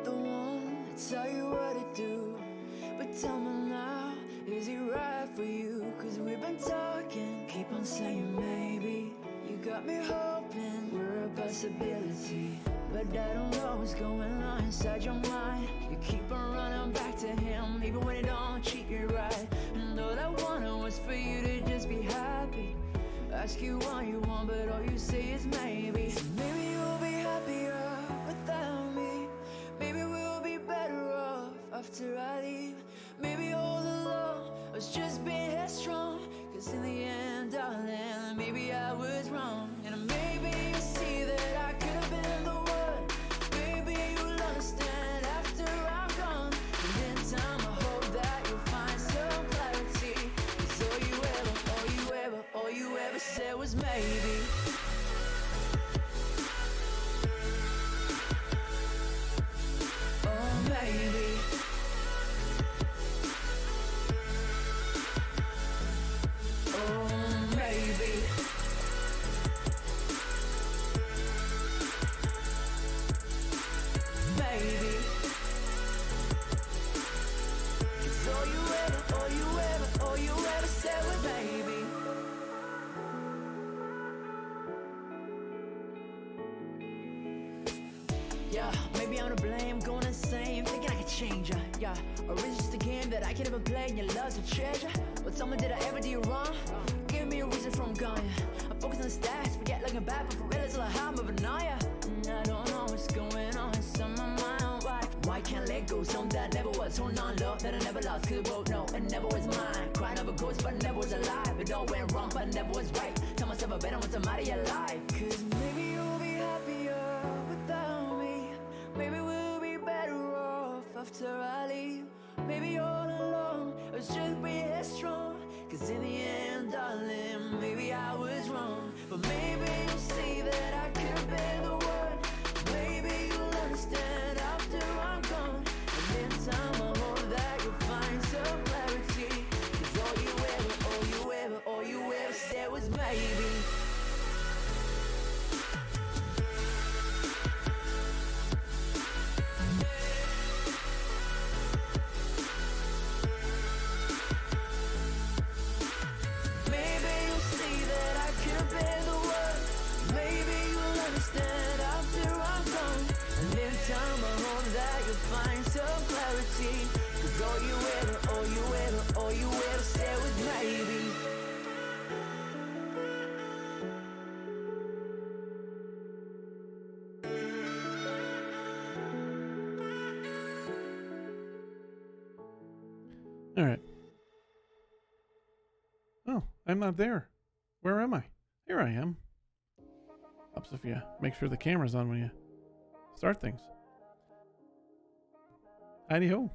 not the one to tell you what to do, but tell me now, is he right for you? Cause we've been talking, keep on saying maybe. You got me hoping we're a possibility, but I don't know what's going on inside your mind. You keep on running back to him, even when he don't treat you right. And all I wanted was for you to just be happy. Ask you what you want, but all you say is maybe. So maybe you'll be happier without me. Maybe we'll be better off after I leave. Maybe all along I was just being headstrong, cause in the end, darling, maybe I was wrong. And maybe you see that I could have been the one. Maybe you'll understand after I'm gone. And in time I hope that you'll find some clarity. Cause all you ever said was maybe. Oh, maybe. Oh, maybe. Maybe. It's all you ever said was maybe. Yeah, maybe I'm to blame, going insane, thinking I could change ya. Yeah, or is it just a game that I can't even play and your love's a treasure? Well, tell me, did I ever do you wrong? Give me a reason from gone. I focus on the stats, forget looking back, but for real it's all I'm moving on, yeah. And I don't know what's going on inside my mind. Why can't let go? Something that never was. Hold on, love that I never lost. Could both know it never was mine. Crying over ghosts, but it never was alive. It all went wrong, but it never was right. Tell myself I better want somebody alive. Cause maybe you'll be happier without me. Maybe we'll be better off after I leave. Maybe all along I was just being headstrong, cause in the end, darling, maybe I was wrong. But maybe you'll see that I could have been the one. Maybe you'll understand after I'm gone. And in time I hope that you'll find some clarity. Cause all you ever said was maybe. Find some clarity. Cause all you ever said was maybe. All right. Oh, I'm not there. Where am I? Here I am. Helps if you make sure the camera's on when you start things. Howdy ho.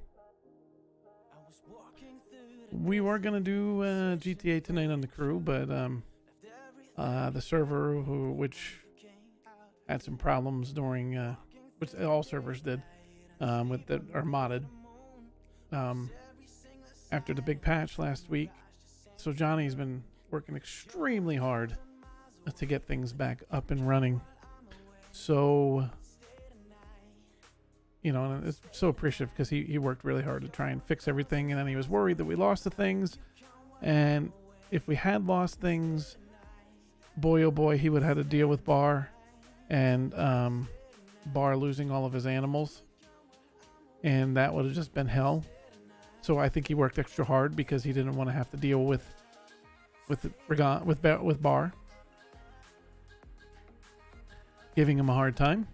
We were gonna do GTA tonight on the crew, but the server which had some problems during which all servers did with that are modded after the big patch last week. So Johnny's been working extremely hard to get things back up and running. So, you know, and it's so appreciative because he worked really hard to try and fix everything. And then he was worried that we lost the things. And if we had lost things, boy, oh boy, he would have had to deal with Bhar and Bhar losing all of his animals. And that would have just been hell. So I think he worked extra hard because he didn't want to have to deal with Bhar giving him a hard time.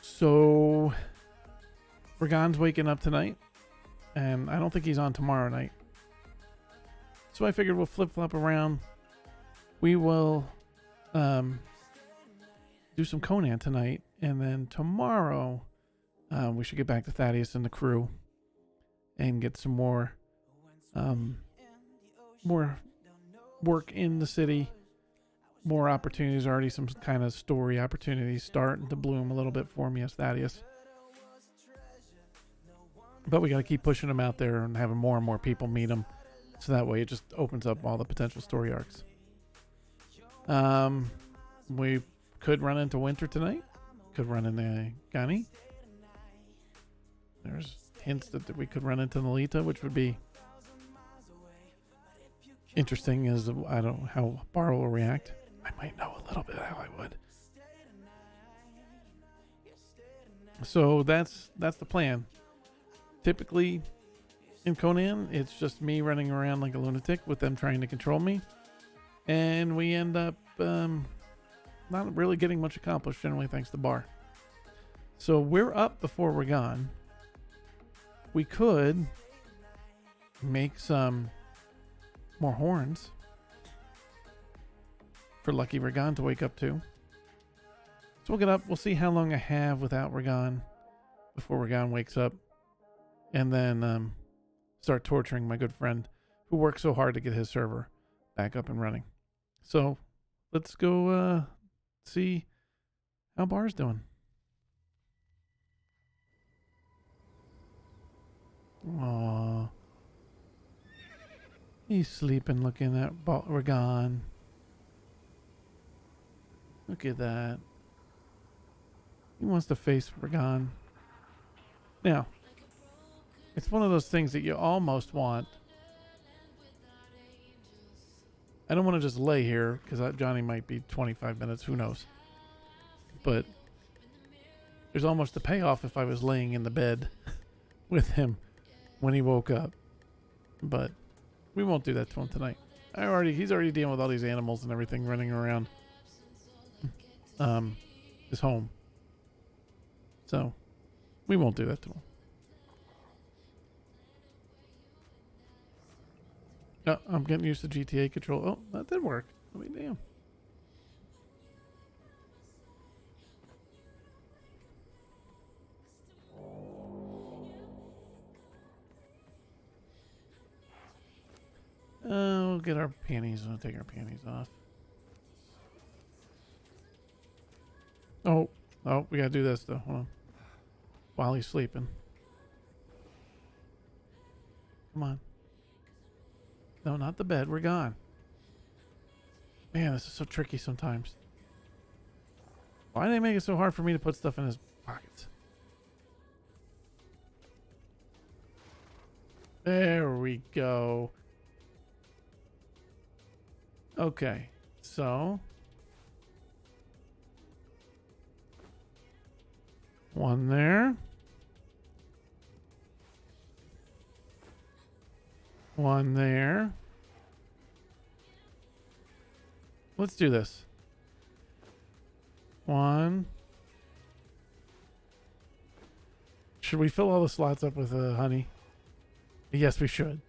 So Ragon's waking up tonight, and I don't think he's on tomorrow night. So I figured we'll flip-flop around. We will do some Conan tonight, and then tomorrow we should get back to Thaddeus and the crew and get some more work in the city. More opportunities, already some kind of story opportunities starting to bloom a little bit for me as Thaddeus. But we got to keep pushing them out there and having more and more people meet them. So that way it just opens up all the potential story arcs. We could run into Winter tonight. Could run into Gunny. There's hints that we could run into Nolita, which would be interesting, as I don't know how Bhar will react. I might know a little bit how I would. So that's the plan. Typically in Conan, it's just me running around like a lunatic with them trying to control me, and we end up not really getting much accomplished generally, thanks to Bhar. So we're up before we're gone. We could make some more horns for Lucky Ragan to wake up to. So we'll get up. We'll see how long I have without Ragan before Ragan wakes up, and then start torturing my good friend who worked so hard to get his server back up and running. So let's go see how Bhar's doing. Aww. He's sleeping looking at Ragan. Look at that. He wants to face Ragan. Now, it's one of those things that you almost want. I don't want to just lay here because Johnny might be 25 minutes. Who knows? But there's almost a payoff if I was laying in the bed with him when he woke up. But we won't do that to him tonight. He's already dealing with all these animals and everything running around his home. So we won't do that to him. Oh, I'm getting used to GTA control. Oh, that did work. I mean, damn. We'll get our panties. We'll take our panties off. Oh, we gotta do this though. Hold on. While he's sleeping. Come on. No, not the bed. We're gone. Man, this is so tricky sometimes. Why do they make it so hard for me to put stuff in his pockets? There we go. Okay, so one there. One there. Let's do this. One. Should we fill all the slots up with honey? Yes, we should.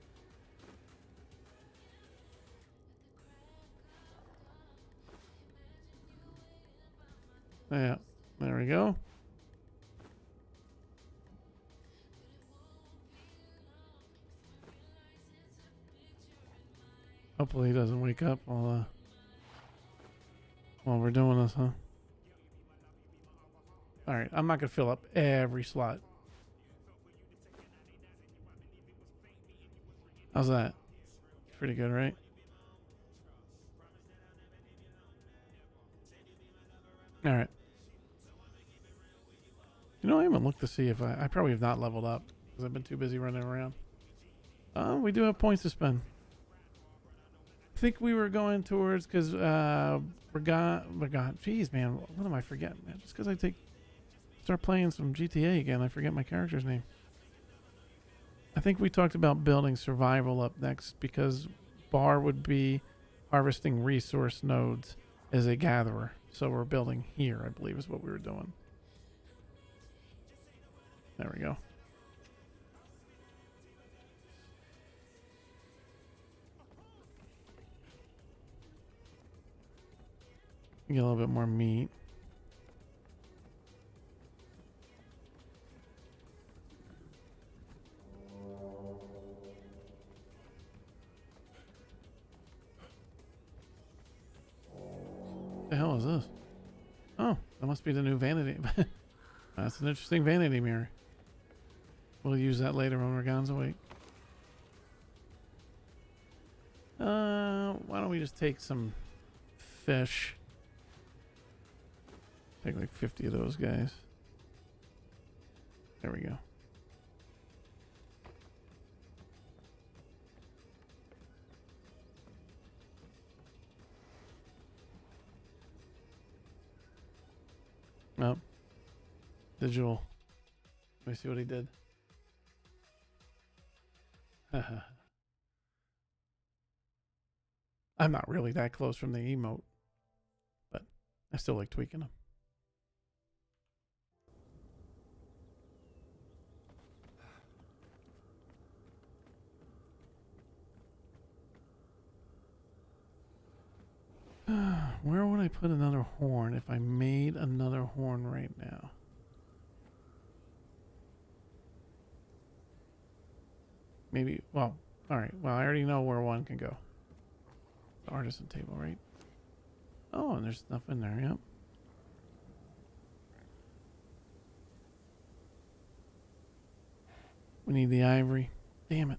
Yeah, there we go. Hopefully he doesn't wake up while we're doing this, huh? Alright, I'm not going to fill up every slot. How's that? Pretty good, right? Alright. You know, I haven't looked to see if I probably have not leveled up because I've been too busy running around. We do have points to spend. I think we were going towards because Ragan. Jeez, man, what am I forgetting? Man? Just because I start playing some GTA again, I forget my character's name. I think we talked about building survival up next because Bhar would be harvesting resource nodes as a gatherer. So we're building here, I believe, is what we were doing. There we go. Get a little bit more meat. What the hell is this? Oh, that must be the new vanity. That's an interesting vanity mirror. We'll use that later when Ragan's awake. Why don't we just take some fish? Take like 50 of those guys. There we go. Nope. Digital. Let me see what he did. I'm not really that close from the emote, but I still like tweaking them. Where would I put another horn if I made another horn right now? Maybe, well, all right. Well, I already know where one can go. The artisan table, right? Oh, and there's stuff in there, yep. We need the ivory. Damn it.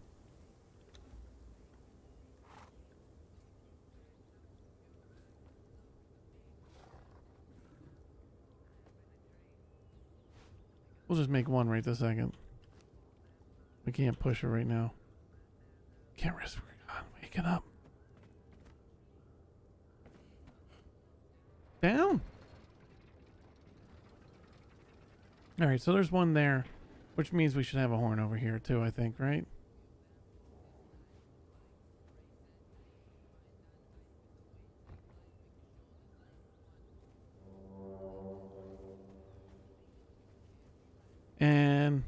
We'll just make one right this second. We can't push it right now. Can't risk waking up. Down. All right, so there's one there, which means we should have a horn over here too, I think, right? And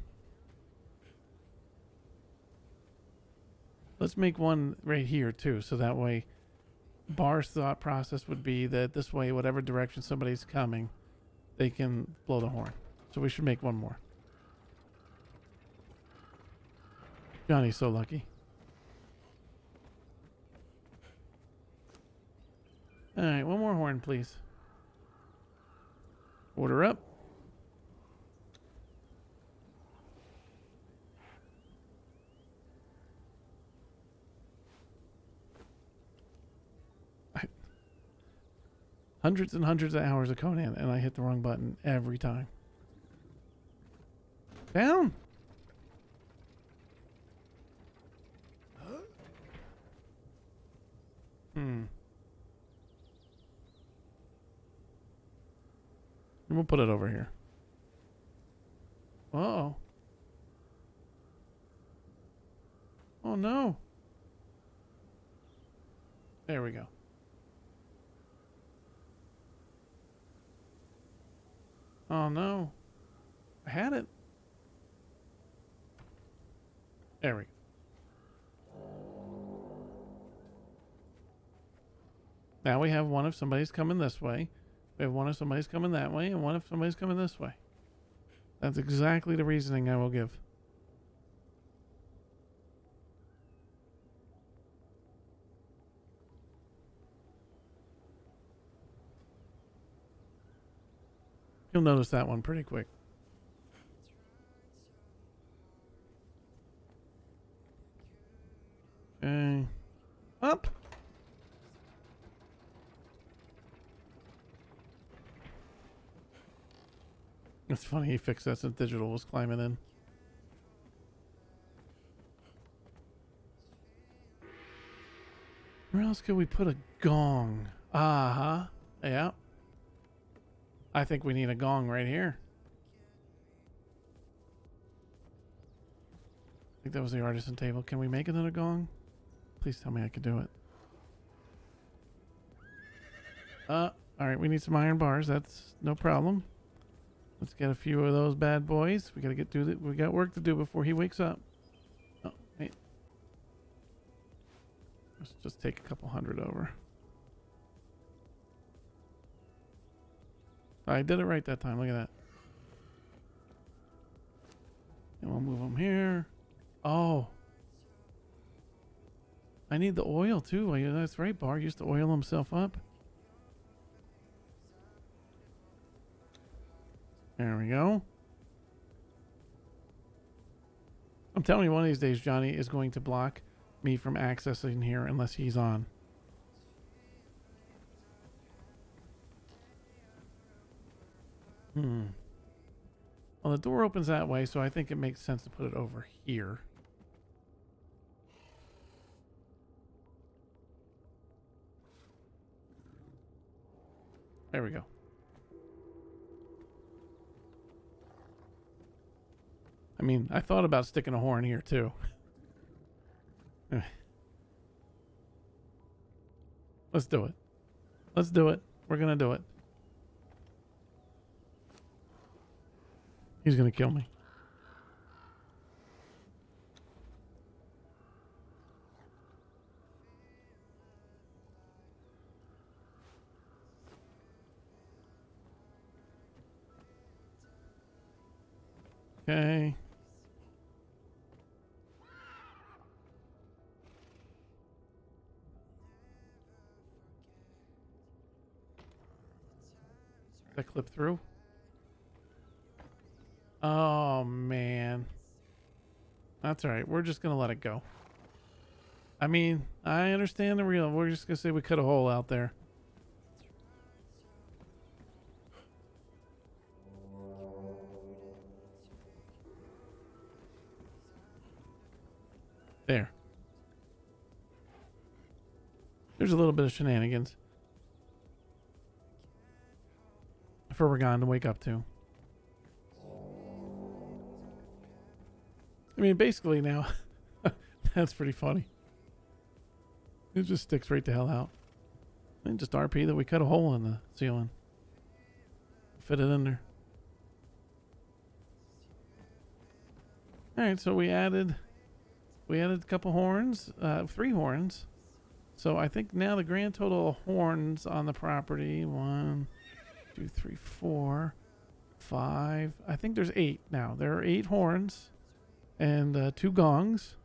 let's make one right here too, so that way Bhar's thought process would be that this way, whatever direction somebody's coming, they can blow the horn. So we should make one more. Johnny's so lucky. All right, one more horn, please. Order up. Hundreds and hundreds of hours of Conan, and I hit the wrong button every time. Down. And we'll put it over here. Uh-oh. Oh no. There we go. Oh no. I had it. There we go. Now we have one if somebody's coming this way. We have one if somebody's coming that way, and one if somebody's coming this way. That's exactly the reasoning I will give. You'll notice that one pretty quick. Okay. Up. It's funny he fixed that since digital was climbing in. Where else could we put a gong? Uh-huh. Yeah. I think we need a gong right here. I think that was the artisan table. Can we make another gong? Please tell me I can do it. All right, we need some iron bars. That's no problem. Let's get a few of those bad boys. We gotta get through it. We got work to do before he wakes up. Oh, wait. Let's just take a couple hundred over. I did it right that time. Look at that. And we'll move them here. Oh. I need the oil too. Yeah, that's right. Bhar used to oil himself up. There we go. I'm telling you, one of these days, Johnny is going to block me from accessing here unless he's on. Well, the door opens that way, so I think it makes sense to put it over here. There we go. I mean, I thought about sticking a horn here too. Let's do it. Let's do it. We're gonna do it. He's gonna kill me. Okay. That clip through? Oh, man. That's all right. We're just going to let it go. I mean, I understand the real. We're just going to say we cut a hole out there. There. There's a little bit of shenanigans for Ragon to wake up to. I mean, basically now, that's pretty funny. It just sticks right the hell out. And just RP that we cut a hole in the ceiling. Fit it in there. Alright, so we added a couple horns, 3 horns. So I think now the grand total of horns on the property, 1, 2, 3, 4, 5. I think there's 8 now. There are 8 horns and 2 gongs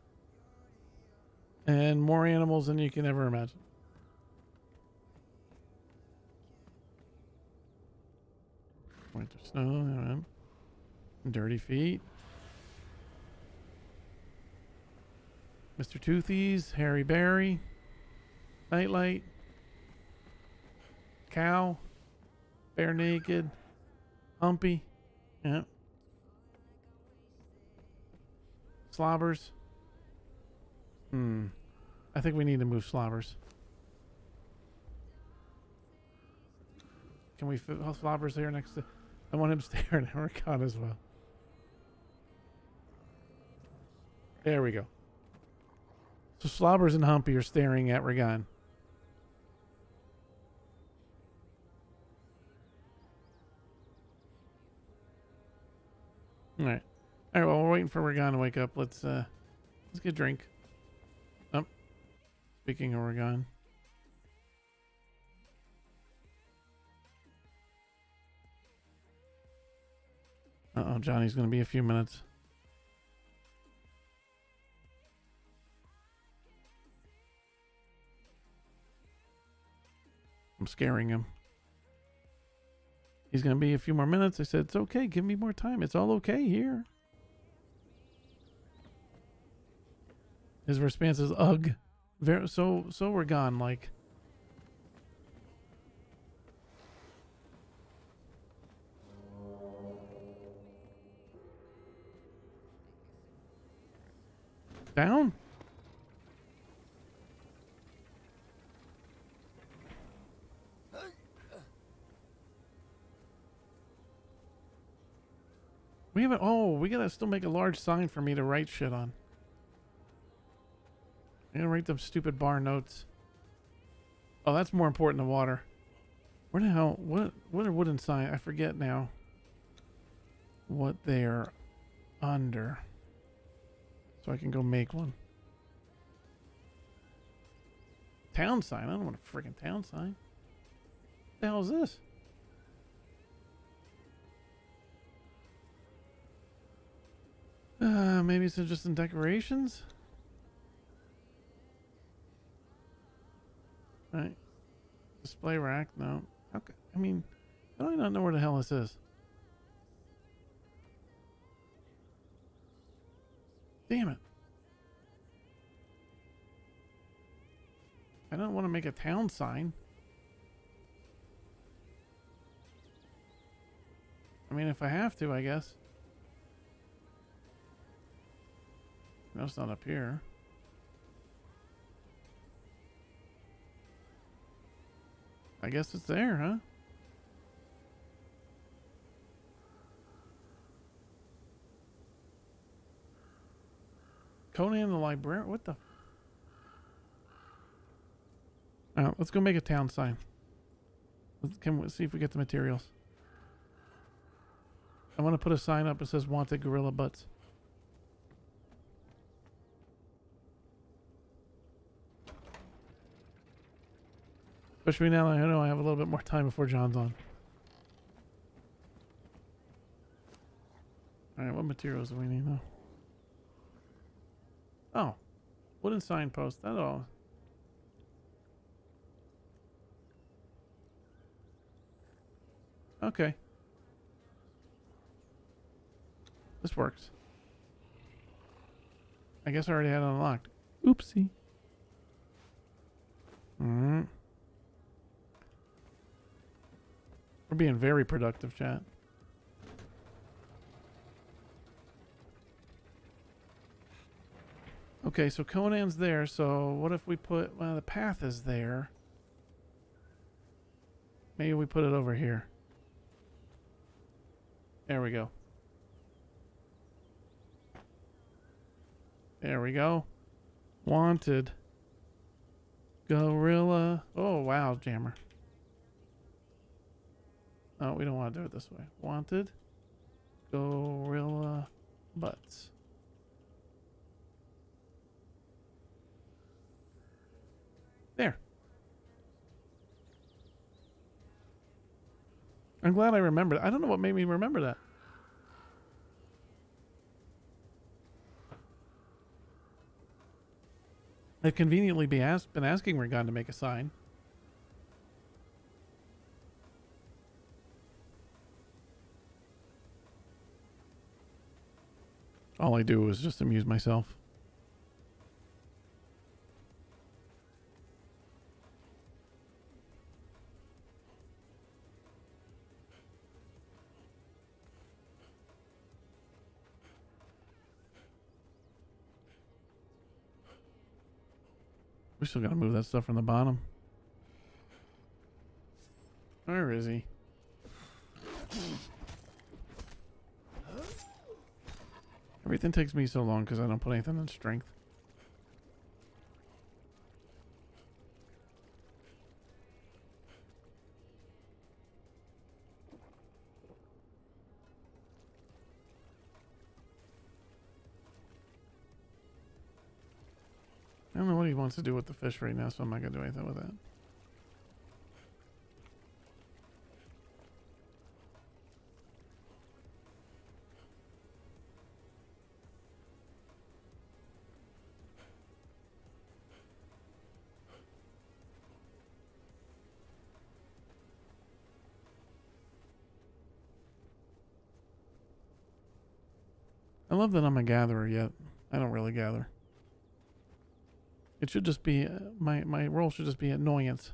and more animals than you can ever imagine. Winter snow, dirty feet. Mr. Toothies, Harry Berry, Nightlight, Cow, Bare Naked, Humpy, yeah. Slobbers. I think we need to move Slobbers. Can we fit Slobbers here next to... I want him to stay here in Huracan as well. There we go. So Slobbers and Humpy are staring at Ragon. Alright. Alright, well, we're waiting for Ragon to wake up. Let's get a drink. Oh. Speaking of Ragon. Uh-oh, Johnny's gonna be a few minutes. I'm scaring him. He's going to be a few more minutes. I said, it's okay. Give me more time. It's all okay here. His response is, ugh. So we're gone, like. Down? We haven't. Oh, we gotta still make a large sign for me to write shit on. I gotta write them stupid bar notes. Oh, that's more important than water. Where the hell? What are wooden sign? I forget now. What they're under. So I can go make one. Town sign. I don't want a freaking town sign. What the hell is this? Maybe it's just in decorations. Right. Display rack. No. Okay. I mean, how do I not know where the hell this is? Damn it. I don't want to make a town sign. I mean, if I have to, I guess. No, it's not up here. I guess it's there, huh? Conan the librarian. What the? Let's go make a town sign. Can we see if we get the materials? I want to put a sign up that says "Wanted Gorilla Butts." Especially now that I know I have a little bit more time before John's on. Alright, what materials do we need though? Oh. Wooden signpost. That's all. Okay. This works. I guess I already had it unlocked. Oopsie. Alright. We're being very productive, chat. Okay, so Conan's there, so what if we put... Well, the path is there. Maybe we put it over here. There we go. There we go. Wanted. Gorilla. Oh, wow, Jammer. Oh, we don't want to do it this way. Wanted. Gorilla butts. There. I'm glad I remembered. I don't know what made me remember that. I've conveniently been asking Regan to make a sign. All I do is just amuse myself. We still gotta move that stuff from the bottom. Where is he? Everything takes me so long because I don't put anything in strength. I don't know what he wants to do with the fish right now, so I'm not going to do anything with that. I love that I'm a gatherer, yet I don't really gather. It should just be, my role should just be annoyance.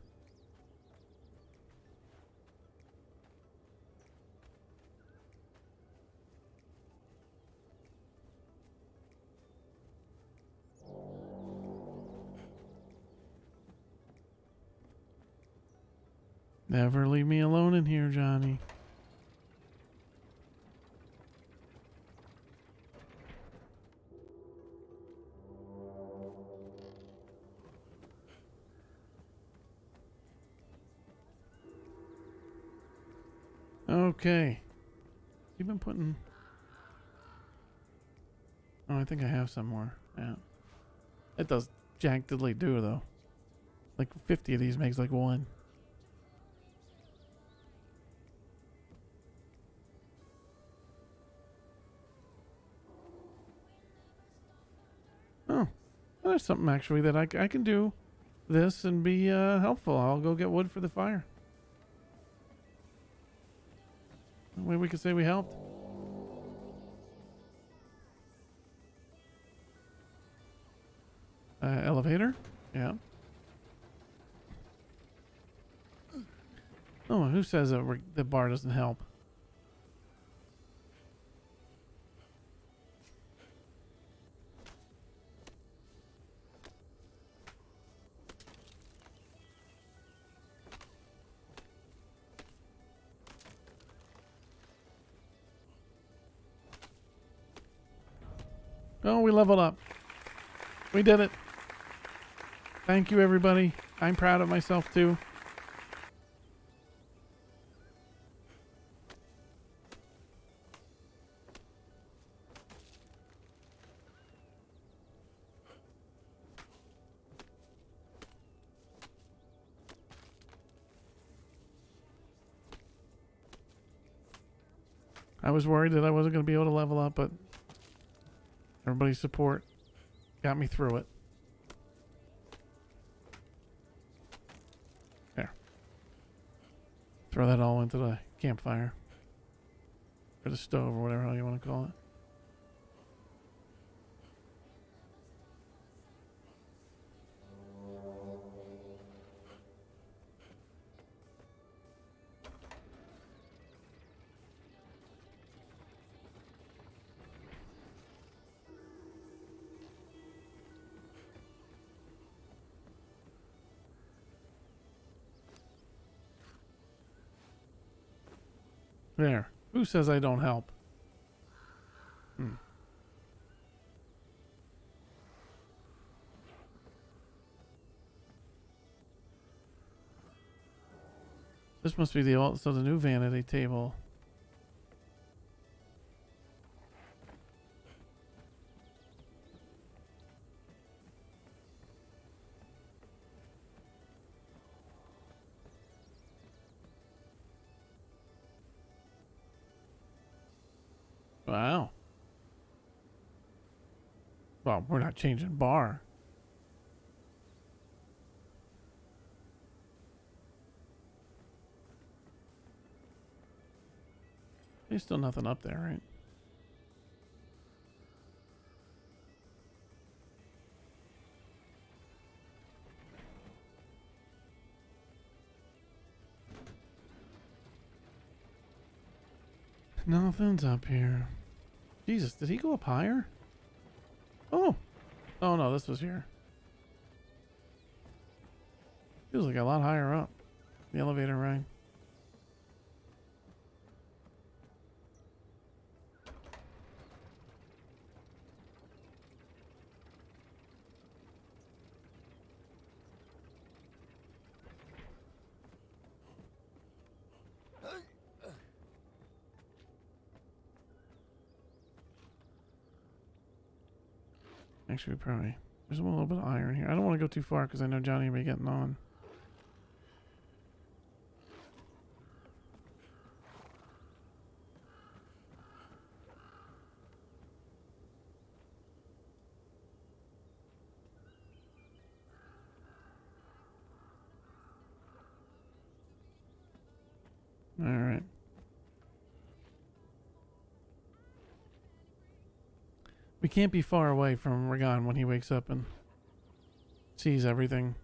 Never leave me alone in here, Johnny. Okay. You've been putting... Oh, I think I have some more. Yeah. It does jack diddly do, though. Like 50 of these makes like one. Oh. Well, there's something actually that I can do this and be helpful. I'll go get wood for the fire. That way we can say we helped. Elevator? Yeah. Oh, who says that the bar doesn't help? Oh, we leveled up. We did it. Thank you, everybody. I'm proud of myself, too. I was worried that I wasn't going to be able to level up, but everybody's support got me through it. There. Throw that all into the campfire. Or the stove, or whatever you want to call it. There. Who says I don't help? This must be the old, so the new vanity table. Wow. Well, we're not changing bar. There's still nothing up there, right? Nothing's up here. Jesus, did he go up higher? Oh. Oh no, this was here. Feels like a lot higher up. The elevator rang. Actually, probably. There's a little bit of iron here. I don't want to go too far because I know Johnny will be getting on. All right. We can't be far away from Ragan when he wakes up and sees everything.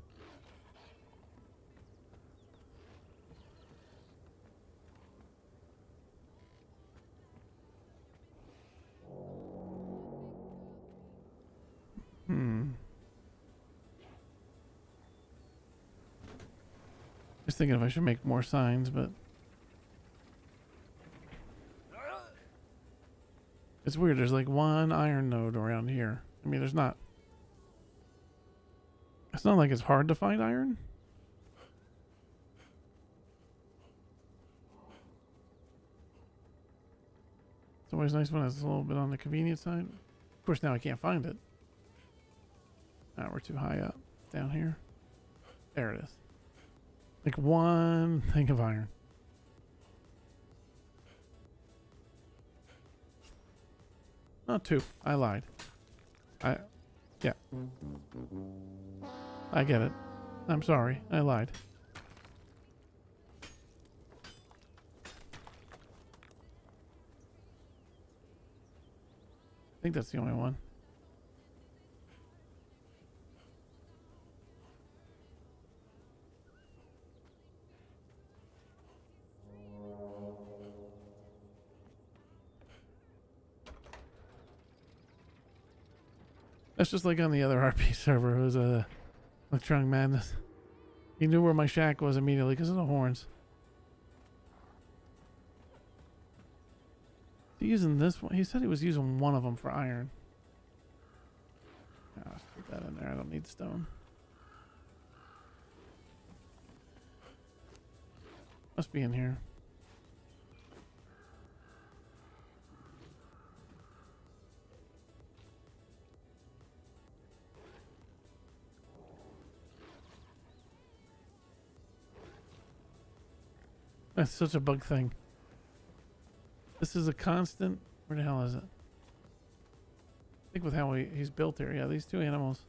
Just thinking if I should make more signs, but it's weird. There's like one iron node around here. I mean, there's not. It's not like it's hard to find iron. It's always nice when it's a little bit on the convenient side. Of course, now I can't find it. Now we're too high up. Down here. There it is. Like one thing of iron. Not two. I lied. Yeah. I get it. I'm sorry. I lied. I think that's the only one. That's just like on the other RP server. It was a Electronic Madness. He knew where my shack was immediately because of the horns. Is he using this one? He said he was using one of them for iron. Oh, that in there. I don't need stone. Must be in here. That's such a bug thing. This is a constant. Where the hell is it? I think with how he's built here. Yeah, these two animals.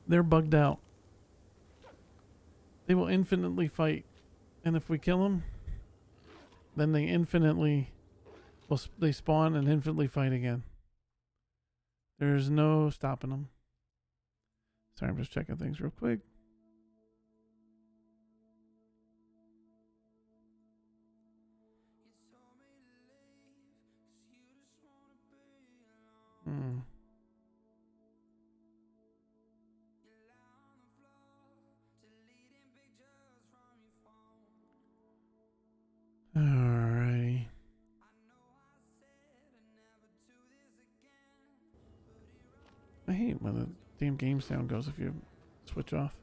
They're bugged out. They will infinitely fight. And if we kill them, then they infinitely they spawn and infinitely fight again. There's no stopping them. Sorry, I'm just checking things real quick. Alrighty. I hate when the damn game sound goes if you switch off.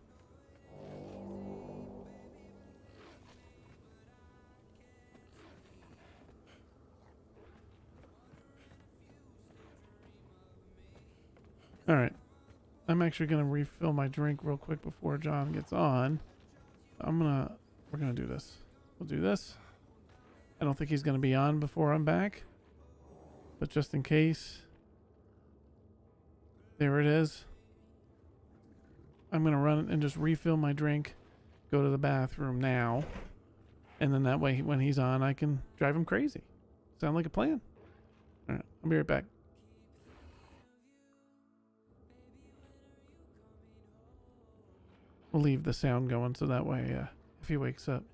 Alright. I'm actually going to refill my drink real quick before John gets on. We're going to do this. We'll do this. I don't think he's going to be on before I'm back. But just in case. There it is. I'm going to run and just refill my drink. Go to the bathroom now. And then that way when he's on, I can drive him crazy. Sound like a plan? Alright, I'll be right back. We'll leave the sound going so that way if he wakes up.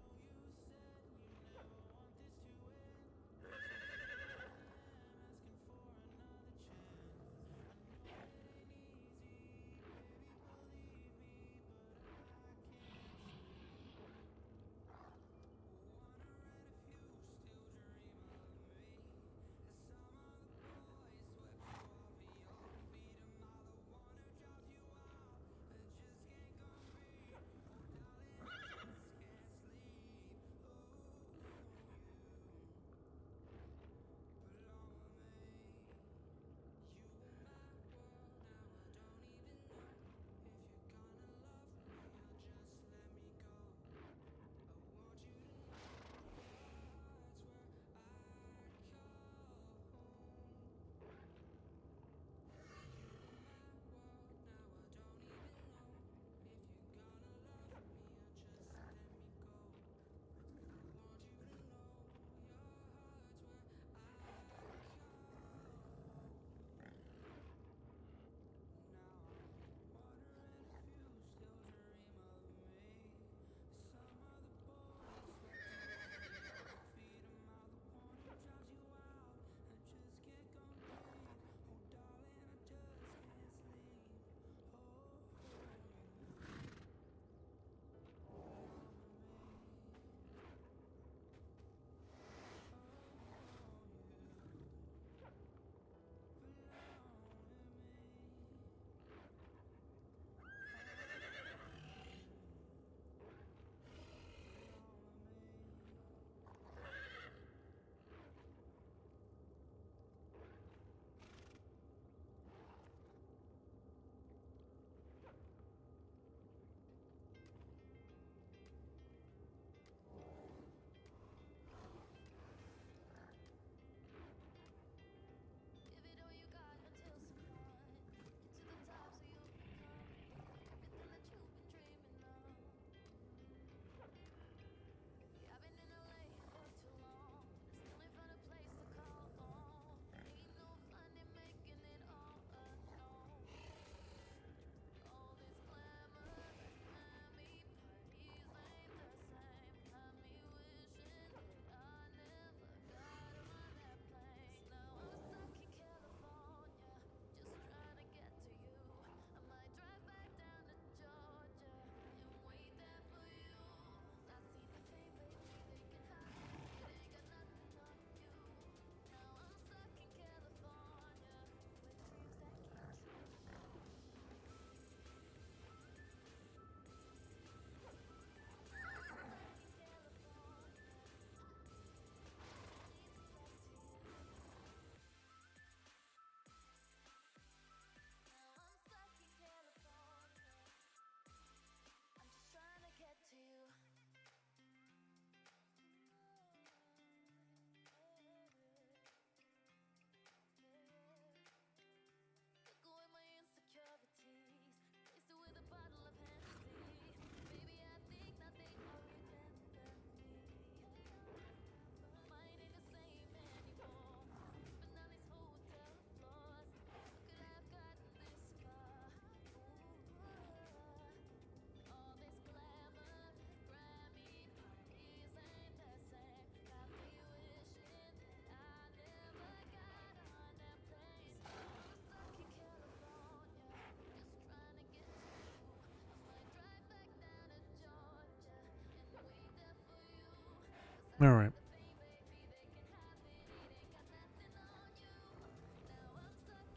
All right.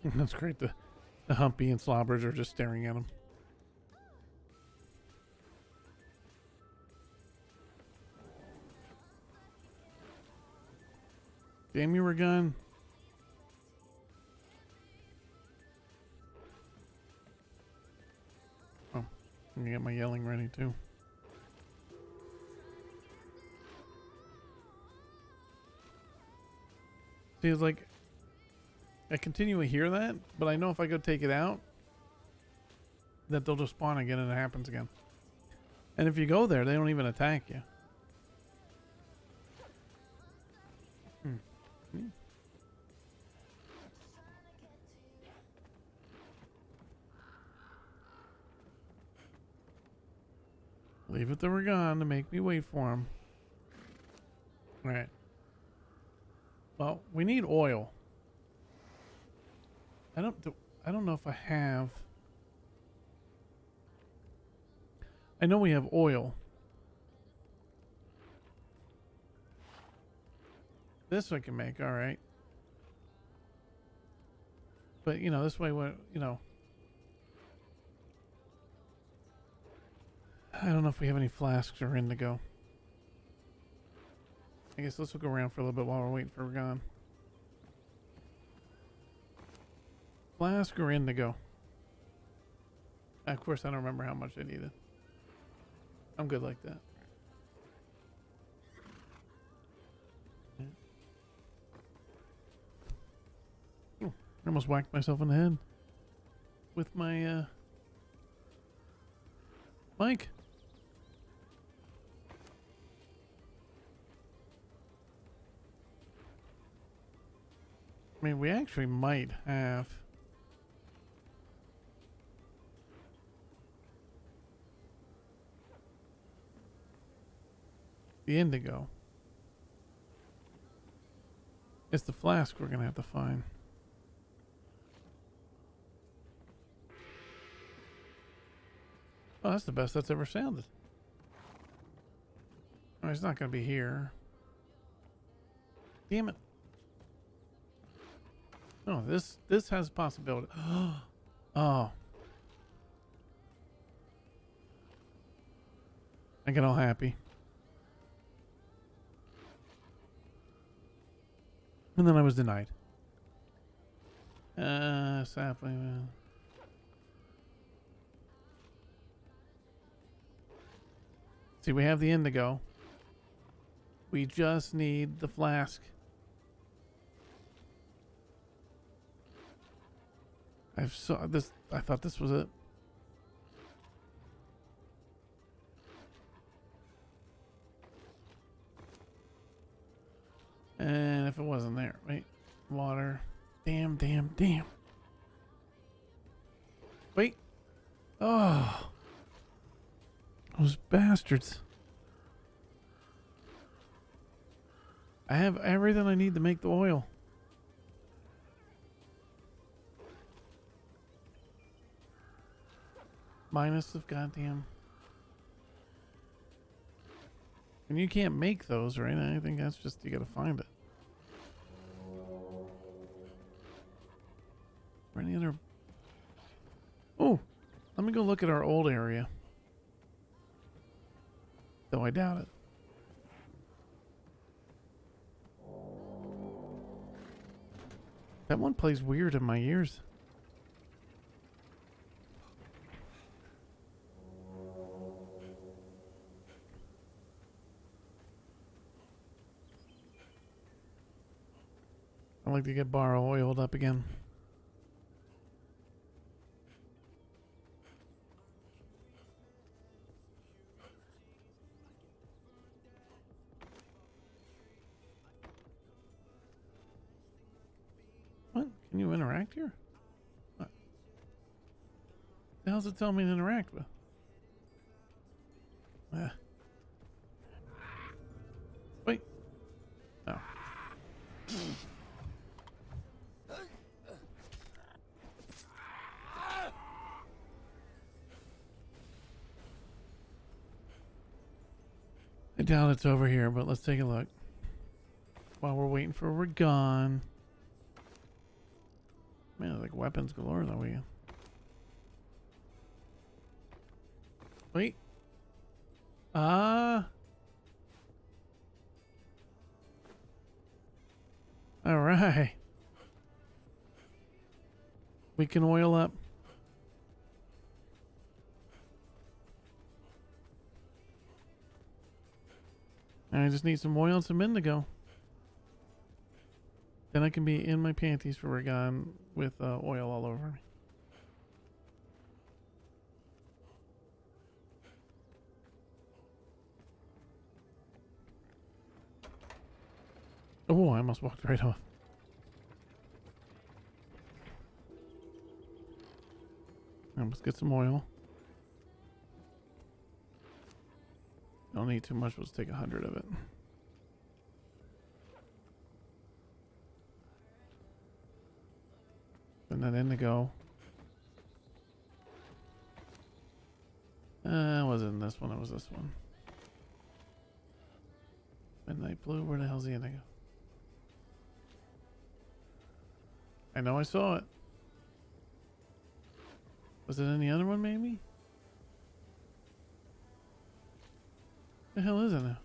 That's great. The Humpy and Slobbers are just staring at him. Damn you, Ragun. Oh, I'm gonna get my yelling ready too. See, it's like I continually hear that, but I know if I go take it out, that they'll just spawn again and it happens again. And if you go there, they don't even attack you. Leave it that we're gone to make me wait for him. Alright. Well, we need oil. I don't know if I have. I know we have oil. This I can make, alright. But, you know, this way, you know. I don't know if we have any flasks or indigo. I guess let's look around for a little bit while we're waiting for Ragon. Flask or indigo? Of course, I don't remember how much I needed. I'm good like that. Oh, I almost whacked myself in the head with my mic. I mean, we actually might have the indigo. It's the flask we're gonna have to find. Oh, that's the best that's ever sounded. Oh, it's not gonna be here. Damn it. Oh, this has possibility. Oh. I get all happy. And then I was denied. Sapling. See, we have the indigo. We just need the flask. I thought this was it. And if it wasn't there, wait, water. Damn. Wait. Oh. Those bastards. I have everything I need to make the oil. Minus the goddamn. And you can't make those, right? I think that's just, you gotta find it. Or any other. Oh, let me go look at our old area. Though I doubt it. That one plays weird in my ears. I like to get Bhar oiled up again. What? Can you interact here? What the hell's it telling me to interact with? Wait. No. I doubt it's over here, but let's take a look. While we're waiting for we're gone. Man, like weapons galore though. Wait. All right. We can oil up. I just need some oil and some indigo. Then I can be in my panties for we're gone with oil all over me. Oh, I almost walked right off. Let's get some oil. Don't need too much. Let's take 100 of it. And that indigo. It wasn't this one. It was this one. Midnight blue. Where the hell's the indigo? I know I saw it. Was it in the other one, maybe? The hell is it now?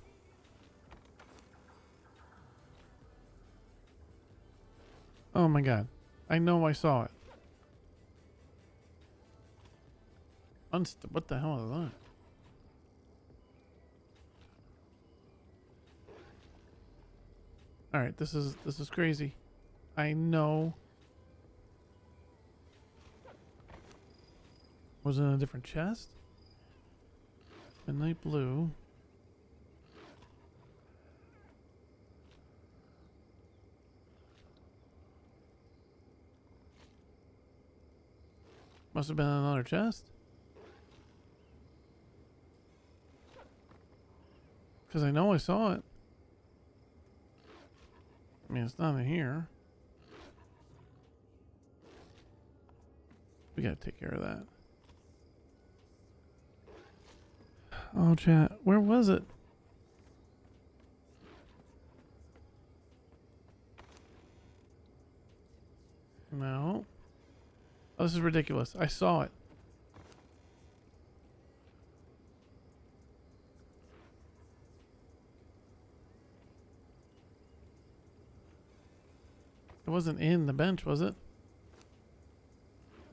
Oh my god. I know I saw it. What the hell is that? Alright, this is crazy. I know. Was it in a different chest? Midnight blue. Must have been in another chest. Because I know I saw it. I mean, it's not in here. We gotta take care of that. Oh, chat. Where was it? No. Oh, this is ridiculous. I saw it. It wasn't in the bench, was it?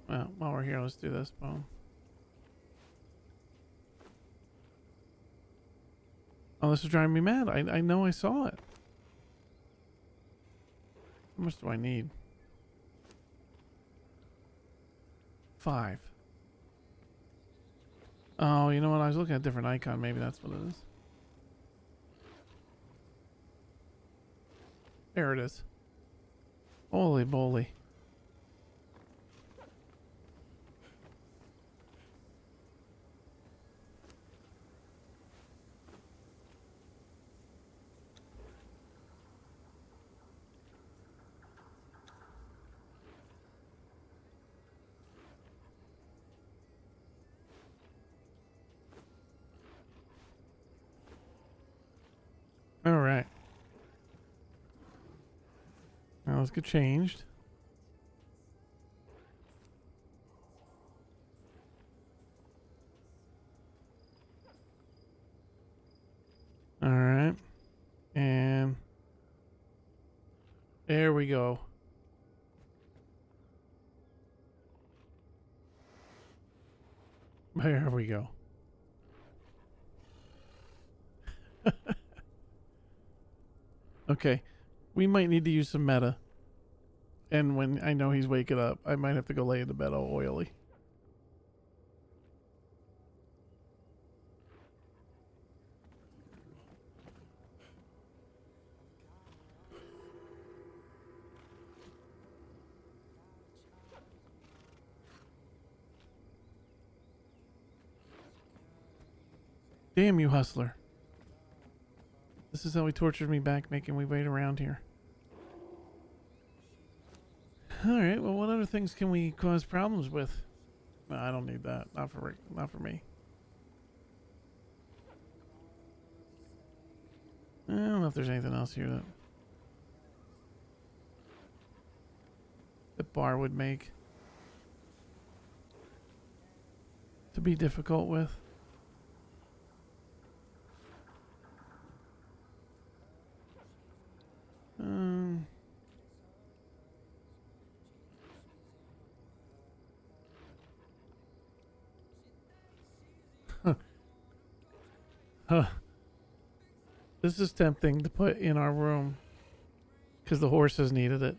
Well, while we're here, let's do this. Boom. Oh, this is driving me mad. I know I saw it. How much do I need? 5. Oh, you know what? I was looking at a different icon. Maybe that's what it is. There it is. Holy moly. All right. Now let's get changed. All right. And there we go. There we go. Okay. We might need to use some meta. And when I know he's waking up, I might have to go lay in the bed all oily. Damn you, hustler. This is how he tortured me back, making me wait around here. Alright, well, what other things can we cause problems with? No, I don't need that. Not for me. know if there's anything else here that Bhar would make to be difficult with. This is tempting to put in our room because the horses needed it.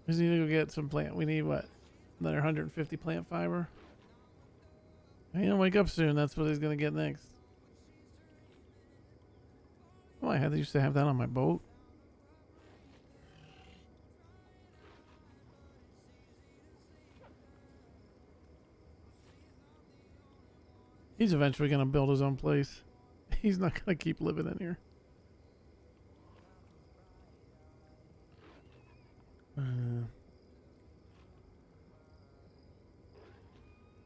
We need to go get some plant. We need what? Another 150 plant fiber. He don't wake up soon. That's what he's gonna get next. Oh, I used to have that on my boat. He's eventually gonna build his own place. He's not gonna keep living in here.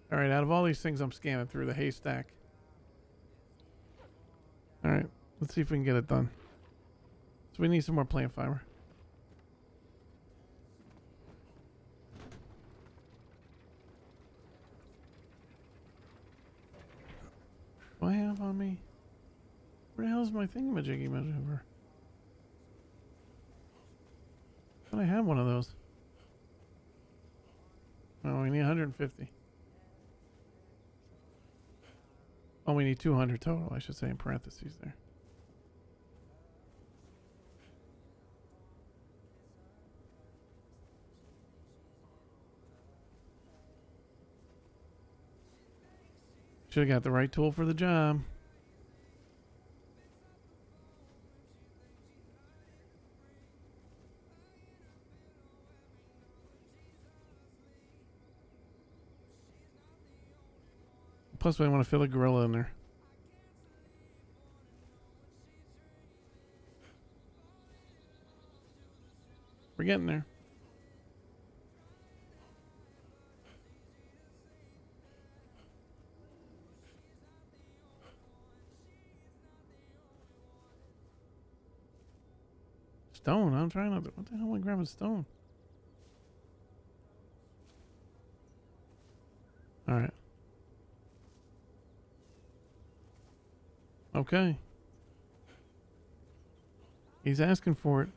All right, out of all these things I'm scanning through, the haystack. All right, let's see if we can get it done. So we need some more plant fiber. What do I have on me? Where the hell is my thingamajiggy maneuver? Thought I had one of those. Oh, we need 150. Oh, we need 200 total, I should say, in parentheses there. Should have got the right tool for the job. Plus, we want to fill a gorilla in there. We're getting there. Stone. I'm trying to. What the hell am I grabbing stone? All right. Okay. He's asking for it.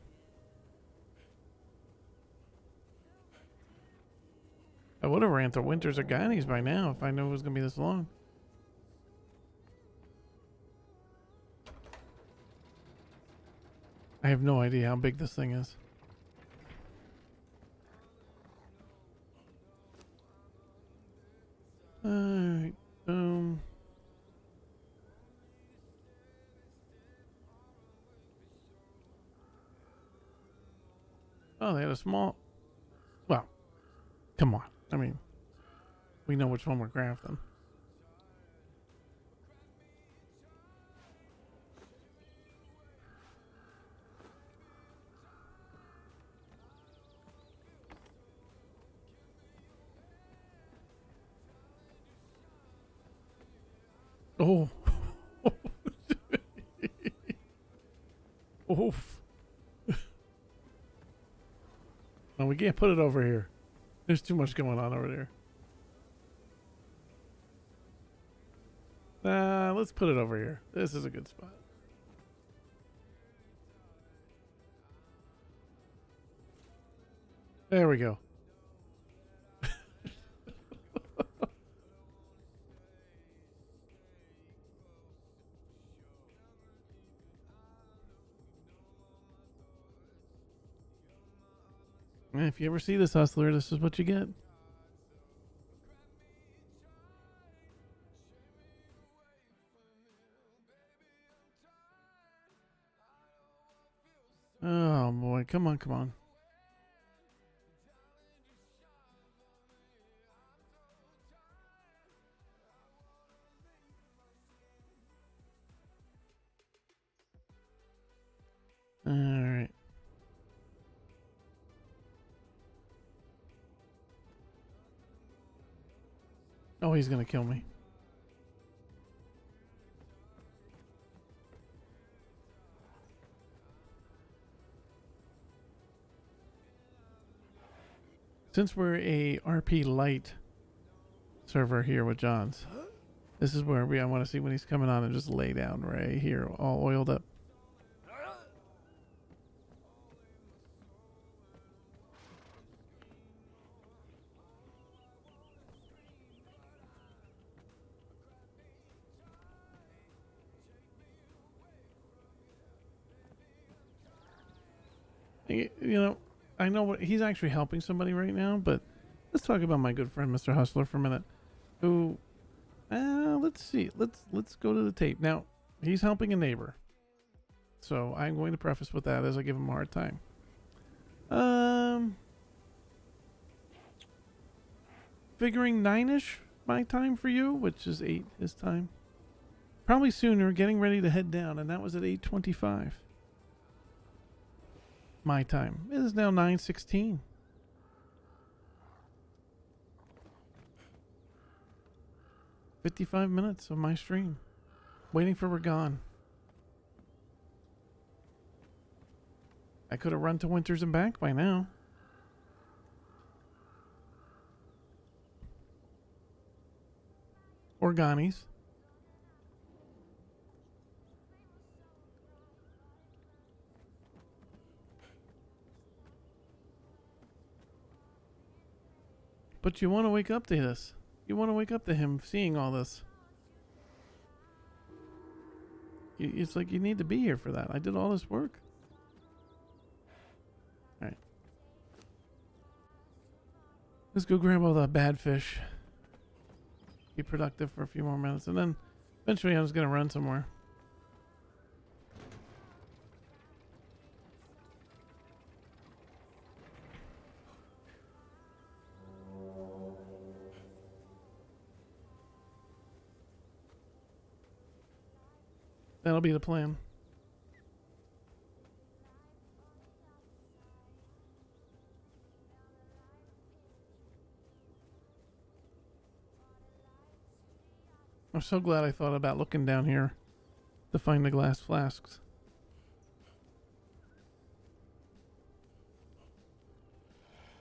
I would have ran to Winters or Guyanese by now if I knew it was going to be this long. I have no idea how big this thing is. Alright, boom. Oh, they had a small... Well, come on. I mean, we know which one we're crafting. Oh. Oof. No, we can't put it over here. There's too much going on over there. Let's put it over here. This is a good spot. There we go. If you ever see this hustler, this is what you get. Oh boy, come on, come on. All right. Oh, he's gonna kill me. Since we're a RP light server here with John's, this is where I want to see when he's coming on and just lay down right here, all oiled up. You know, I know what he's actually helping somebody right now, but let's talk about my good friend Mr. Hustler for a minute. Who? Let's see. Let's go to the tape now. He's helping a neighbor, so I'm going to preface with that as I give him a hard time. Figuring 9-ish my time for you, which is 8 his time. Probably sooner. Getting ready to head down, and that was at 8:25. My time. It is now 9:16. "55 minutes of my stream. Waiting for Ragon. I could have run to Winters and back by now. Organi's. But you want to wake up to this. You want to wake up to him seeing all this. It's like you need to be here for that. I did all this work. Alright. Let's go grab all the bad fish. Be productive for a few more minutes. And then eventually I'm just going to run somewhere. That'll be the plan. I'm so glad I thought about looking down here to find the glass flasks.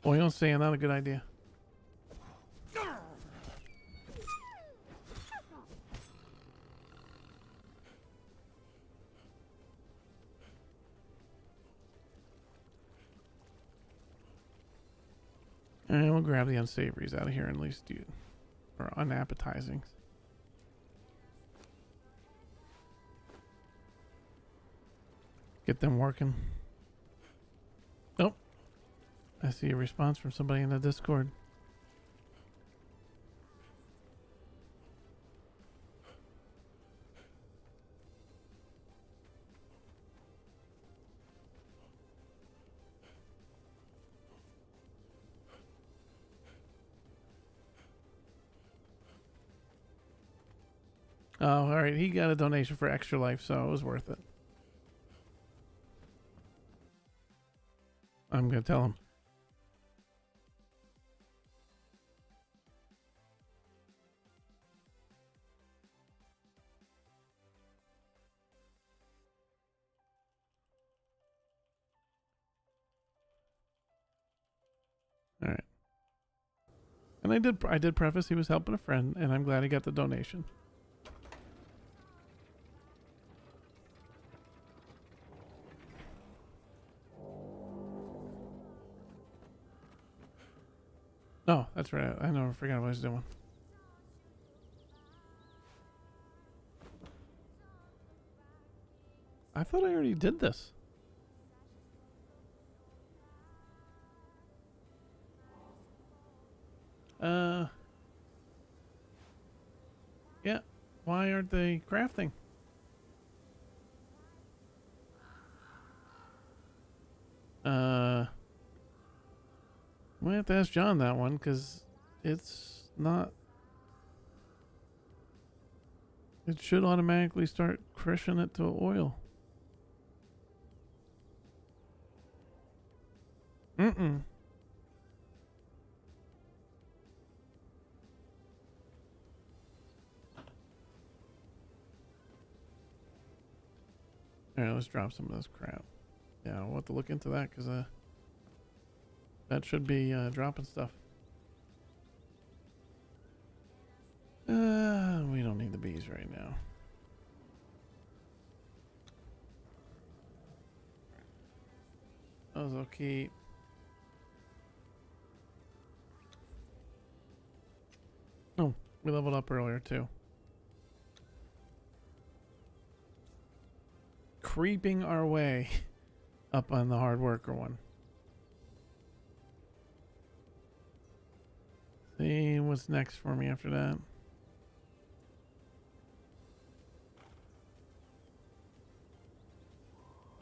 Oil sand, not a good idea. And we'll grab the unsavories out of here and at least do, or unappetizing. Get them working. Oh, I see a response from somebody in the Discord. Oh, all right. He got a donation for Extra Life, so it was worth it. I'm going to tell him. All right. And I did preface he was helping a friend, and I'm glad he got the donation. Oh, that's right. I never forgot what I was doing. I thought I already did this. Yeah. Why aren't they crafting? We have to ask John that one because it's not. It should automatically start crushing it to oil. Mm-mm. Alright, let's drop some of this crap. Yeah, we'll have to look into that because That should be dropping stuff. We don't need the bees right now. Those will keep. Oh, we leveled up earlier too. Creeping our way up on the hard worker one. See what's next for me after that.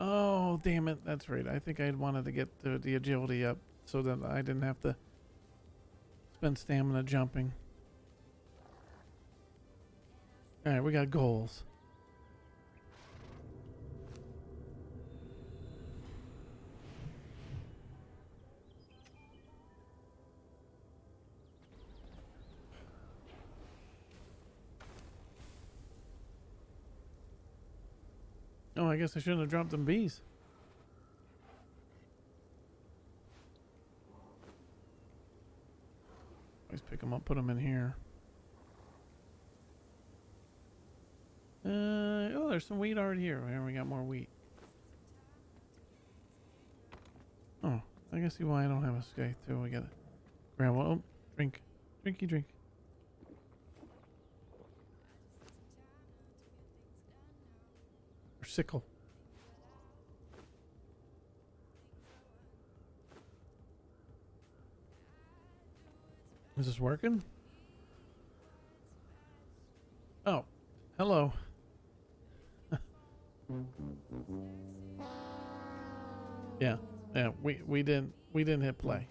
Oh, damn it. That's right. I think I wanted to get the agility up so that I didn't have to spend stamina jumping. All right, we got goals. Oh, I guess I shouldn't have dropped them bees. Always pick them up, put them in here. Oh, there's some wheat already here. Here we got more wheat. Oh, I can see why I don't have a scythe too. We gotta grab one. Oh, drink. Drinky drink. Or sickle. Is this working? Oh, hello. Yeah, we didn't hit play.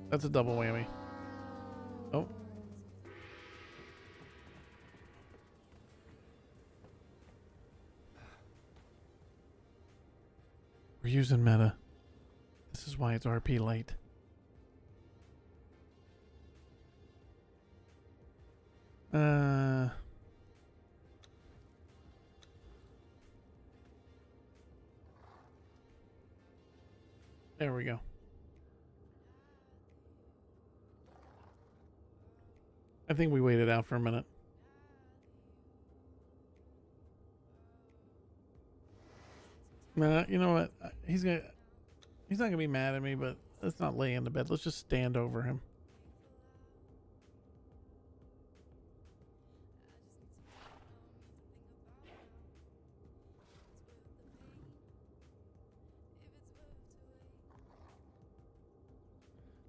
That's a double whammy. Oh. We're using meta. This is why it's RP late. There we go. I think we waited out for a minute. You know what? He's not gonna be mad at me, but let's not lay in the bed. Let's just stand over him.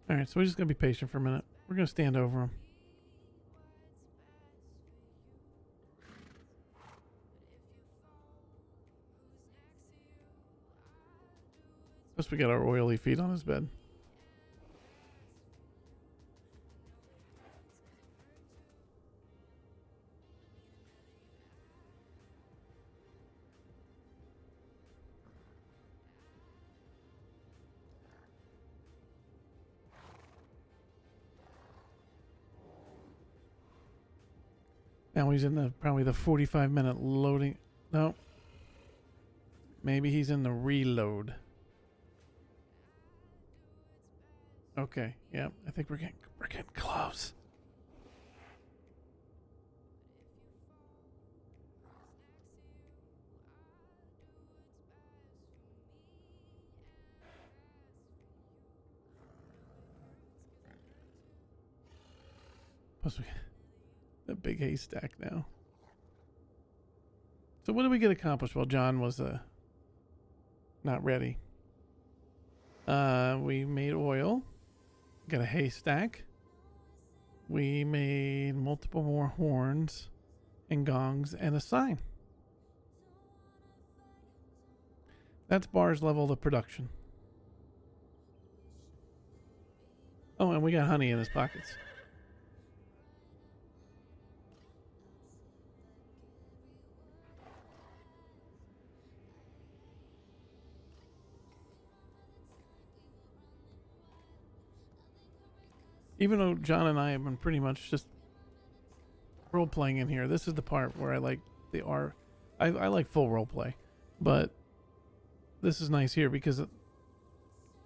All right, so we're just gonna be patient for a minute. We're gonna stand over him. Plus, we got our oily feet on his bed. Now he's in probably the 45-minute loading. No. Maybe he's in the reload. Okay. Yeah, I think we're getting close. Plus we a big haystack now. So what did we get accomplished while John was not ready? We made oil. Got a haystack. We made multiple more horns and gongs and a sign. That's Bhar's level of production. Oh, and we got honey in his pockets. Even though John and I have been pretty much just role playing in here, this is the part where I like the R. I like full role play, but this is nice here because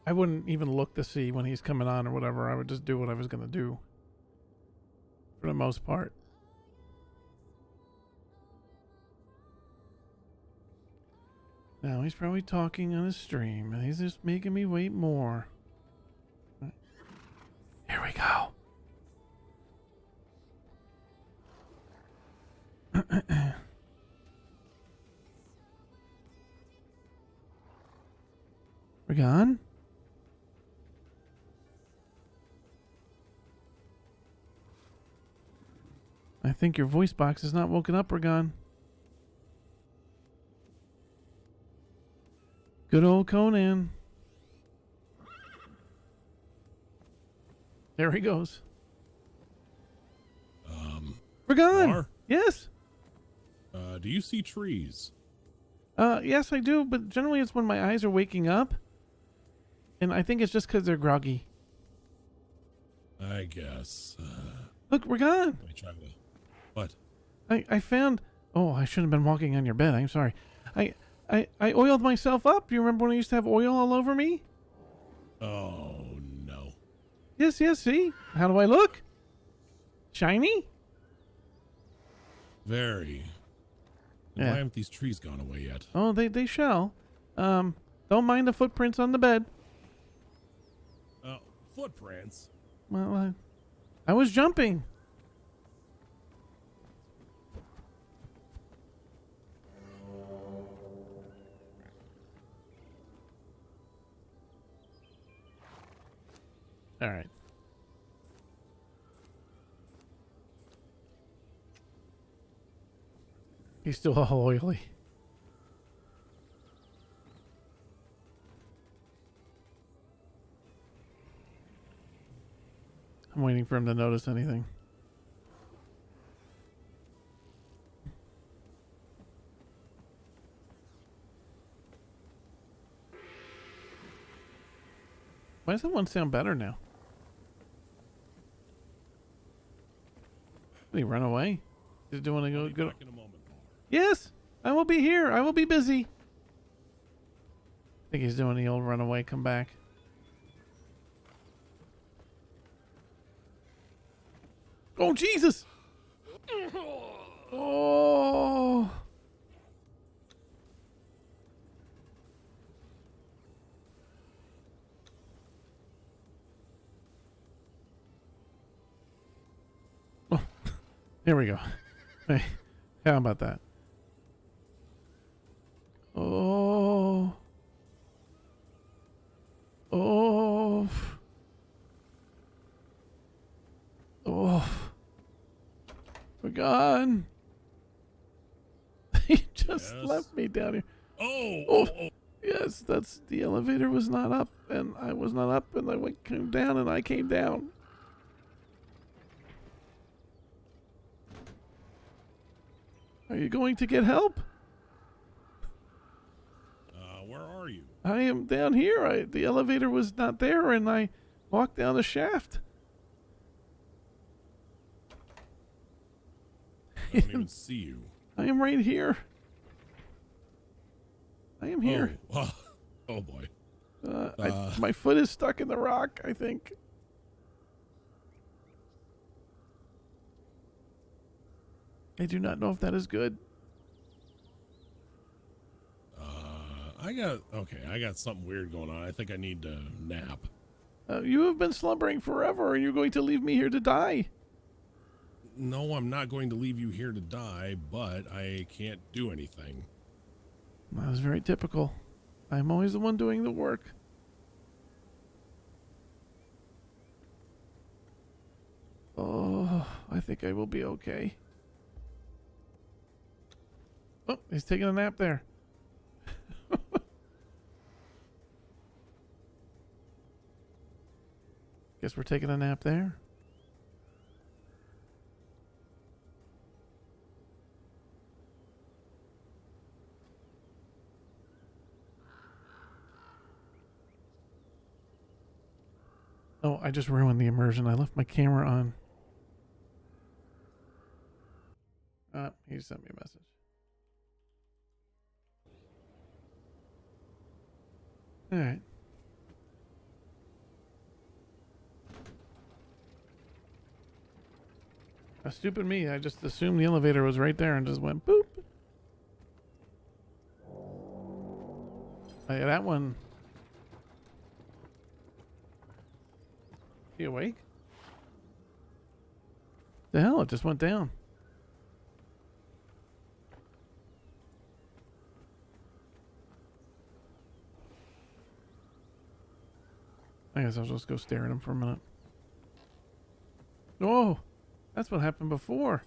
I wouldn't even look to see when he's coming on or whatever. I would just do what I was going to do for the most part. Now he's probably talking on his stream and he's just making me wait more. Here we go. We're gone? I think your voice box is not woken up, Ragon. Good old Conan. There he goes. Ragon! Bhar? Yes? Do you see trees? Yes I do, but generally it's when my eyes are waking up. And I think it's just because they're groggy. I guess. Look, Ragon! Let me try to... What? I found... Oh, I shouldn't have been walking on your bed. I'm sorry. I oiled myself up. You remember when I used to have oil all over me? Oh, no. Yes, see? How do I look? Shiny? Very. Yeah. Why haven't these trees gone away yet? Oh, they shall. Don't mind the footprints on the bed. Footprints? Well, I was jumping. All right. He's still all oily. I'm waiting for him to notice anything. Why does that one sound better now? Did he run away? Did he want to I'll be go? back in a moment, Bhar. Yes, I will be here. I will be busy. I think he's doing the old runaway come back. Oh, Jesus! Oh! Oh, here we go. Hey, how about that? Oh. Oh. Oh. We're gone. He just Yes. left me down here. Oh! Yes, that's the elevator was not up, and I was not up, and came down, and I came down. Are you going to get help? Where are you? I am down here. The elevator was not there, and I walked down the shaft. I don't even see you. I am right here. I am here. Oh boy. My foot is stuck in the rock, I think. I do not know if that is good. I got something weird going on. I think I need to nap. You have been slumbering forever, and you're going to leave me here to die. No, I'm not going to leave you here to die, but I can't do anything. That was very typical. I'm always the one doing the work. Oh, I think I will be okay. Oh, he's taking a nap there. Guess we're taking a nap there. Oh, I just ruined the immersion. I left my camera on. He sent me a message. All right. Stupid me. I just assumed the elevator was right there and just went boop. Yeah, that one. You awake? The hell, it just went down. I guess I'll just go stare at him for a minute. Oh, that's what happened before.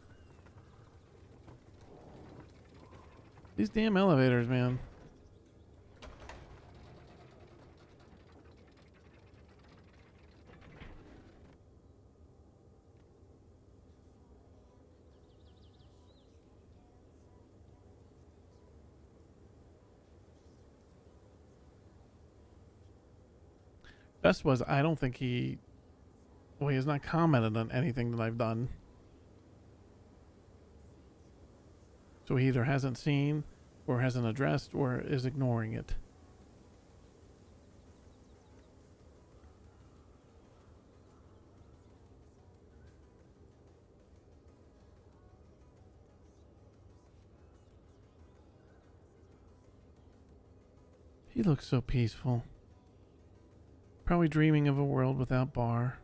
These damn elevators, man. Best was, I don't think he has not commented on anything that I've done. So he either hasn't seen or hasn't addressed or is ignoring it. He looks so peaceful. Probably dreaming of a world without Bhar.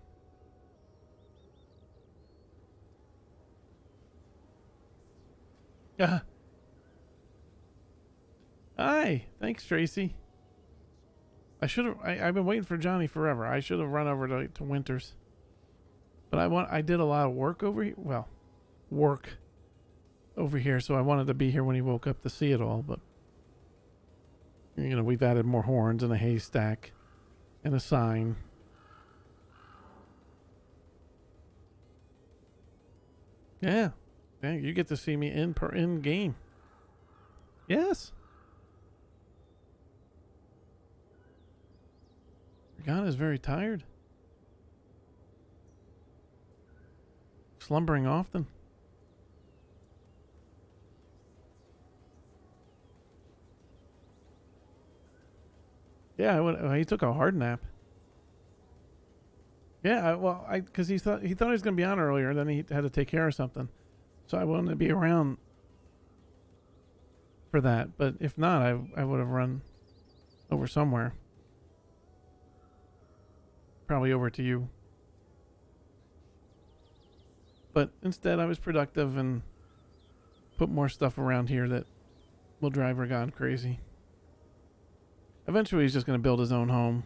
Hi. Thanks, Tracy. I've been waiting for Johnny forever. I should have run over to Winters. But I did a lot of work over here. Well, work over here, so I wanted to be here when he woke up to see it all, but you know, we've added more horns and a haystack and a sign. Yeah. Yeah, you get to see me in game. Yes. God is very tired. Slumbering often. Yeah, he took a hard nap. Yeah, because he thought he was going to be on earlier, and then he had to take care of something. So I wanted to be around for that. But if not, I would have run over somewhere. Probably over to you. But instead, I was productive and put more stuff around here that will drive Ragon crazy. Eventually, he's just going to build his own home.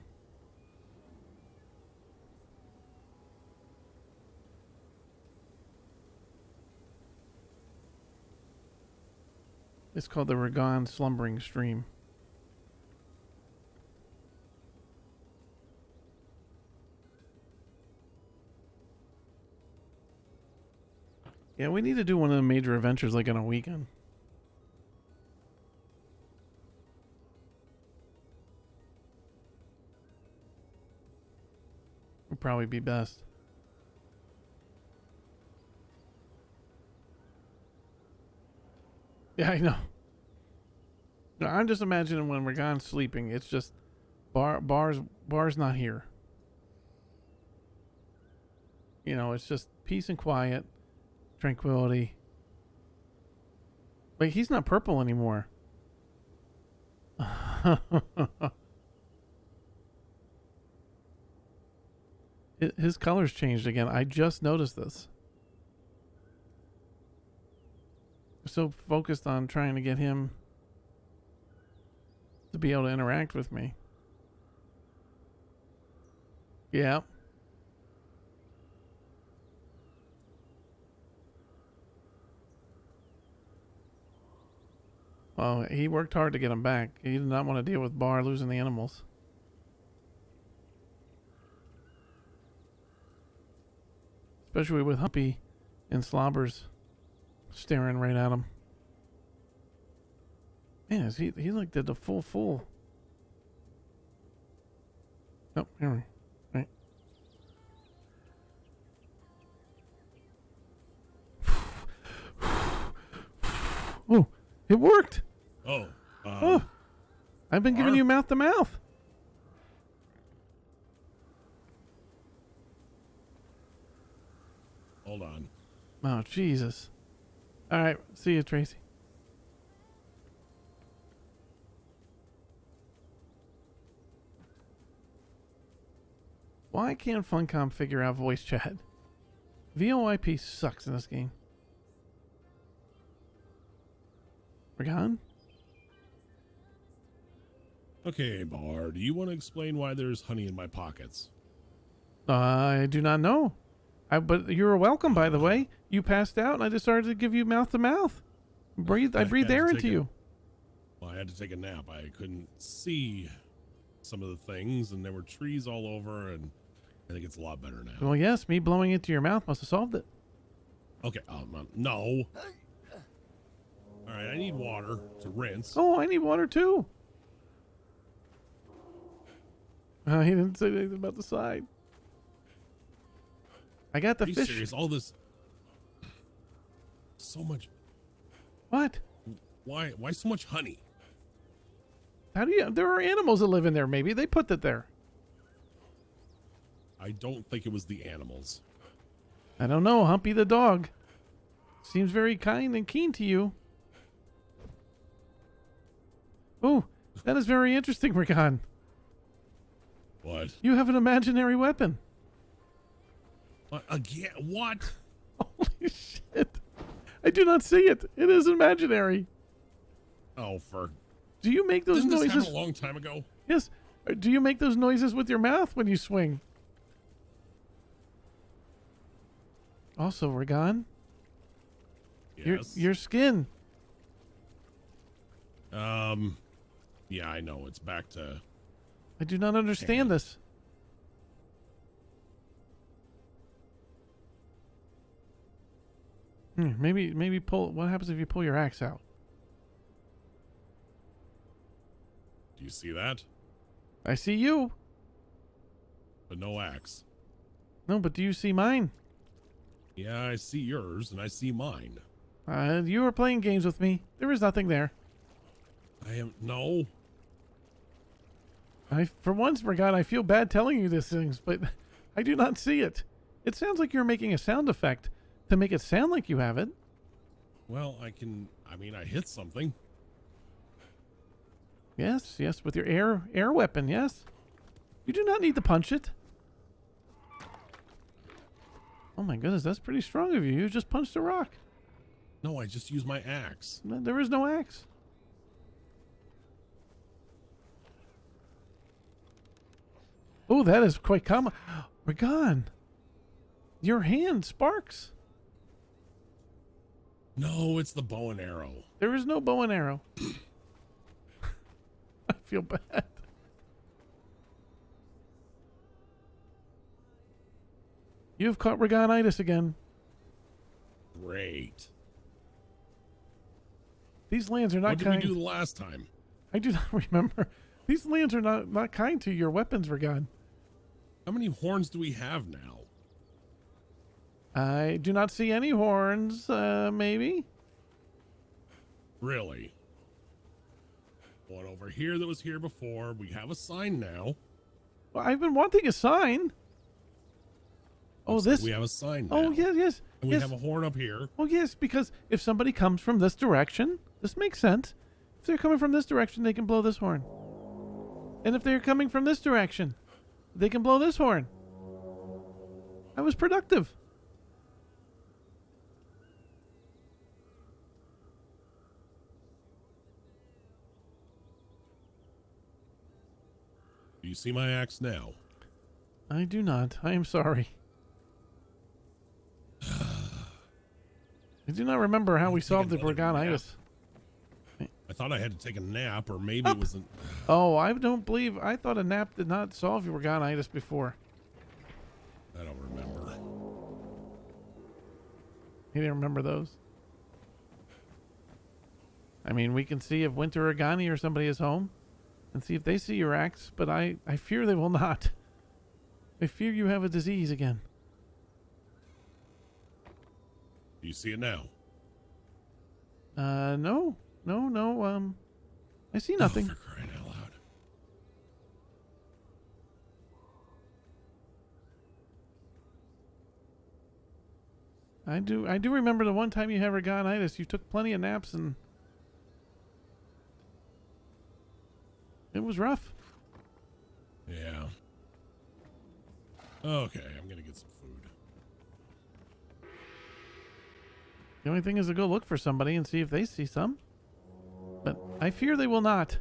It's called the Ragon Slumbering Stream. Yeah, we need to do one of the major adventures like on a weekend. Would probably be best. Yeah, I know. No, I'm just imagining when Ragon's sleeping, it's just Bhar's not here. You know, it's just peace and quiet, tranquility. Like, he's not purple anymore. His color's changed again. I just noticed this. I'm so focused on trying to get him to be able to interact with me. Yeah. Well, he worked hard to get him back. He did not want to deal with Bhar losing the animals. Especially with Humpy and Slobbers staring right at him. Man, he like did the full. Oh, here we right. Oh, it worked. Oh, I've been giving you mouth to mouth. Hold on. Oh, Jesus. All right. See you, Tracy. Why can't Funcom figure out voice chat? VoIP sucks in this game. We're gone? Okay, Bhar, do you want to explain why there's honey in my pockets? I do not know. But you're welcome, by the way. You passed out, and I just started to give you mouth to mouth. I breathed air into you. Well, I had to take a nap. I couldn't see some of the things, and there were trees all over, and I think it's a lot better now. Well, yes, me blowing into your mouth must have solved it. Okay, no. All right, I need water to rinse. Oh, I need water too. He didn't say anything about the side. I got the Are you fish. serious? All this, so much. What? Why so much honey? How do you? There are animals that live in there. Maybe they put it there. I don't think it was the animals. I don't know. Humpy the dog seems very kind and keen to you. Oh, that is very interesting, Rakan. What? You have an imaginary weapon. Again? What? Holy shit. I do not see it. It is imaginary. Oh, Do you make those didn't this noises? happen a long time ago? Yes. Do you make those noises with your mouth when you swing? Also, Ragan, Yes. your skin. Yeah, I know. It's back to. I do not understand this. Maybe pull. What happens if you pull your axe out? Do you see that? I see you. But no axe. No, but do you see mine? Yeah, I see yours and I see mine. You are playing games with me. There is nothing there. I am no. For once, Ragan, I feel bad telling you these things, but I do not see it. It sounds like you're making a sound effect to make it sound like you have it. Well, I hit something. Yes, with your air weapon, yes. You do not need to punch it. Oh my goodness, that's pretty strong of you. You just punched a rock. No, I just used my axe. There is no axe. Oh, that is quite common. We're gone. Your hand sparks. No, it's the bow and arrow. There is no bow and arrow. I feel bad. You've caught Regonitis again. Great. These lands are not What did kind. we do the last time? I do not remember. These lands are not kind to your weapons, Regan. How many horns do we have now? I do not see any horns, maybe? Really? One over here that was here before. We have a sign now. Well, I've been wanting a sign. Oh, Looks like this. we have a sign now. Oh, yes. And we yes. have a horn up here. Oh, yes, because if somebody comes from this direction, this makes sense. If they're coming from this direction, they can blow this horn. And if they're coming from this direction, they can blow this horn. I was productive. Do you see my axe now? I do not. I am sorry. I do not remember how we solved the Brigonitis. I thought I had to take a nap, or maybe it wasn't. Oh, I don't believe. I thought a nap did not solve your Brigonitis before. I don't remember. You didn't remember those? I mean, we can see if Winter Agani or somebody is home and see if they see your axe, but I fear they will not. I fear you have a disease again. Do you see it now? No. I see nothing. Oh, for crying out loud. I do remember the one time you had Regonitis. You took plenty of naps and it was rough. Yeah. Okay, I'm gonna get some food. The only thing is to go look for somebody and see if they see some. But I fear they will not.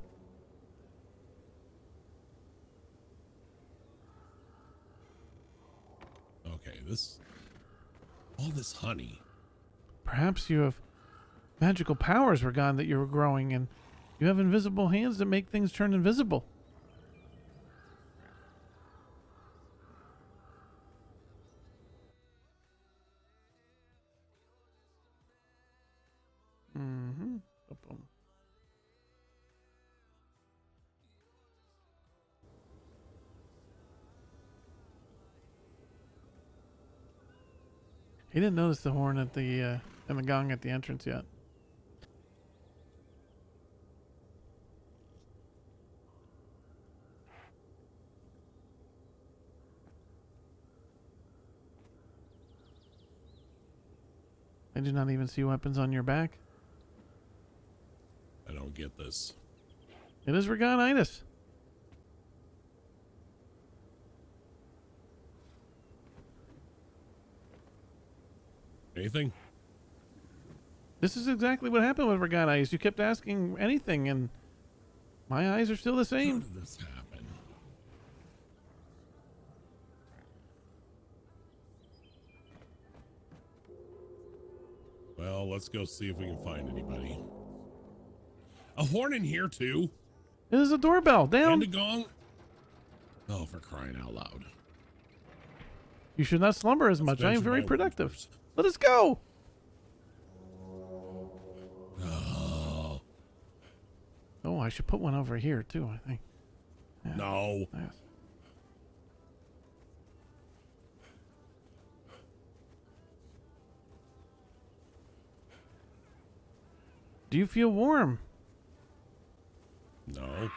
Okay, all this honey. Perhaps you have magical powers, Regon, that you were growing, and you have invisible hands that make things turn invisible. Mm-hmm. Boom. He didn't notice the horn at the and the gong at the entrance yet. I do not even see weapons on your back. I don't get this. It is Regonitis. Anything? This is exactly what happened with Regonitis. You kept asking anything, and my eyes are still the How same. did this happen? Well, let's go see if we can find anybody. A horn in here too? It is a doorbell. Down. And a gong? Oh, for crying out loud. You should not slumber as much. I am very productive. Let us go. Oh. Oh, I should put one over here too, I think. Yeah. No. Yes. Do you feel warm? No.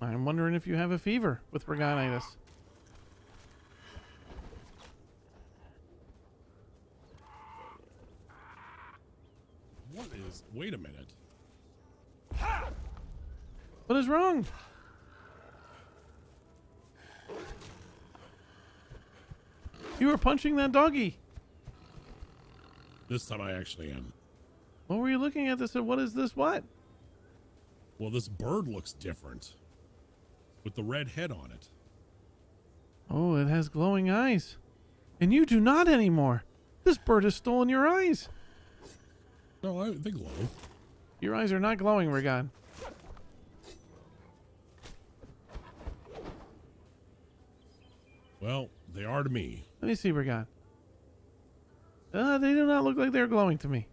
I'm wondering if you have a fever with Regonitis. What is... Wait a minute. What is wrong? You were punching that doggy. This time I actually am. What were you looking at this? What is this? What? Well, this bird looks different. With the red head on it. Oh, it has glowing eyes. And you do not anymore. This bird has stolen your eyes. No, they glow. Your eyes are not glowing, Regon. Well, they are to me. Let me see, Regon. They do not look like they're glowing to me.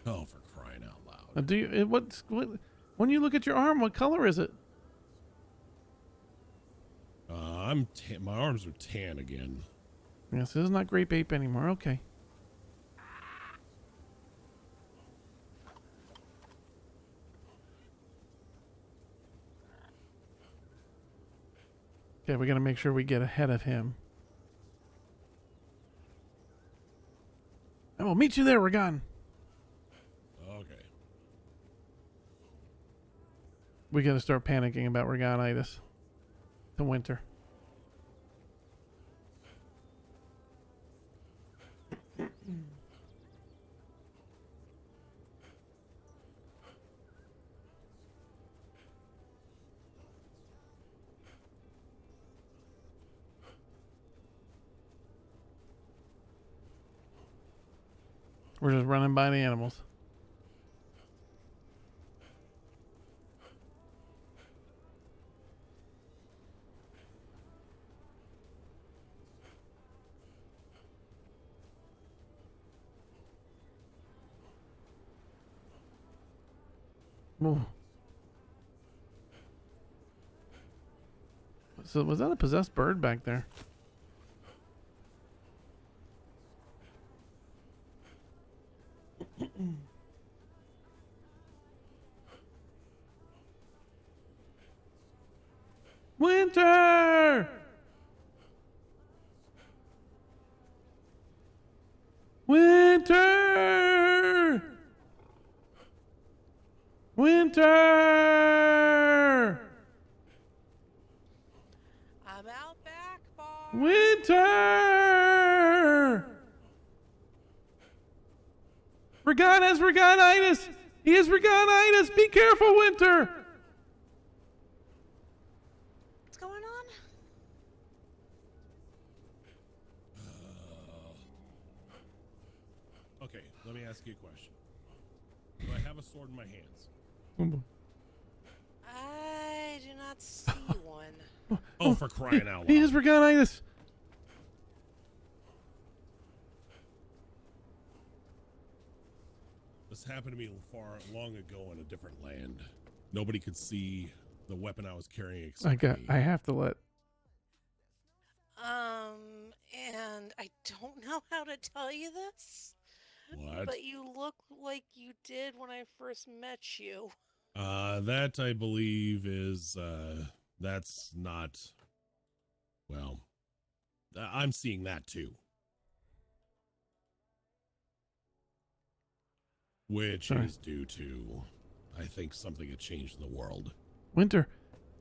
Oh, for crying out loud. Do you? When you look at your arm, what color is it? My arms are tan again. Yes, this is not grape ape anymore. Okay. Okay, we got to make sure we get ahead of him. I will meet you there, Regon. Okay. We got to start panicking about Regonitis. The winter. We're just running by the animals. Ooh. So was that a possessed bird back there? Winter! Winter! I'm out back, Bhar. Winter! Regan has Regonitis! He has Regonitis! Be careful, Winter! What's going on? Okay, let me ask you a question. Do I have a sword in my hands? I do not see one. Oh, for crying out loud. He has Regonitis! This happened to me long ago in a different land. Nobody could see the weapon I was carrying except me. I have to let. And I don't know how to tell you this, What? but you look like you did when I first met you. That I believe is, that's not, well, I'm seeing that too. Which Sorry. is due to, I think, something had changed in the world. Winter,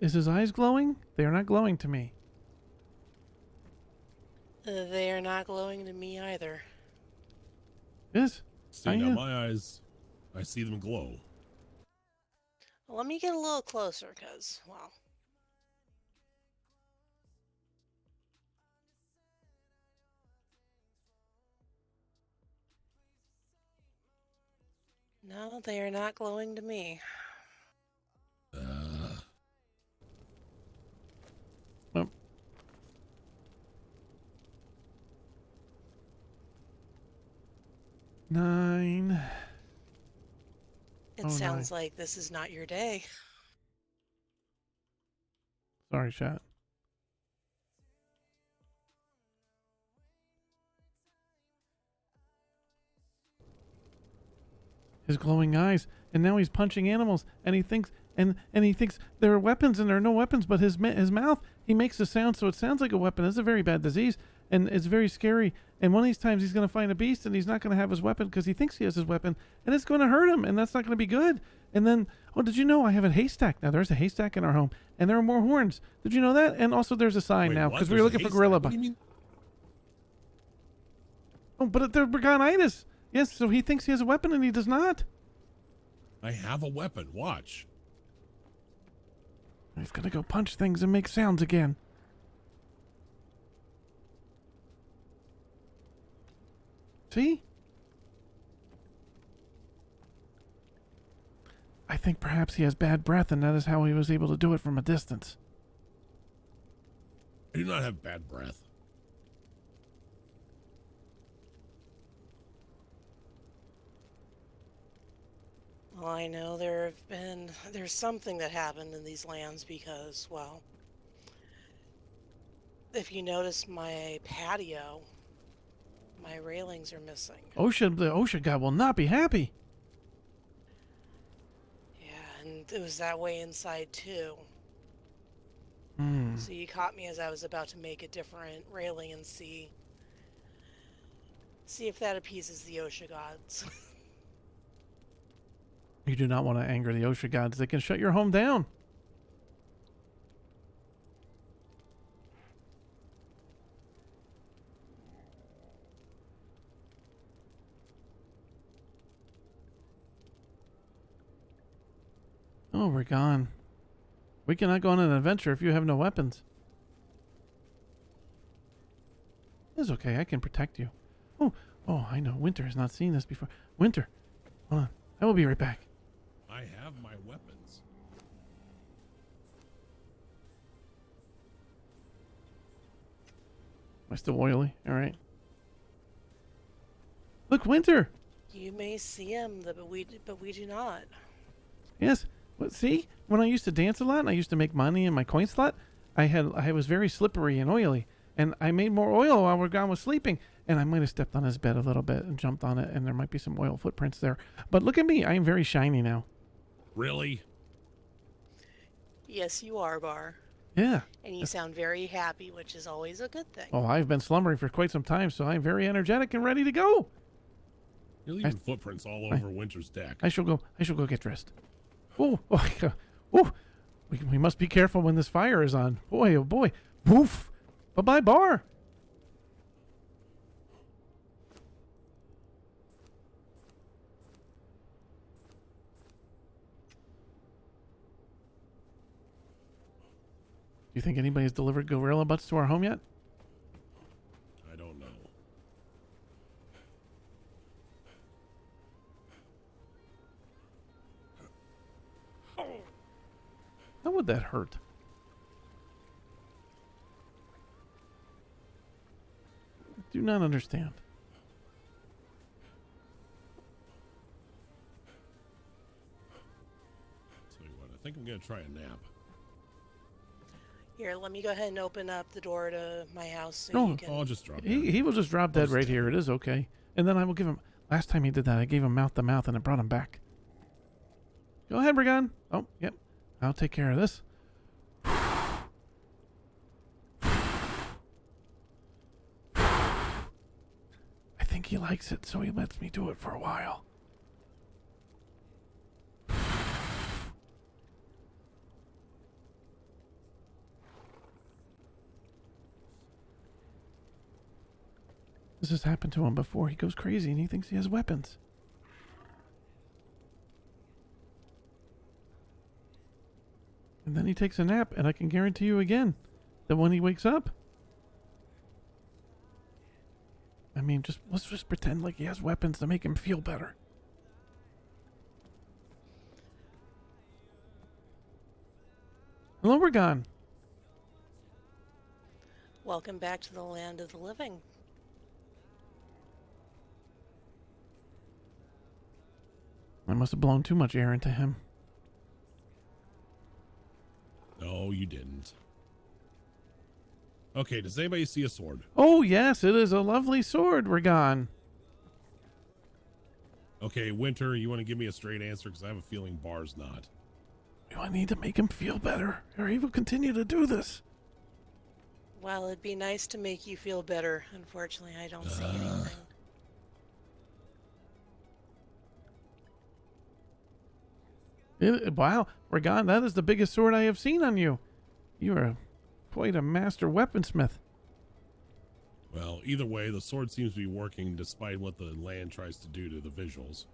is his eyes glowing? They are not glowing to me. They are not glowing to me either. Yes? See, now my eyes, I see them glow. Let me get a little closer, because, well... No, they are not glowing to me. Oh. Nine. It sounds like this is not your day. Sorry, chat. His glowing eyes, and now he's punching animals, and he thinks there are weapons, and there are no weapons, but his mouth, he makes a sound, so it sounds like a weapon. It's a very bad disease, and it's very scary. And one of these times he's going to find a beast, and he's not going to have his weapon because he thinks he has his weapon, and it's going to hurt him, and that's not going to be good. And then, oh, did you know I have a haystack? Now there's a haystack in our home, and there are more horns. Did you know that? And also there's a sign Wait, now what? because we There's were a looking for haystack? gorilla. What do you mean? Oh, but they're Regonitis. Yes, so he thinks he has a weapon, and he does not. I have a weapon. Watch. He's gonna go punch things and make sounds again. See? I think perhaps he has bad breath, and that is how he was able to do it from a distance. I do not have bad breath. Well, I know there's something that happened in these lands because, well, if you notice my patio, my railings are missing. The OSHA god will not be happy. Yeah, and it was that way inside too. Hmm. So you caught me as I was about to make a different railing and see if that appeases the OSHA gods. You do not want to anger the OSHA gods. They can shut your home down. Oh, we're gone. We cannot go on an adventure if you have no weapons. It's okay. I can protect you. Oh, I know. Winter has not seen this before. Winter, hold on. I will be right back. I have my weapons. Am I still oily? All right. Look, Winter. You may see him, but we do not. Yes. What? See, when I used to dance a lot, and I used to make money in my coin slot, I was very slippery and oily, and I made more oil while Ragan was sleeping, and I might have stepped on his bed a little bit and jumped on it, and there might be some oil footprints there. But look at me, I am very shiny now. Really? Yes, you are, Bhar. Yeah. And you sound very happy, which is always a good thing. Oh, I've been slumbering for quite some time, so I'm very energetic and ready to go. You're leaving footprints all over Winter's deck. I shall go get dressed. Oh, oh, we must be careful when this fire is on. Boy, oh boy. Woof. Bye-bye, Bar. Do you think anybody's delivered gorilla butts to our home yet? I don't know. How would that hurt? Do not understand. Tell you what, I think I'm gonna try a nap. Here, let me go ahead and open up the door to my house so No. you can. Oh, I'll just drop He down. will just drop dead right here. It is okay. And then I will give him... Last time he did that, I gave him mouth to mouth and it brought him back. Go ahead, Brigan. Oh, yep. I'll take care of this. I think he likes it, so he lets me do it for a while. This has happened to him before. He goes crazy and he thinks he has weapons. And then he takes a nap, and I can guarantee you again that when he wakes up, I mean, let's just pretend like he has weapons to make him feel better. Hello, we're gone. Welcome back to the land of the living. I must have blown too much air into him. No, you didn't. Okay, does anybody see a sword? Oh, yes, it is a lovely sword, Ragan. Okay, Winter, you want to give me a straight answer? Because I have a feeling Bar's not. I need to make him feel better, or he will continue to do this. Well, it'd be nice to make you feel better. Unfortunately, I don't see anything. Wow, Ragan, that is the biggest sword I have seen on you. You are quite a master weaponsmith. Well, either way, the sword seems to be working despite what the land tries to do to the visuals.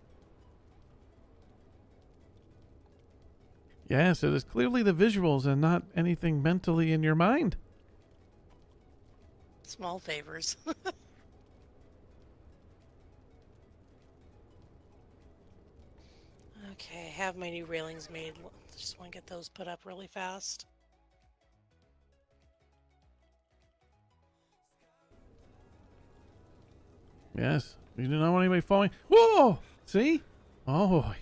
Yes, it is clearly the visuals and not anything mentally in your mind. Small favors. Okay, I have my new railings made. Just want to get those put up really fast. Yes, you do not want anybody falling. Whoa! See? Oh boy.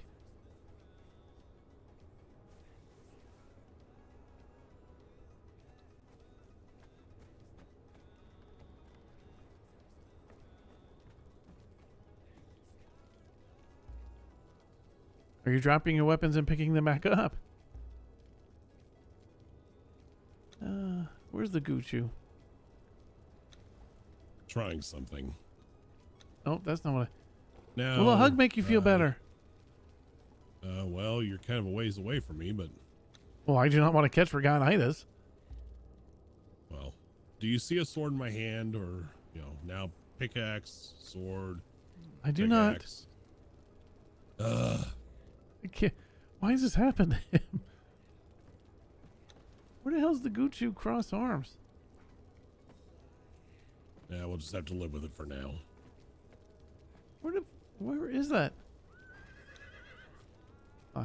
Are you dropping your weapons and picking them back up? Where's the Gucci? Trying something. Oh, that's not what I... Now, Will a hug make you feel better? Well, you're kind of a ways away from me, but... Well, I do not want to catch Raganitis. Well, do you see a sword in my hand, or, you know, now pickaxe, sword, I do pickaxe? not. I can't... Why does this happen to him? Where the hell's the Gucci cross arms? Yeah, we'll just have to live with it for now. Where is that?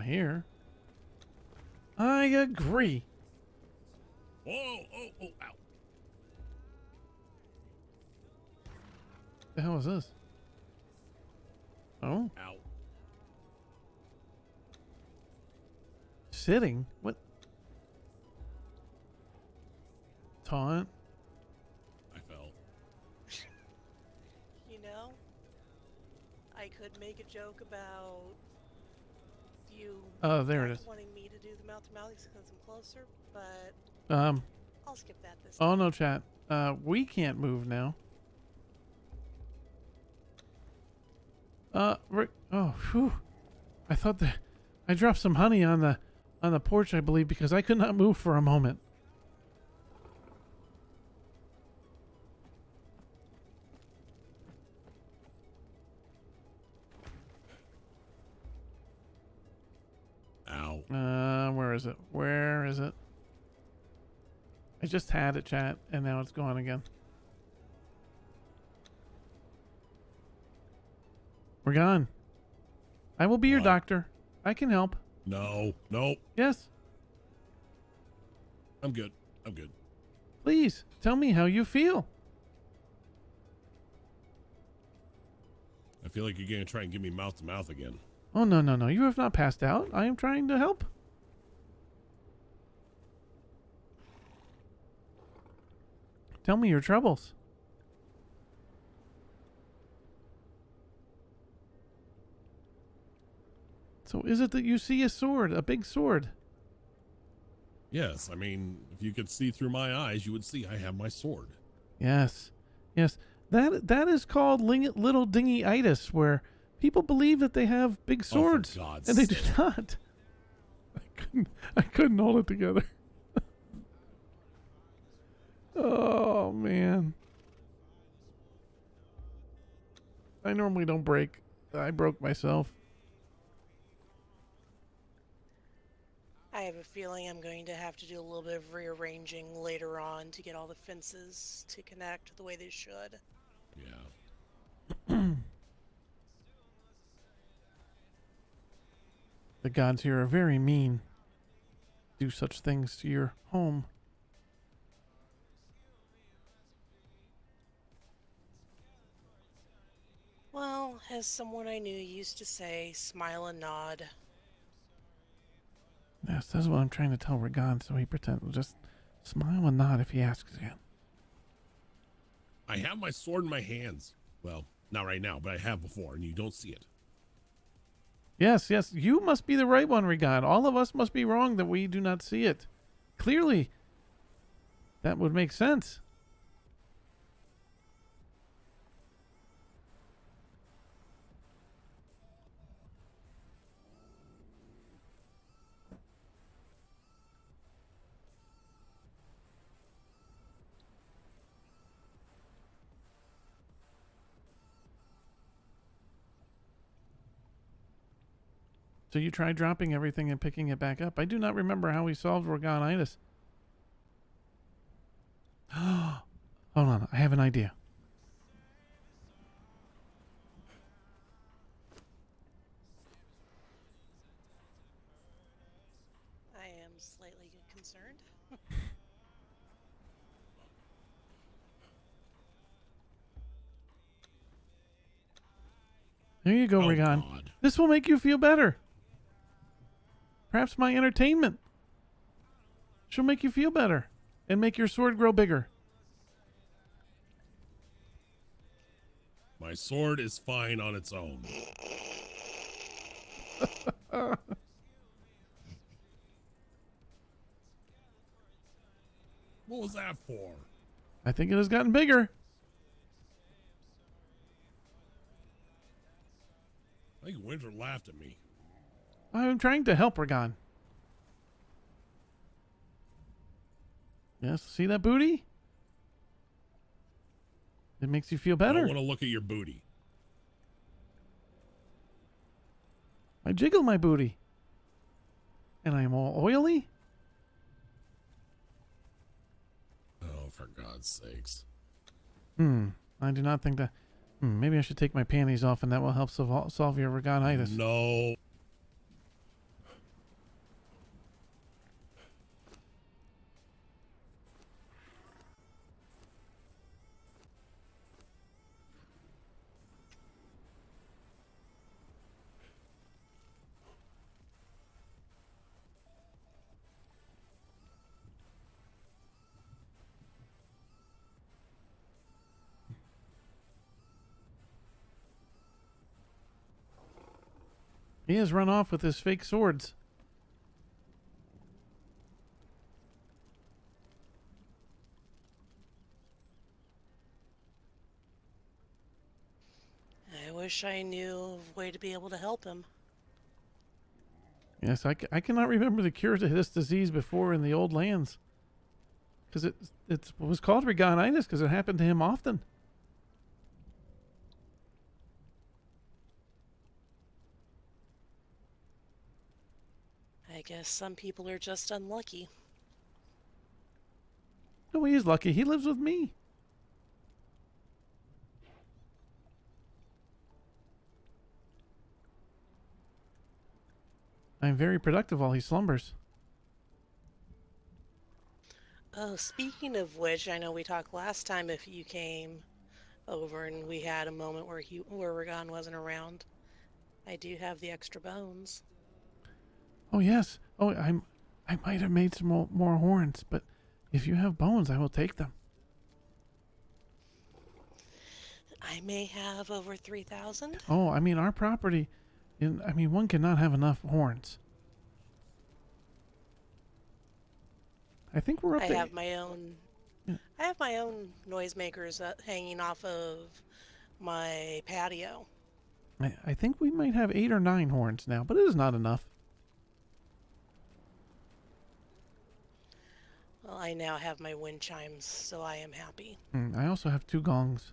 Here. I agree. Whoa, oh, ow. The hell is this? Oh, Ow. sitting? What? Taunt? I fell. You know, I could make a joke about you There it not is. wanting me to do the mouth-to-mouth since I'm closer, but I'll skip that this Oh time. no, chat. We can't move now. Rick. Oh, whew. I I dropped some honey on the porch, I believe, because I could not move for a moment. Ow. Where is it? Where is it? I just had it, chat, and now it's gone again. We're gone. I will be your What? doctor. I can help. No. Nope. Yes. I'm good. I'm good. Please tell me how you feel. I feel like you're going to try and give me mouth to mouth again. Oh, no, no, no. You have not passed out. I am trying to help. Tell me your troubles. So is it that you see a sword, a big sword? Yes, I mean, if you could see through my eyes, you would see I have my sword. Yes. Yes. That is called little dingy-itis, where people believe that they have big swords, God's and they do sake. not. I couldn't hold it together. Oh, man. I normally don't break. I broke myself. I have a feeling I'm going to have to do a little bit of rearranging later on to get all the fences to connect the way they should. Yeah. The gods here are very mean. Do such things to your home. Well, as someone I knew used to say, smile and nod. Yes, that's what I'm trying to tell Regan, so he pretends. Just smile and nod if he asks again. I have my sword in my hands. Well, not right now, but I have before, and you don't see it. Yes, yes, you must be the right one, Regan. All of us must be wrong that we do not see it. Clearly, that would make sense. So you tried dropping everything and picking it back up. I do not remember how we solved Organitis. Hold on, I have an idea. I am slightly concerned. There you go, Oh, Regan. God. This will make you feel better. Perhaps my entertainment shall make you feel better and make your sword grow bigger. My sword is fine on its own. What was that for? I think it has gotten bigger. I think Winter laughed at me. I'm trying to help Regan. Yes, see that booty? It makes you feel I better. don't want to look at your booty. I jiggle my booty. And I am all oily. Oh, for God's sakes. I do not think that... maybe I should take my panties off and that will help solve your Regonitis. No. He has run off with his fake swords. I wish I knew a way to be able to help him. Yes, I cannot remember the cure to this disease before in the old lands. Because it was called Regonitis because it happened to him often. I guess some people are just unlucky. No, he is lucky. He lives with me. I'm very productive while he slumbers. Oh, speaking of which, I know we talked last time if you came over and we had a moment where Ragan wasn't around. I do have the extra bones. Oh yes. Oh, I might have made some more horns, but if you have bones, I will take them. I may have over 3,000. Oh, I mean our property. One cannot have enough horns. I think we're up I to. have my own. Yeah. I have my own noisemakers hanging off of my patio. I think we might have 8 or 9 horns now, but it is not enough. Well, I now have my wind chimes, so I am happy. I also have 2 gongs.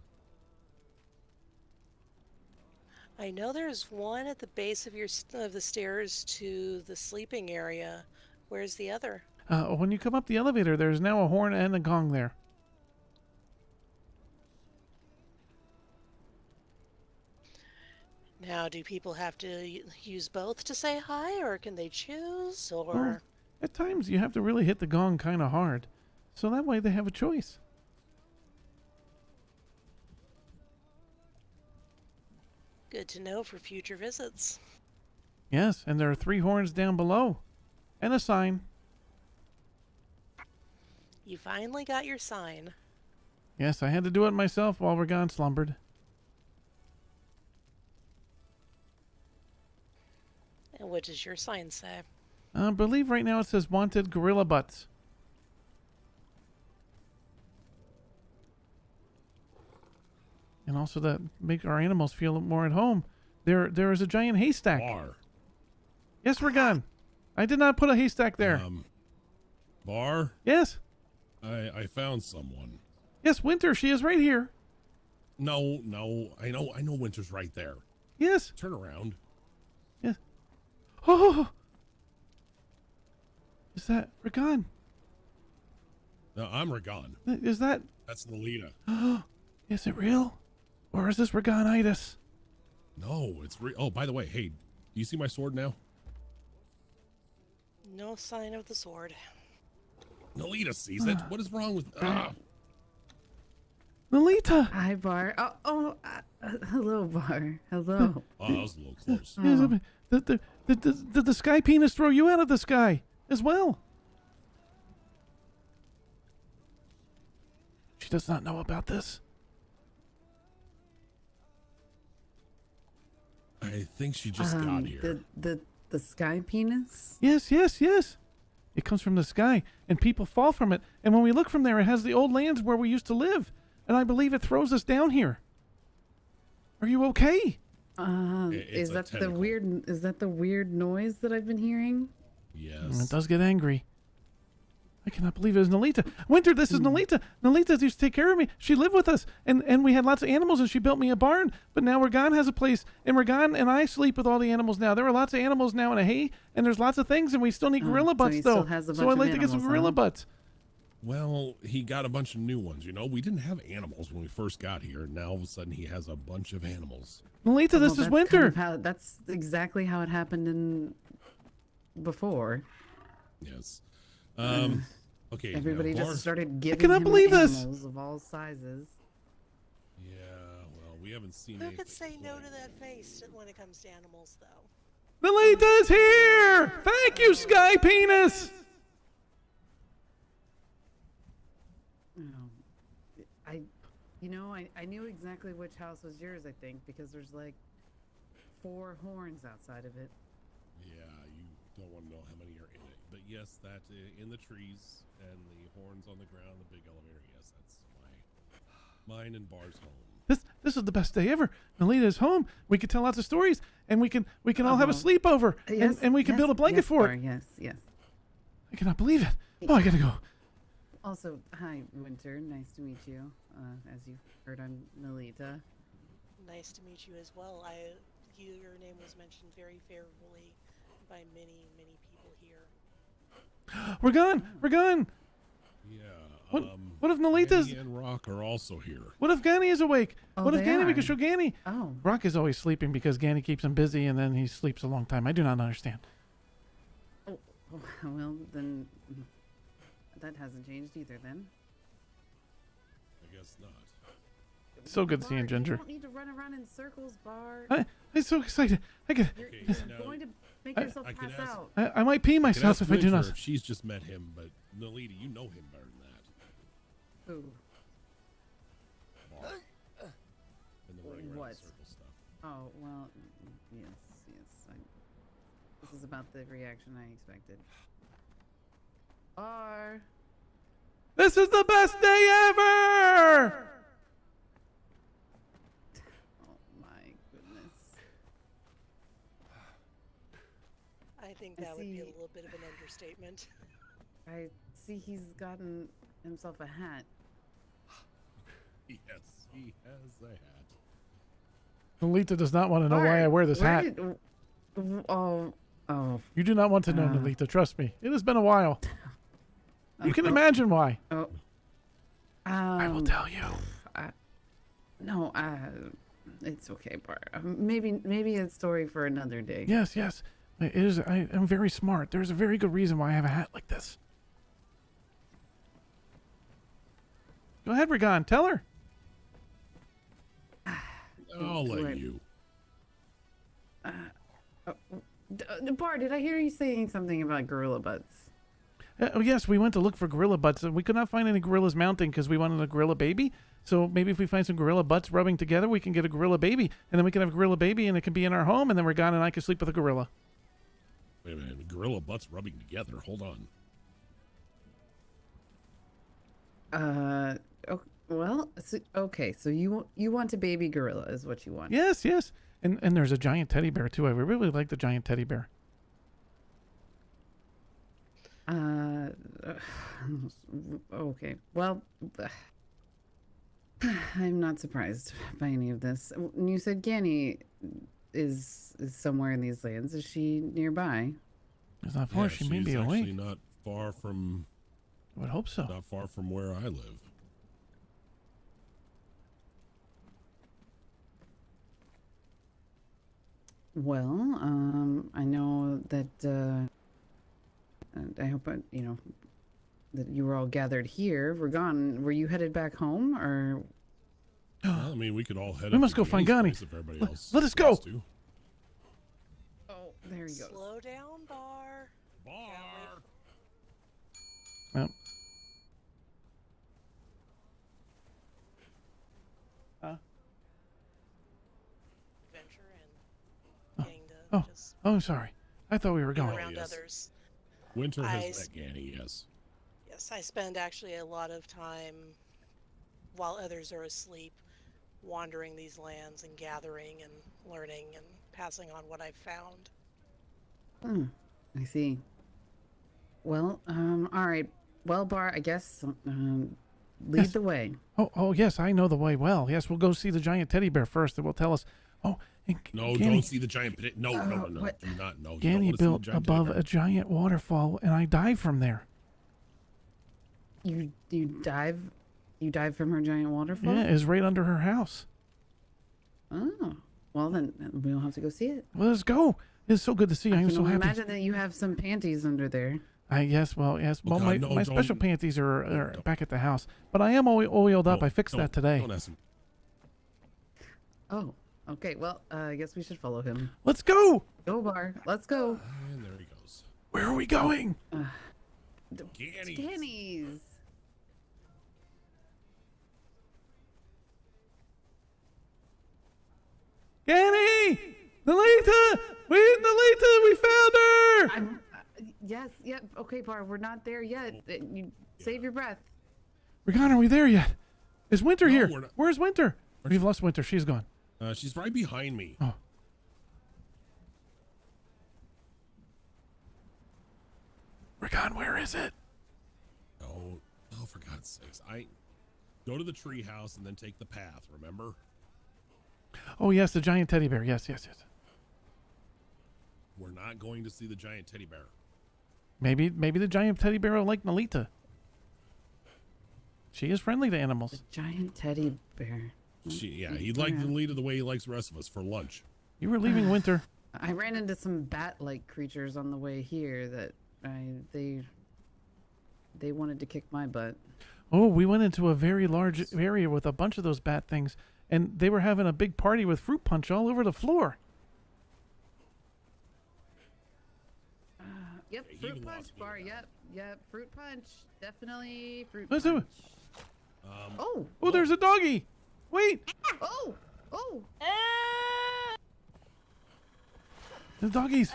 I know there's one at the base of the stairs to the sleeping area. Where's the other? When you come up the elevator, there's now a horn and a gong there. Now, do people have to use both to say hi, or can they choose, or... Well, at times you have to really hit the gong kind of hard, so that way they have a choice. Good to know for future visits. Yes, and there are 3 horns down below. And a sign. You finally got your sign. Yes, I had to do it myself while Ragan slumbered. And what does your sign say? I believe right now it says wanted gorilla butts. And also to make our animals feel more at home. There is a giant haystack. Bhar. Yes, Ragan. I did not put a haystack there. Bhar, Yes. I found someone. Yes, Winter, she is right here. No, I know Winter's right there. Yes. Turn around. Yes. Oh! Is that Ragan? No, I'm Ragan. Is that... That's Lolita. Is it real? Or is this Regonitis? No, it's real. Oh, by the way, hey, do you see my sword now? No sign of the sword. Lolita sees it. What is wrong with... Lolita! Hi, Bhar. Hello, Bhar. Hello. Oh, that was a little close. Yes, did the sky penis throw you out of the sky as well? She does not know about this. I think she just got here. The sky penis? Yes. It comes from the sky, and people fall from it. And when we look from there, it has the old lands where we used to live. And I believe it throws us down here. Are you okay? Is that the weird noise that I've been hearing? Yes. It does get angry. I cannot believe it was Nolita. Winter, this is Nolita. Nolita used to take care of me. She lived with us, and we had lots of animals, and she built me a barn. But now Ragan has a place, and Ragan and I sleep with all the animals now. There are lots of animals now in a hay, and there's lots of things, and we still need gorilla butts, he though. still has a So bunch I'd of like to get some animals, gorilla huh? butts. Well, he got a bunch of new ones. You know, we didn't have animals when we first got here. Now all of a sudden he has a bunch of animals. Nolita, this is That's Winter. kind of that's exactly how it happened before. Yes. Okay. Everybody now, just started giving cannot him believe this. animals of all sizes. Yeah. Well, we haven't seen. Who anything could say no play. to that face when it comes to animals, though? Nolita's here! Thank you, Sky Penis! I knew exactly which house was yours, I think, because there's like 4 horns outside of it. Yeah, you don't want to know how many are in it. But yes, that in the trees and the horns on the ground, the big elevator. Yes, that's mine and Bhar's home. This is the best day ever. Nalita's home. We can tell lots of stories, and we can all have a sleepover, and we can build a blanket for it. Yes, yes. I cannot believe it. Oh, I gotta go. Also, hi, Winter. Nice to meet you. As you've heard, I'm Nalita. Nice to meet you as well. Your name was mentioned very favorably by many, many people here. We're gone. We're gone. Yeah. What if Nalita's Ganny and Rock are also here. What if Ganny is awake? Oh, What if they Ganny? We are. can show Ganny. Oh. Rock is always sleeping because Ganny keeps him busy, and then he sleeps a long time. I do not understand. Oh, well, then that hasn't changed either, then. I guess not. So good seeing Bart, Ginger. You don't need to run around in circles, Bart. I'm so excited. Okay, You're now going to make yourself I can pass ask- out. I might pee I can myself ask if I do Winter not. if she's just met him, but Nalita, you know him better than that. Ooh. Bar. And the running around in What? circle stuff. Oh, well, yes. This is about the reaction I expected. Bar. This is the best day ever. Oh my goodness. I think I that would be a see. little bit of an understatement. I see he's gotten himself a hat. Yes, he has a hat. Nalita does not want to know why Bart, I wear this where hat. did- oh. You do not want to know, Nalita. Trust me. It has been a while. You can imagine why. Oh. I will tell you. No, it's okay, Bart. Maybe a story for another day. Yes. It is. I am very smart. There's a very good reason why I have a hat like this. Go ahead, Regan. Tell her. I'll let Right. you. Bart, did I hear you saying something about gorilla butts? Oh, yes, we went to look for gorilla butts, and we could not find any gorillas mounting because we wanted a gorilla baby. So maybe if we find some gorilla butts rubbing together, we can get a gorilla baby, and then we can have a gorilla baby, and it can be in our home, and then Regan and I can sleep with a gorilla. Wait a minute. Gorilla butts rubbing together. Hold on. Well, okay. So you want a baby gorilla is what you want. Yes. And there's a giant teddy bear, too. I really like the giant teddy bear. Okay. Well, I'm not surprised by any of this. You said Ganny is somewhere in these lands. Is she nearby? It's not far. Yeah, She may she's be actually awake. not far from I would hope so. not far from where I live. Well, I know that. I hope that you were all gathered here. Were you headed back home, or? Well, I mean, we could all head. We up must to go find Ganny's Ganny. place if everybody Let- else let us go. wants to. Oh, there he goes. Slow down, Bar. Bar. Well, Adventure and getting to oh, just I'm sorry. I thought we were be going. around yes. others. Winter I has s- met Ganny. Yes. Yes, I spend actually a lot of time while others are asleep wandering these lands and gathering and learning and passing on what I've found. I see. Well, all right. Well, Bar, I guess lead Yes. the way. Oh, yes, I know the way well. Yes, we'll go see the giant teddy bear first. It will tell us. Oh, and No, Ganny, don't see the giant pit. No. what? Do not. No. You don't Ganny wanna see the built giant above teddy a giant waterfall, and I dive from there. You dive from her giant waterfall? Yeah, it's right under her house. Oh. Well, then we'll have to go see it. Well, let's go. It's so good to see you. I am can so only happy. imagine that you have some panties under there. Yes. Oh, Well, God, my special panties are back at the house, but I am oiled up. No, I fixed don't- that today. Don't ask him. Oh. Okay. Well, I guess we should follow him. Let's go. Go, Bar. Let's go. And there he goes. Where are we going? Ganny. Danny's. Ganny! Nalita! We found her! Yes. Yep. Okay, Bar. We're not there yet. You save your breath. Regan, are we there yet? Is Winter No, here? we're not. Where's Winter? We've lost Winter. She's gone. She's right behind me. Oh. Recon, where is it? Oh, for God's sakes. Go to the tree house and then take the path, remember? Oh, yes, the giant teddy bear. Yes. We're not going to see the giant teddy bear. Maybe the giant teddy bear will like Nolita. She is friendly to animals. The giant teddy bear. He'd like to lead the way he likes the rest of us for lunch. You were leaving Winter. I ran into some bat-like creatures on the way here that they wanted to kick my butt. Oh, we went into a very large area with a bunch of those bat things, and they were having a big party with fruit punch all over the floor. Yep, Yeah, fruit you punch lost me bar. with that. Yep, fruit punch. Definitely fruit Let's do punch. it. Oh, Oh, there's a doggy. Wait, oh. the doggies.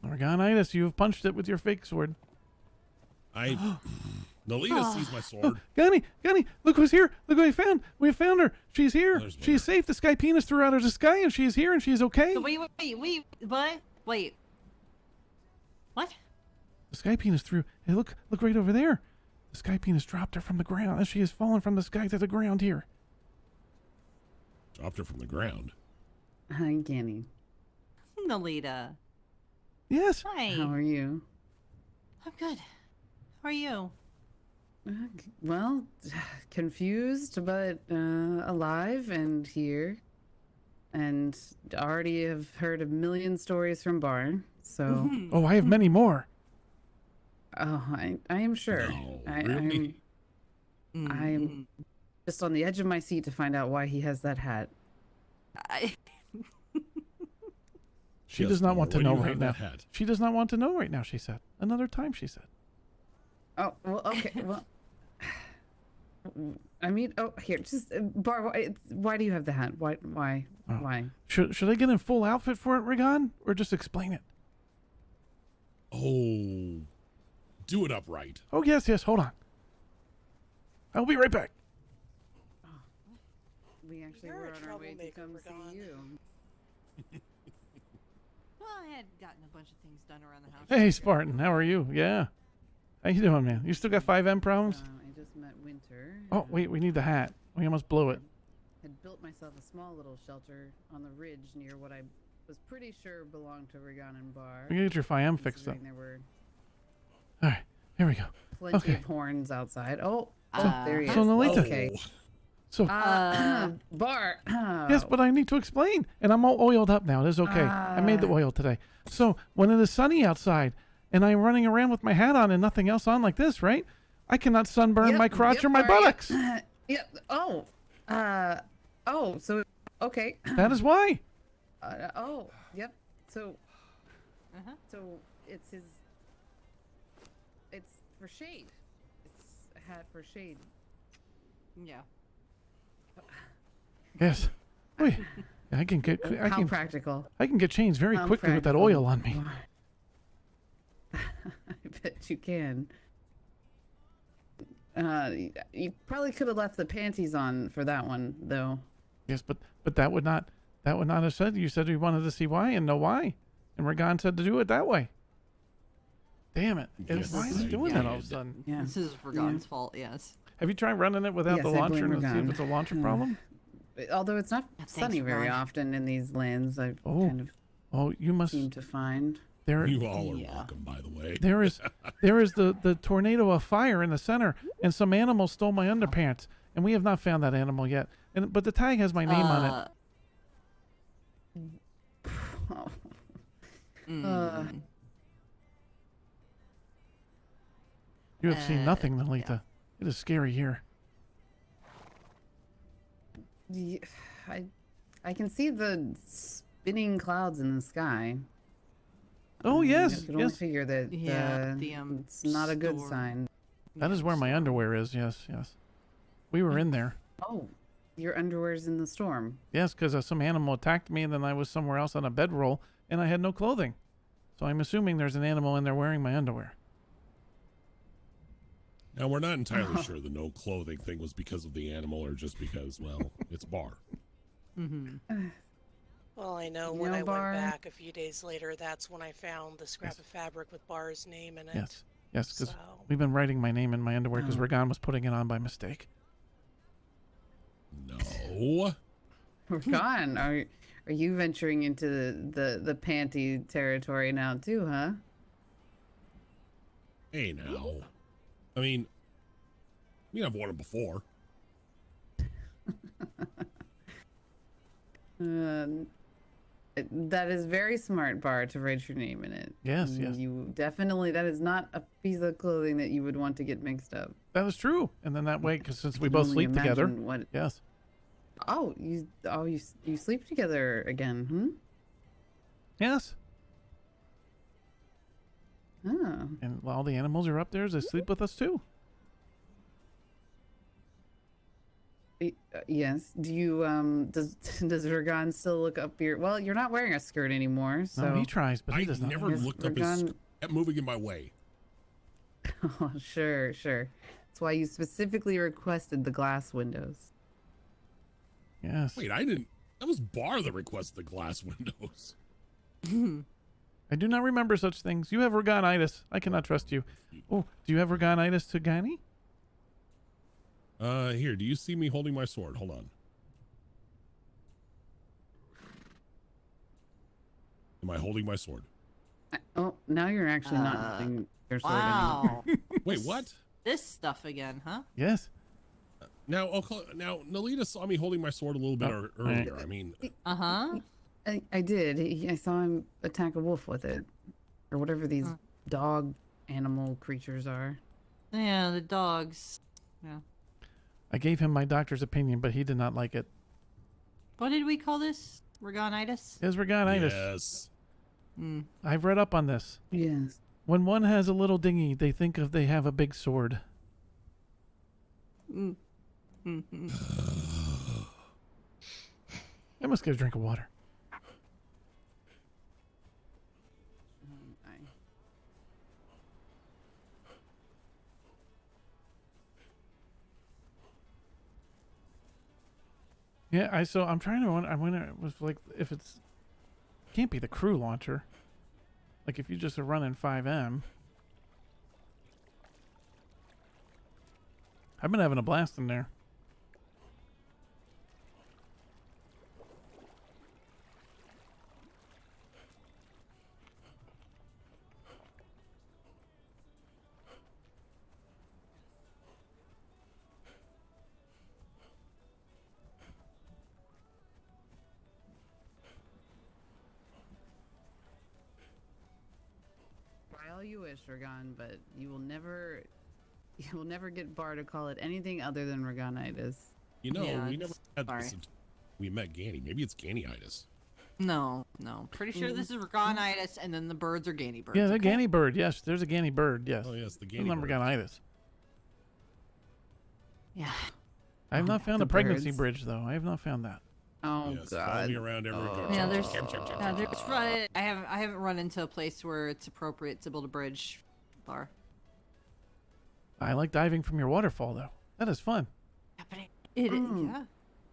Organitis, you have punched it with your fake sword. Nolita sees my sword. Gunny, look who's here. Look what I found. We have found her. She's here. There's She's safe. The sky penis threw out of the sky, and she's here, and she's okay. Wait, what? Wait. What? The sky penis threw. Hey, look right over there. The sky penis dropped her from the ground, and she has fallen from the sky to the ground here. Dropped her from the ground. Hi, Ganny. Nolita. Yes. Hi. How are you? I'm good. How are you? Well, confused, but alive and here. And already have heard a million stories from Bhar. So, Oh, I have many more. I am sure. No, I'm Mm-hmm. just on the edge of my seat to find out why he has that hat. She Yes, does not Bhar, want to why do know you right have now. that hat? She does not want to know right now, she said. Another time, she said. Oh, well, okay. Well, I mean, here, just Bhar. Why do you have the hat? Why? Oh. Why? Should I get in full outfit for it, Rigon? Or just explain it? Oh, do it upright. Oh, yes, hold on. I'll be right back. We actually You're were a on our way to troublemaker, come Ragon. see you. Well, I had gotten a bunch of things done around the house. Hey, Spartan, how are you? Yeah. How you doing, man? You still got 5M problems? I just met Winter. Oh, wait, we need the hat. We almost blew it. Had built myself a small little shelter on the ridge near what I was pretty sure belonged to Rigon and Bhar. We gotta get your 5M fixed up. considering There were All right, here we go. plenty Okay. of horns outside. Oh, there he is. So, Nolita. Okay. So, Bhar. yes, but I need to explain. And I'm all oiled up now. It is okay. I made the oil today. So, when it is sunny outside and I'm running around with my hat on and nothing else on like this, right? I cannot sunburn Yep, my crotch yep, or my Bhar, buttocks. Yep. Oh. So okay. That is why. Yep. So. Uh-huh. So it's his. It's for shade. It's a hat for shade. Yeah. Yes. Wait. I can get. I How can. practical. I can get changed very How quickly with that practical. oil on me. I bet you can. You probably could have left the panties on for that one, though. Yes, but that would not have said. You said we wanted to see why and know why, and Ragon said to do it that way. Damn it! Yes, Why is I it doing that all of a did. sudden? Yeah. This is Ragon's fault, yes. Have you tried running it without Yes, the I launcher blame and see if Ragon. it's a launcher problem? Although it's not Yeah, thanks, sunny very Ron. often in these lands, I've Oh. kind of Oh, you must. seem to find. There, You all are Yeah. welcome, by the way. there is the tornado of fire in the center, and some animal stole my underpants, and we have not found that animal yet. But the tag has my name on it. Oh. Mm. You have seen nothing, Nolita. It is scary here. Yeah, I can see the spinning clouds in the sky. Oh yes, I could only yes. figure that Yeah, it's not a good storm. sign. That is where my underwear is. Yes, yes. We were in there. Oh, your underwear's in the storm. Yes, because some animal attacked me, and then I was somewhere else on a bedroll, and I had no clothing. So I'm assuming there's an animal in there wearing my underwear. Now, we're not entirely sure the no clothing thing was because of the animal or just because, well, it's Bar. Mm-hmm. Well, I know You when know, I Bar? went back a few days later, that's when I found the scrap of fabric with Bar's name in it. Yes. Yes, because So, we've been writing my name in my underwear because Oh. Ragan was putting it on by mistake. No. We're gone. Are you venturing into the panty territory now too, huh? Hey, now. I mean, I've worn them before. That is very smart, Bar, to write your name in it. Yes, And yes. You definitely, that is not a piece of clothing that you would want to get mixed up. That is true. And then that way, because since we can both only sleep together. imagine what- Yes. You sleep together again, hmm? Yes. Oh. And while the animals are up there, they sleep with us too. Yes. Do you does Ragan still look up your? Well, you're not wearing a skirt anymore, so. No, he tries, but he I does not. never Yes, looked up Ragan- his kept moving in my way. Oh, sure. That's why you specifically requested the glass windows. Yes. Wait, I didn't. That was Bar that requested the glass windows. I do not remember such things. You have Ragonitis. I cannot trust you. Oh, do you have Ragonitis to Gani? Here, do you see me holding my sword? Hold on. Am I holding my sword? Oh, now you're actually not holding your sword anymore. Wow. Wait, what? This stuff again, huh? Yes. Now, now, Nalita saw me holding my sword a little bit earlier. I mean, Uh-huh. I did. I saw him attack a wolf with it, or whatever these dog animal creatures are. Yeah, the dogs. Yeah. I gave him my doctor's opinion, but he did not like it. What did we call this? Ragonitis? His Ragonitis. yes. I've read up on this. Yes. When one has a little dinghy, they think of they have a big sword. Mm. Mm-hmm. I must get a drink of water. Yeah, I'm trying to wonder. I wonder it was like if it's can't be the crew launcher. Like if you just are running 5M. I've been having a blast in there. Try all you wish, Ragan, but you will never get Bar to call it anything other than Ragonitis. You know, Yeah, we never had sorry. this until we met Ganny. Maybe it's Ganyitis. No. Pretty sure this is Ragonitis, and then the birds are Ganny birds. Yeah, the okay? Ganny bird. Yes, there's a Ganny bird. Yes. Oh, yes, the The Ganny bird. Ragonitis. Yeah. I have not found a the pregnancy birds. bridge though. I have not found that. Oh Yes, follow God. me around everywhere. Yeah, there's. Chop, chop, chop, Yeah, chop, there's. chop. I haven't run into a place where it's appropriate to build a bridge. Bar. I like diving from your waterfall though. That is fun. Yeah.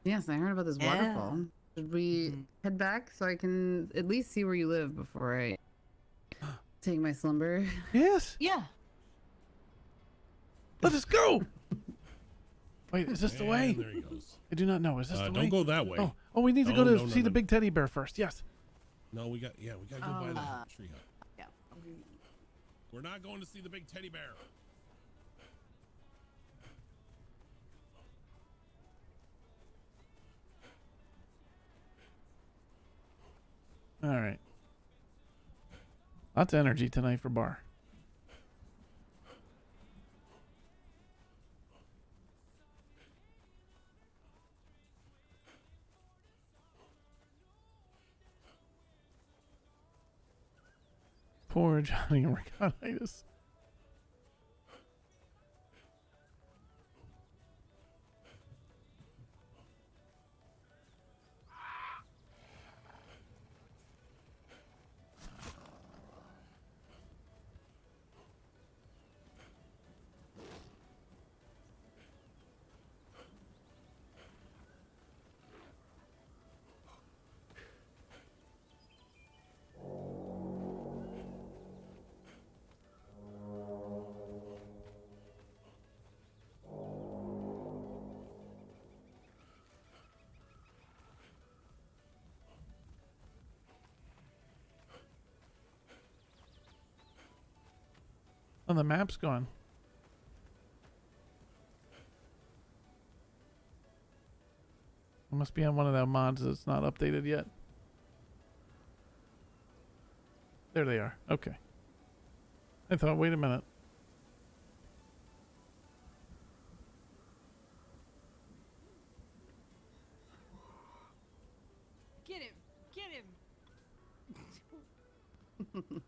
Yes, I heard about this Yeah. waterfall. Should we head back so I can at least see where you live before I take my slumber? Yes. Yeah. Let us go. Wait, is this the way? And there he goes. I do not know. Is this the way? Don't go that way. Oh, we need to go No, to no, see no. the big teddy bear first. Yes. No, we gotta go by the tree hut. Yeah. We're not going to see the big teddy bear. All right. Lots of energy tonight for Bar. Poor Johnny Ragonitis. Oh, the map's gone. It must be on one of the mods that's not updated yet. There they are. Okay. I thought, wait a minute. Get him! Get him!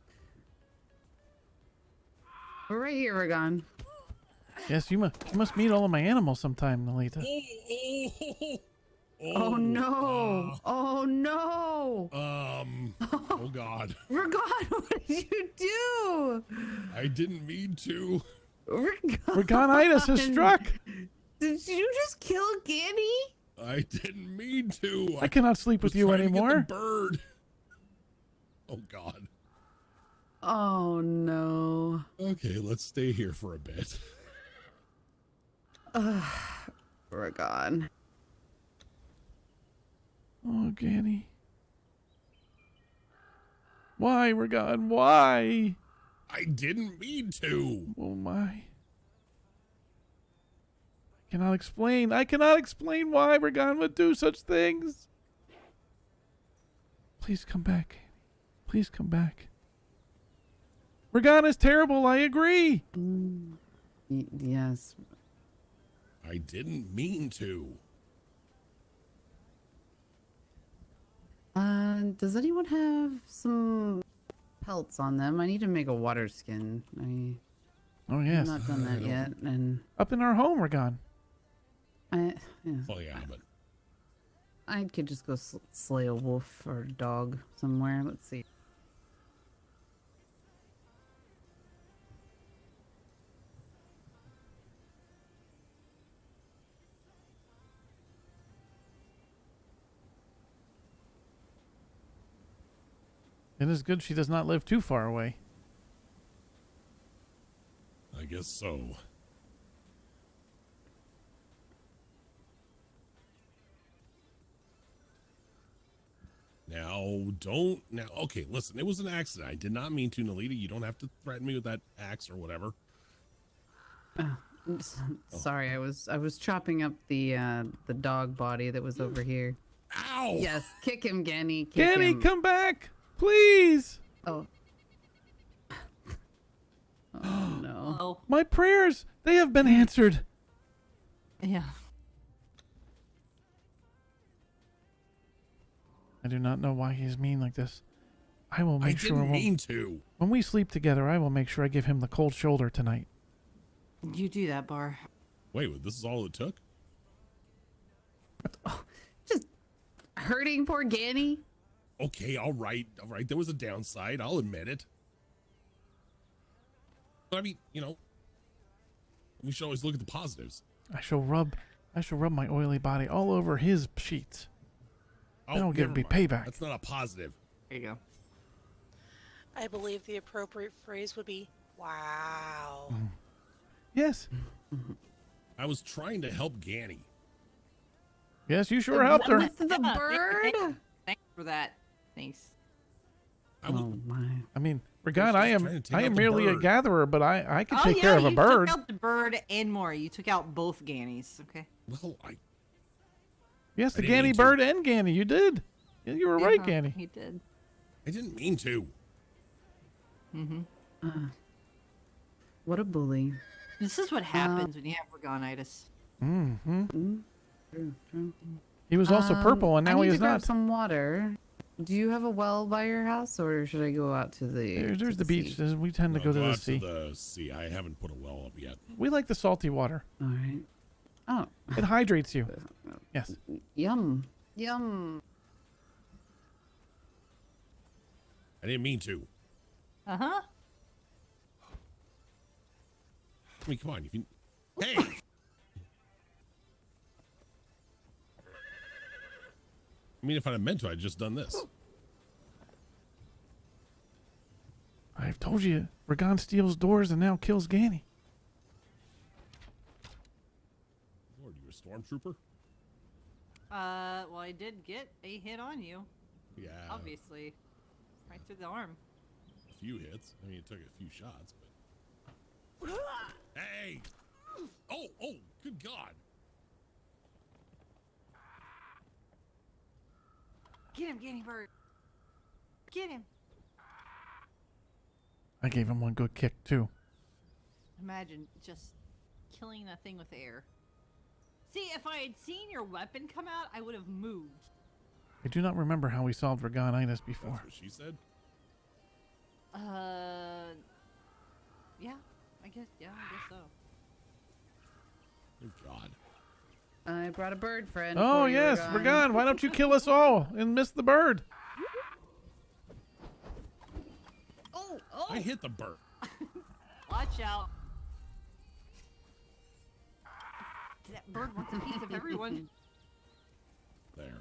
We're right here, Ragon. Yes, you must meet all of my animals sometime, Nolita. Oh no! Oh no! Oh God. Ragon, what did you do? I didn't mean to. Regonitis has struck. Did you just kill Ganny? I didn't mean to. I cannot sleep with was you trying to get anymore. the bird. Oh God. Oh no. Okay, let's stay here for a bit. Ragon. Oh, Ganny. Why, Regan? Why? I didn't mean to. Oh my. Cannot explain. I cannot explain why Regan would do such things. Please come back. Please come back. Regan is terrible. I agree. Yes. I didn't mean to. Does anyone have some pelts on them? I need to make a water skin. Oh, yes. I've not done that yet, and Up in our home, Regan. yeah, Oh yeah, but I could just go slay a wolf or a dog somewhere. Let's see. It is good she does not live too far away. I guess so. Now, okay, listen, it was an accident. I did not mean to, Nolita. You don't have to threaten me with that axe or whatever. Sorry, I was chopping up the dog body that was over here. Ow! Yes, kick him, Ganny. Kick Ganny, him. come back, please. Oh. Oh no. Oh, My prayers, they have been answered. yeah. I do not know why he's mean like this. I will I make sure didn't mean to. when we sleep together, I will make sure I give him the cold shoulder tonight. You do that, Bar. Wait, this is all it took? Just hurting poor Ganny. Okay, all right. There was a downside. I'll admit it. But I mean, we should always look at the positives. I shall rub my oily body all over his sheets. That'll give never me mind. payback. That's not a positive. There you go. I believe the appropriate phrase would be, wow. Yes. I was trying to help Ganny. Yes, you sure helped her. With the bird. Thanks for that. Thanks. I was, Oh my. I mean, Regan, I just am trying to take out the merely a bird. gatherer, but I can Oh, take yeah, care of a you bird. took out the bird and more. You took out both Gannies. Okay. well, Yes, the I didn't mean Ganny to. bird and Ganny. You did. You were right, Yeah, Ganny. He did. I didn't mean to. What a bully. This is what happens when you have Regonitis. Mm-hmm. True. He was also purple, and now I need he to is grab not. some water. Do you have a well by your house, or should I go out to the? There's the beach. sea? We tend to go to the out sea. To the sea. I haven't put a well up yet. We like the salty water. All right. Oh, It hydrates you. Yes. yum. I didn't mean to. Uh-huh. I mean, come on. Hey! I mean, if I'd meant to, I'd just done this. I've told you, Regan steals doors and now kills Ganny. Lord, you a stormtrooper? Well, I did get a hit on you, Yeah. obviously. Right through the arm. A few hits. I mean, it took a few shots, but Hey! Oh, good God. Get him, Bert. Get him. I gave him one good kick too. Imagine just killing that thing with air. See, if I had seen your weapon come out, I would have moved. I do not remember how we solved Regonitis That's before. what she said. Yeah, I guess so. Good God. I brought a bird friend. Oh for you, yes, Ragon. Ragon, why don't you kill us all and miss the bird? Oh! I hit the bird. Watch out. That bird wants a piece of everyone. There.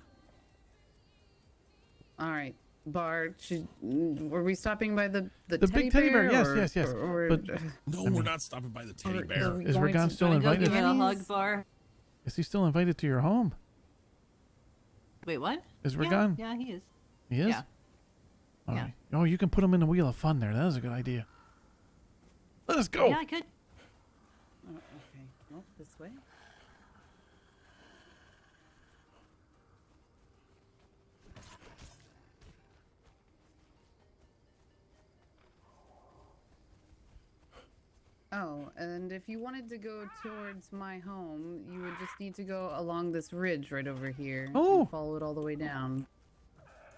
All right, Bart. Were we stopping by the big teddy bear? Yes. Or, But No, we're not stopping by the teddy bear. is Ragon still Wanna go invited? give it a hug, Bar? Is he still invited to your home? Wait, what? Is Ragon? Yeah, he is. He is? Yeah. All Yeah. right. Oh, you can put him in the wheel of fun there. That was a good idea. Let us go. Yeah, I could. Oh, okay. Well, this way. Oh, and if you wanted to go towards my home, you would just need to go along this ridge right over here. Oh. And follow it all the way down.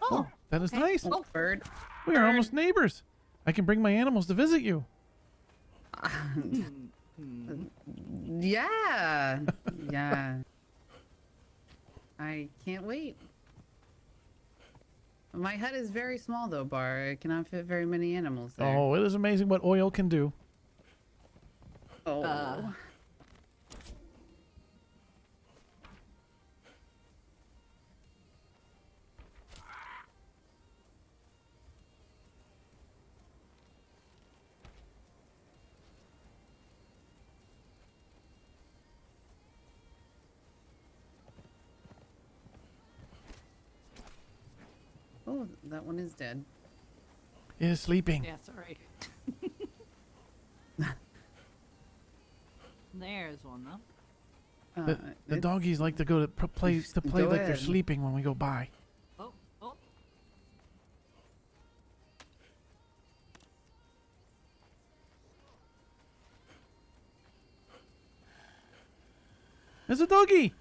Oh, That is okay. nice. Oh, bird. We are almost neighbors. I can bring my animals to visit you. Yeah. Yeah. I can't wait. My hut is very small though, Bar. I cannot fit very many animals there. Oh, it is amazing what oil can do. Oh. Oh, that one is dead. It is sleeping. Yeah, sorry. There's one though. The It's- doggies like to go to play Just to play go like they're ahead. sleeping when we go by. Oh. There's a doggy.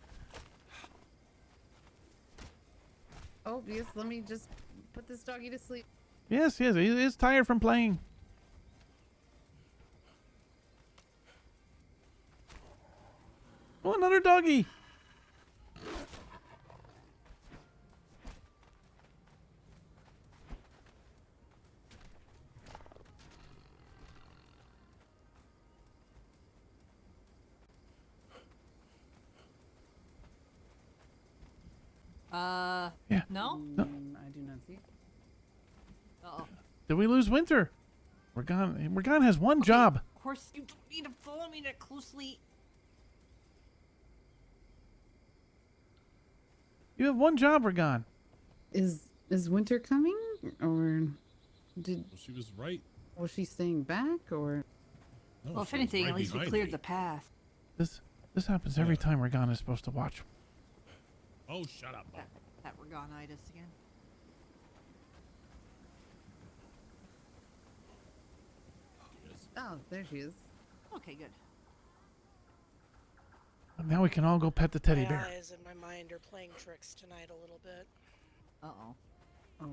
Oh, yes, let me just put this doggy to sleep. Yes, he is tired from playing. Oh, another doggy. Yeah. No? I do not see. Uh-oh. Did we lose Winter? Ragon has one job. Of course, you don't need to follow me that closely. You have one job, Ragon. Is winter coming, or did Well, she was right. was she staying back, or? No, Well, if she was anything, right at least we behind cleared me. the path. This happens every time Ragon is supposed to watch. Oh, shut up, Bob. That Regonitis again. Yes. Oh, there she is. Okay, good. And now we can all go pet the teddy My bear. eyes and my mind are playing tricks tonight a little bit. Uh-oh. Oh.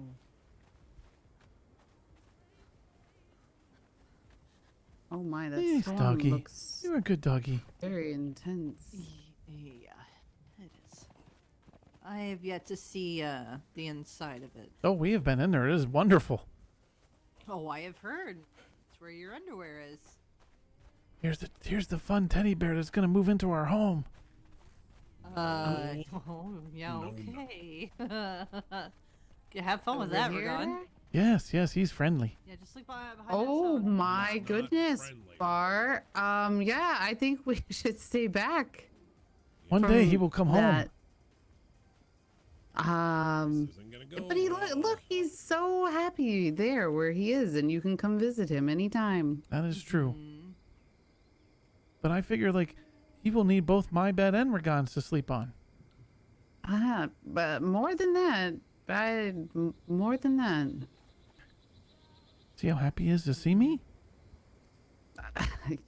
Oh my, that Thanks, storm doggy. looks You're a good doggy. very intense. Yeah, it is. I have yet to see the inside of it. Oh, we have been in there. It is wonderful. Oh, I have heard. It's where your underwear is. Here's the fun teddy bear that's gonna move into our home. Oh, yeah, No, no. okay. You have fun with Over that, here? Ragon. Yes, he's friendly. Yeah, just look behind Oh that stone. my Not goodness, friendly. Bar. Yeah, I think we should stay back. One day he from will come home. that. This isn't gonna go But he well. look, he's so happy there where he is, and you can come visit him anytime. That is true. but I figure like he will need both my bed and Ragon's to sleep on. But more than that, more than that. See how happy he is to see me?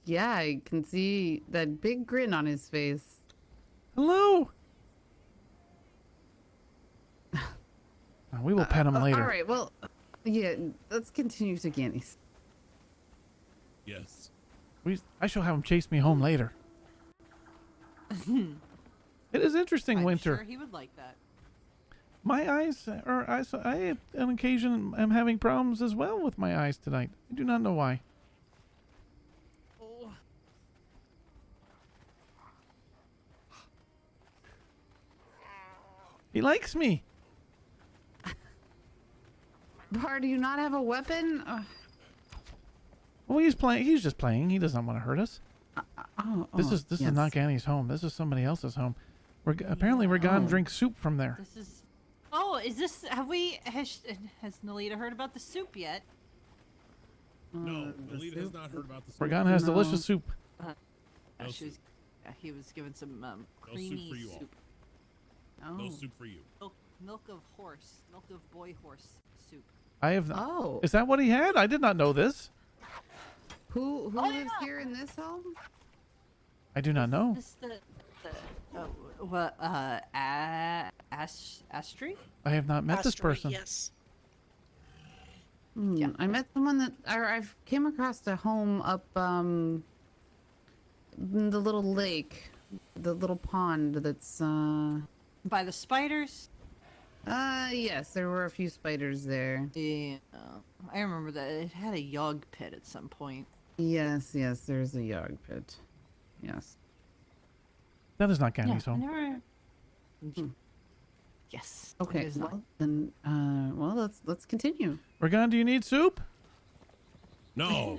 Yeah, I can see that big grin on his face. Hello. We will pet him later. All right, well, yeah, let's continue to Ganny's. Yes. I shall have him chase me home later. It is interesting, I'm Winter. sure he would like that. My eyes are. I on occasion am having problems as well with my eyes tonight. I do not know why. Oh. He likes me. Bhar, do you not have a weapon? Well, he's playing. He's just playing. He doesn't want to hurt us. This is yes. not Ganny's home. This is somebody else's home. Apparently we're gonna drink soup from there. This is. Oh, is this? Has Nalita heard about the soup yet? No, the Alita has soup? not heard about the soup. Ragon has No. delicious soup. No She was, soup. he was given some soup creamy for you all. soup. No Oh. soup for you. Milk of boy horse soup. I have. Oh. Is that what he had? I did not know this. Who lives here in this home? I do not know. This Astri? I have not met this Asteroid, person. Yes. Yeah. I met someone I've came across a home up the little lake, the little pond that's By the spiders? yes, there were a few spiders there. Yeah. I remember that it had a yog pit at some point. Yes, there's a yog pit. Yes. That is not Ganny's I home. never. Yes. Okay. it is not. Well, then let's continue. Ragon, do you need soup? No.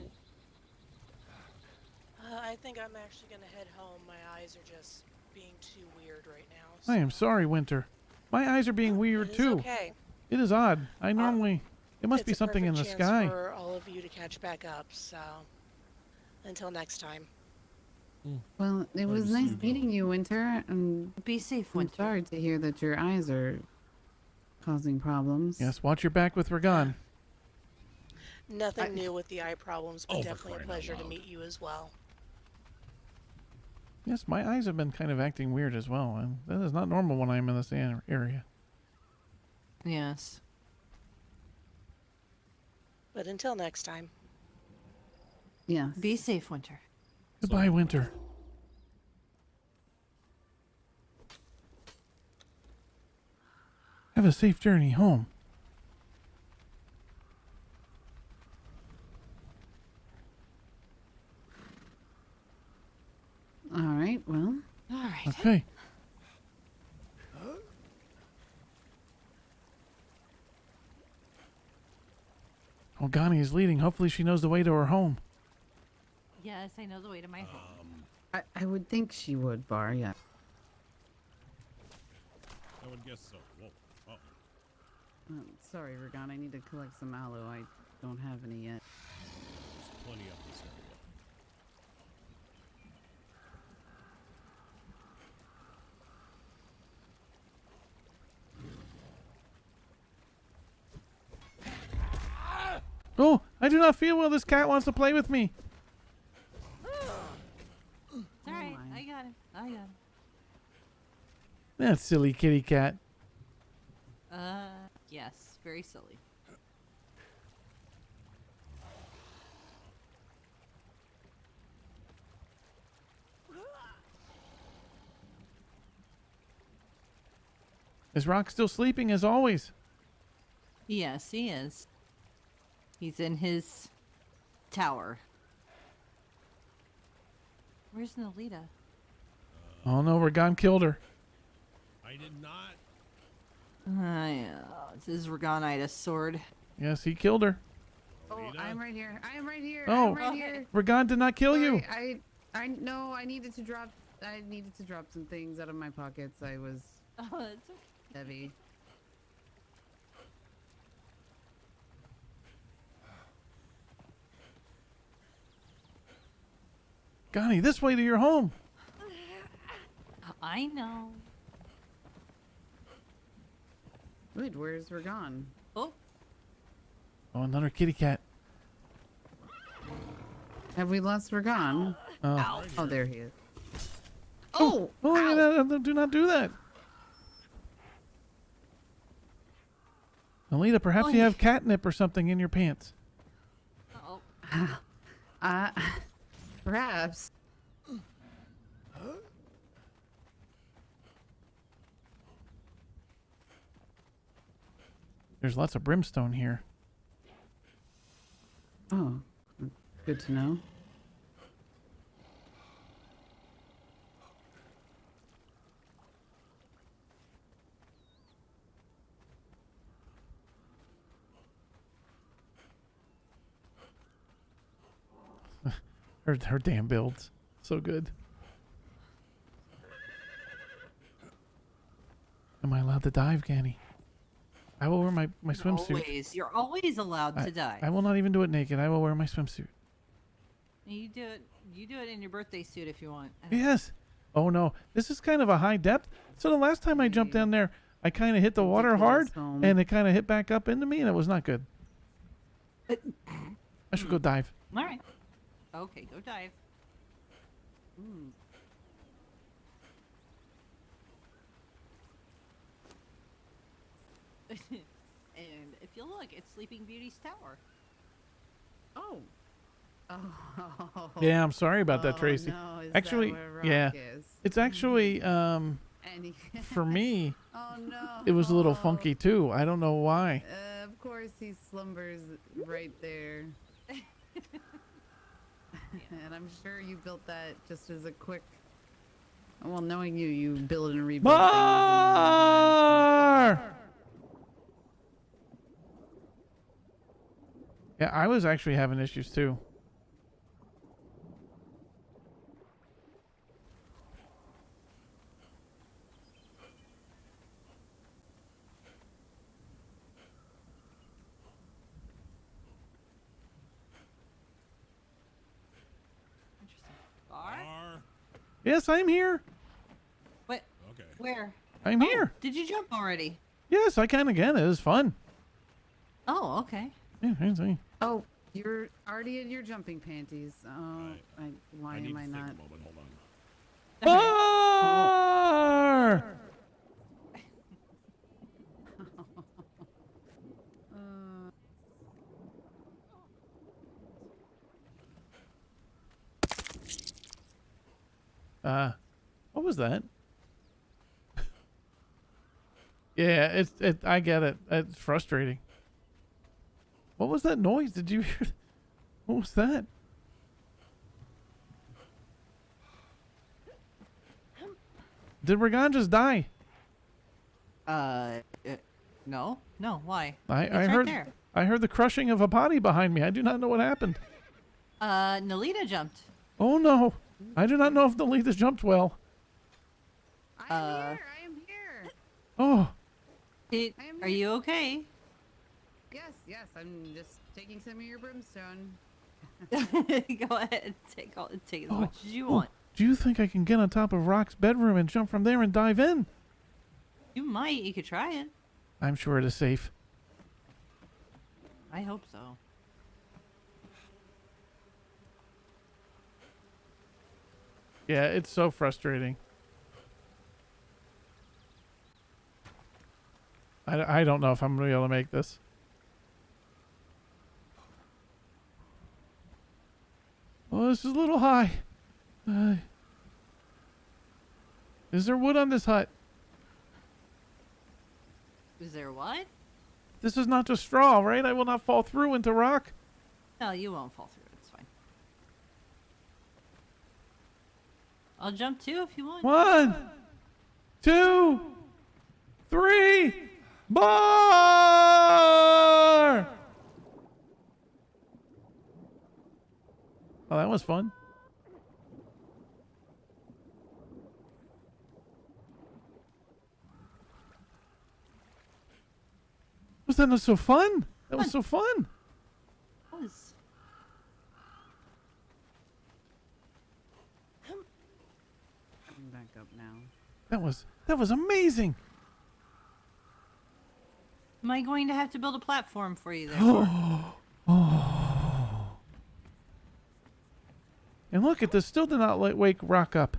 I think I'm actually gonna head home. My eyes are just being too weird right now. So I am sorry, Winter. My eyes are being weird it is too. Okay. It is odd. I normally. It must It's be a something in the perfect chance sky. for all of you to catch back up. So until next time. Well, it was to nice see you. meeting you, Winter, and Be safe, I'm Winter. sorry to hear that your eyes are causing problems. Yes, watch your back with Ragon. Nothing new with the eye problems, but Oh, for definitely a crying out pleasure to loud. meet you as well. Yes, my eyes have been kind of acting weird as well, and that is not normal when I'm in this area. Yes. But until next time. Yes. Be safe, Winter. Goodbye, Winter. Have a safe journey home. All right. Well, All right. Okay. Oh, Gani is leading. Hopefully she knows the way to her home. Yes, I know the way to my home. I would think she would, Bar. Yeah. I would guess so. Whoa. Oh, Sorry, Ragon. I need to collect some aloe. I don't have any yet. there's plenty up this area. Oh, I do not feel well. This cat wants to play with me. It's all right. my. I got him. I got him. That silly kitty cat. Yes. Very silly. Is Rock still sleeping as always? Yes, he is. He's in his tower. Where's Nalita? Oh no, Ragon killed her. I did not. Yeah. This is Ragonitis sword. Yes, he killed her. Oh, Rita? I'm right here. I am right here. Oh. I'm right Okay. here. Ragon did not kill you. Sorry, I know. I needed to drop some things out of my pockets. I was Oh, that's okay. heavy. Connie, this way to your home. I know. Good, where's Ragon? Oh, Oh, another kitty cat. Have we lost Ragon? Oh, Oh, there he is. Oh! oh, Ow. do not do that. Alita, perhaps you have catnip or something in your pants. oh. Perhaps. There's lots of brimstone here. Oh, good to know. Her damn builds. So good. Am I allowed to dive, Ganny? I will wear my swimsuit. Always. You're always allowed to die. I will not even do it naked. I will wear my swimsuit. You do it. You do it in your birthday suit if you want. I don't- Yes. Oh no, this is kind of a high depth. So the last time I jumped down there, I kind of hit the water hard, Ridiculous home. and it kind of hit back up into me, and it was not good. I should go dive. All right. Okay, go dive. Hmm. And if you look, it's Sleeping Beauty's tower. Oh. Oh. Yeah, I'm sorry about that, Oh, Tracy. no, is Actually, that where Rock yeah. is? It's actually And he- for me, Oh no. it was a little funky too. I don't know why. Of course, he slumbers right there. And I'm sure you built that just as a quick. Well, knowing you, you build and rebuild things. Bhar! Yeah, I was actually having issues too. Interesting. Bar? Bar. Yes, I'm here. What? Okay. Where? I'm here. Did you jump already? Yes, I can again. It was fun. Oh, okay. Yeah, I see. Oh, you're already in your jumping panties. Oh, Right. why I need am to I think not? a moment. Hold on. Bhar! What was that? Yeah, I get it. It's frustrating. What was that noise? Did you hear? What was that? Did Ragon just die? No. Why? I It's right heard there. I heard the crushing of a body behind me. I do not know what happened. Nalita jumped. Oh no. I do not know if the lead has jumped well. I am here. I am here. Oh, Are you okay? Yes. I'm just taking some of your brimstone. Go ahead. Take as much as you want. Do you think I can get on top of Rock's bedroom and jump from there and dive in? You might. You could try it. I'm sure it is safe. I hope so. Yeah, it's so frustrating. I don't know if I'm going to be able to make this. Oh, this is a little high. Is there wood on this hut? Is there what? This is not just straw, right? I will not fall through into rock. No, you won't fall through. It's fine. I'll jump too if you want. 1, 2, 3, Bhar! Oh, that was fun. Was that not so fun? That was so fun. Was. was amazing. Am I going to have to build a platform for you there? And look at this. Still did not wake Rock up.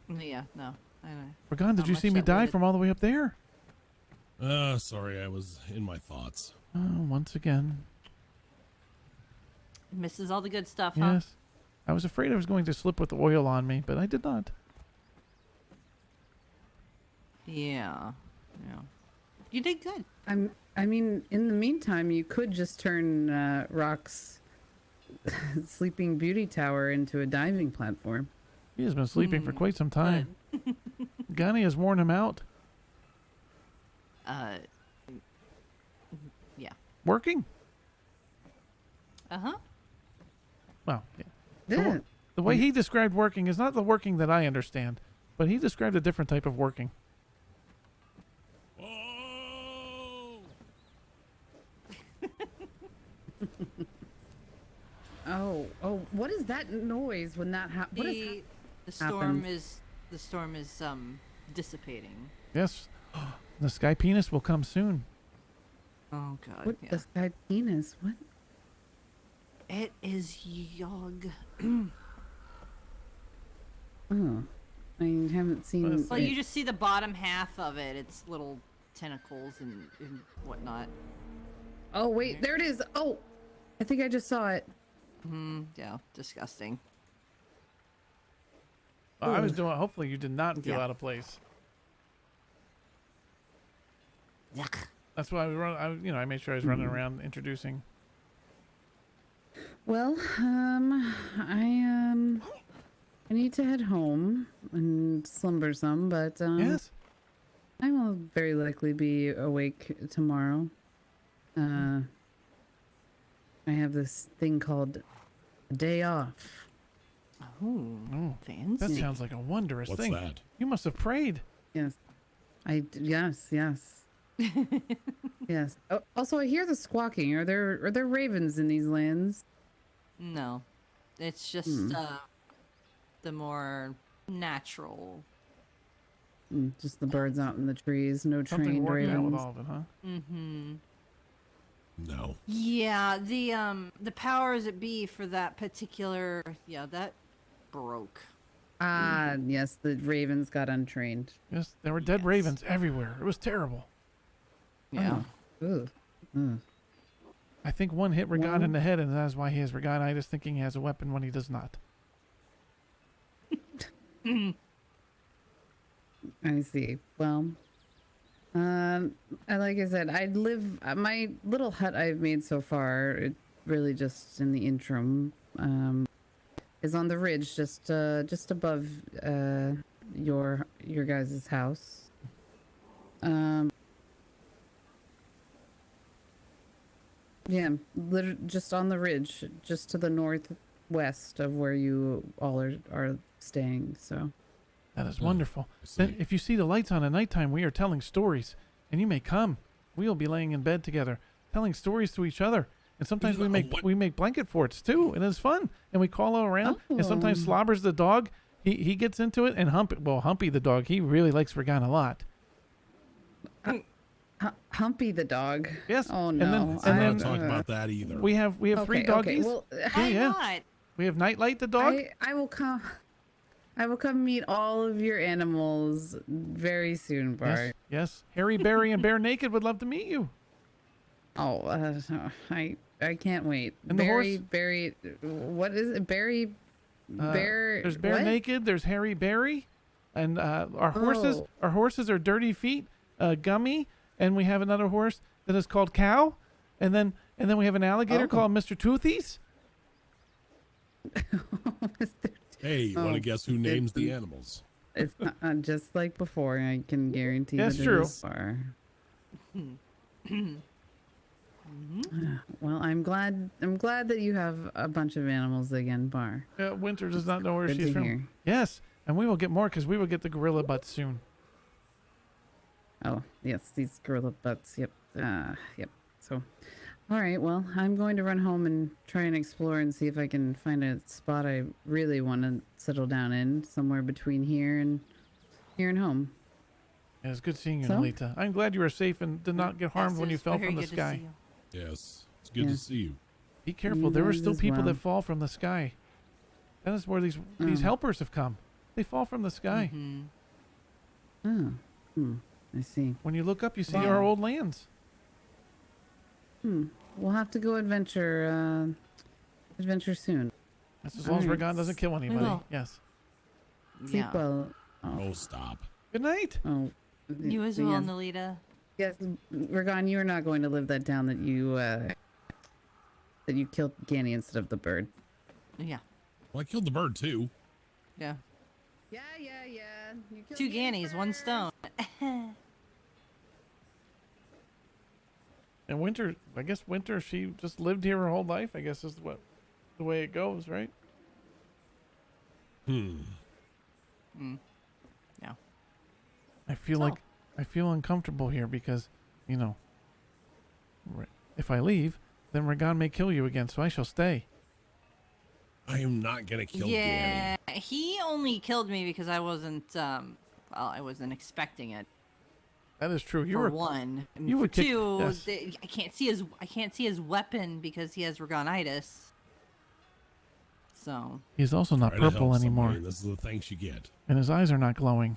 Yeah, no. I know. Ragan, did Not you much see me that die would- from all the way up there? Sorry, I was in my thoughts. Once again. Misses all the good stuff, huh? Yes. I was afraid I was going to slip with oil on me, but I did not. Yeah. Yeah. You did good. I mean, in the meantime, you could just turn Rock's Sleeping Beauty Tower into a diving platform. He has been sleeping for quite some time. Gunny has worn him out. Yeah. Working? Uh-huh. Well, yeah. Yeah. The way he described working is not the working that I understand, but he described a different type of working. Oh! Oh, what is that noise when that happens? The storm is dissipating. Yes. The sky penis will come soon. Oh god. What Yeah. the sky penis? What? It is Yog. Oh, I haven't seen. Well, it. you just see the bottom half of it. It's little tentacles and whatnot. Oh wait, there it is. Oh, I think I just saw it. Yeah, disgusting. I was doing. Hopefully, you did not feel Yeah. out of place. Yuck. That's why I made sure I was running around introducing. Well, I need to head home and slumber some, but Yes. I will very likely be awake tomorrow. I have this thing called a day off. Oh, Oh, fancy. that sounds like a wondrous What's thing. that? You must have prayed. Yes, yes. Yes. Oh, also, I hear the squawking. Are there ravens in these lands? No, it's just the more natural. Just the birds out in the trees. No Something trained working out with ravens. all of it, huh? Mm-hmm. No. Yeah, the powers that be for that particular that broke. Ah, yes, the ravens got untrained. Yes, there were dead ravens everywhere. It was terrible. Yeah. Oh. Ugh. I think one hit Ragan in Well- the head, and that's why he has Raganitis, thinking he has a weapon when he does not. I see. Well, like I said, I'd live my little hut I've made so far. It really just in the interim is on the ridge, just above your guys' house. Yeah, just on the ridge, just to the northwest of where you all are staying. So. That is Oh, wonderful. I see. Then, if you see the lights on at nighttime, we are telling stories, and you may come. We will be laying in bed together, telling stories to each other, and sometimes we make What? we make blanket forts too, and it's fun. And we call all around, and sometimes Oh. Slobbers the dog, he gets into it, and Humpy the dog, he really likes Ragan a lot. Humpy the dog. Yes. Oh and no. then- I and don't then- want to talk about that either. We have three Okay, doggies. well, Why yeah. not? We have Nightlight the dog. I will come. I will come meet all of your animals very soon, Bart. Yes, yes. Harry, Barry, and Bear Naked would love to meet you. Oh, I can't wait. And the horse? Barry, what is it? Barry, Bear. There's Bear what? Naked. There's Harry Barry, and our horses. Oh. Our horses are Dirty Feet, Gummy, and we have another horse that is called Cow, and then we have an alligator Oh. called Mr. Toothies. Hey, you want Oh, to guess who names the animals? It's not, just like before. I can guarantee That's that true. it is far. Well, I'm glad that you have a bunch of animals again, Bar. Winter does not know where Good she's to from. hear. Yes, and we will get more because we will get the gorilla butts soon. Oh, yes, these gorilla butts. Yep. Yep. So, all right. Well, I'm going to run home and try and explore and see if I can find a spot I really want to settle down in, somewhere between here and here and home. Yeah, it's good seeing you, So? Nolita. I'm glad you were safe and did not get harmed Yes, when it you was fell very from the good to sky. see you. Yes, it's good Yeah. to see you. Be careful. You There were guys still as people well. that fall from the sky. That is where these helpers have come. They fall from the sky. Mm-hmm. Oh. I see. When you look up, you see Wow. our old lands. We'll have to go adventure soon. That's as long as Alright. Ragan doesn't kill anybody. will. Yes. Sleep Yeah. well. Oh, stop. Good night. Oh. You as well, Nolita. Yes, Ragan, you are not going to live that down that you killed Ganny instead of the bird. Yeah. Well, I killed the bird too. Yeah. Yeah. You killed Two Gannies, one stone. And Winter, I guess Winter, she just lived here her whole life. I guess is what the way it goes, right? Yeah. I feel So- like I feel uncomfortable here because, you know, if I leave, then Ragan may kill you again, so I shall stay. I am not gonna kill Yeah, he only killed me because I wasn't, I wasn't expecting it. That is true. You For were one, and you for would kick- two, yes. I can't see his weapon because he has Ragonitis. So He's also not Try to help purple somebody, anymore, and this is the thanks you get. and his eyes are not glowing.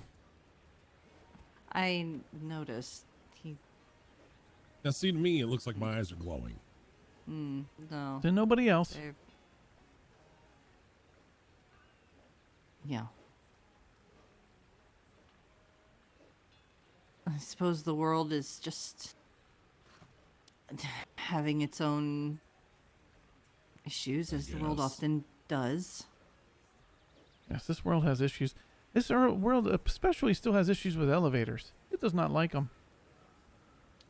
I noticed he. Now, see, to me, it looks like my eyes are glowing. No. To nobody else. they're- Yeah. I suppose the world is just having its own issues, as the world guess. often does. Yes, this world has issues. This world especially still has issues with elevators. It does not like them.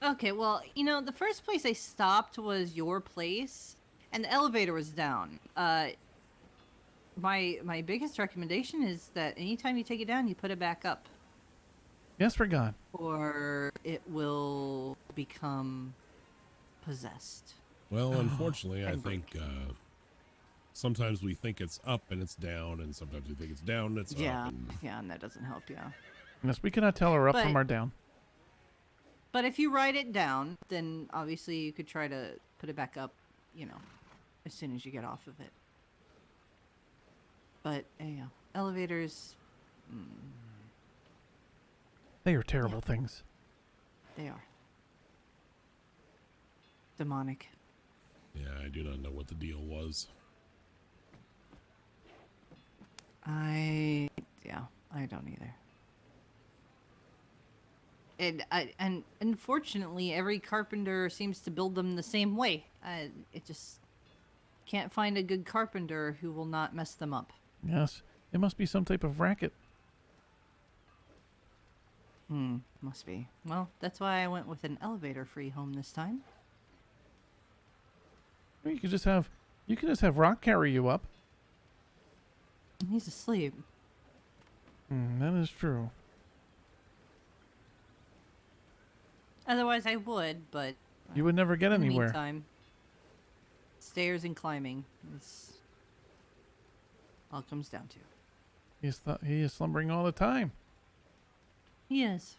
Okay, well, the first place I stopped was your place, and the elevator was down. My biggest recommendation is that anytime you take it down, you put it back up, Yes, Ragan. or it will become possessed. Well, unfortunately, I and think sometimes we think it's up and it's down, and sometimes we think it's down and it's Yeah, up. And yeah, and that doesn't help you. Yes, we cannot tell her up from But- our down. But if you write it down, then obviously you could try to put it back up, as soon as you get off of it. But yeah, elevators, They are terrible things. they are demonic. yeah, I do not know what the deal was. I don't either. And unfortunately, every carpenter seems to build them the same way. It just can't find a good carpenter who will not mess them up. Yes, it must be some type of racket. Must be. Well, that's why I went with an elevator-free home this time. Or you could just have Rock carry you up. He's asleep. That is true. Otherwise, I would, but You would never get in the anywhere. meantime, stairs and climbing is all it comes down to. He is slumbering all the time. He is.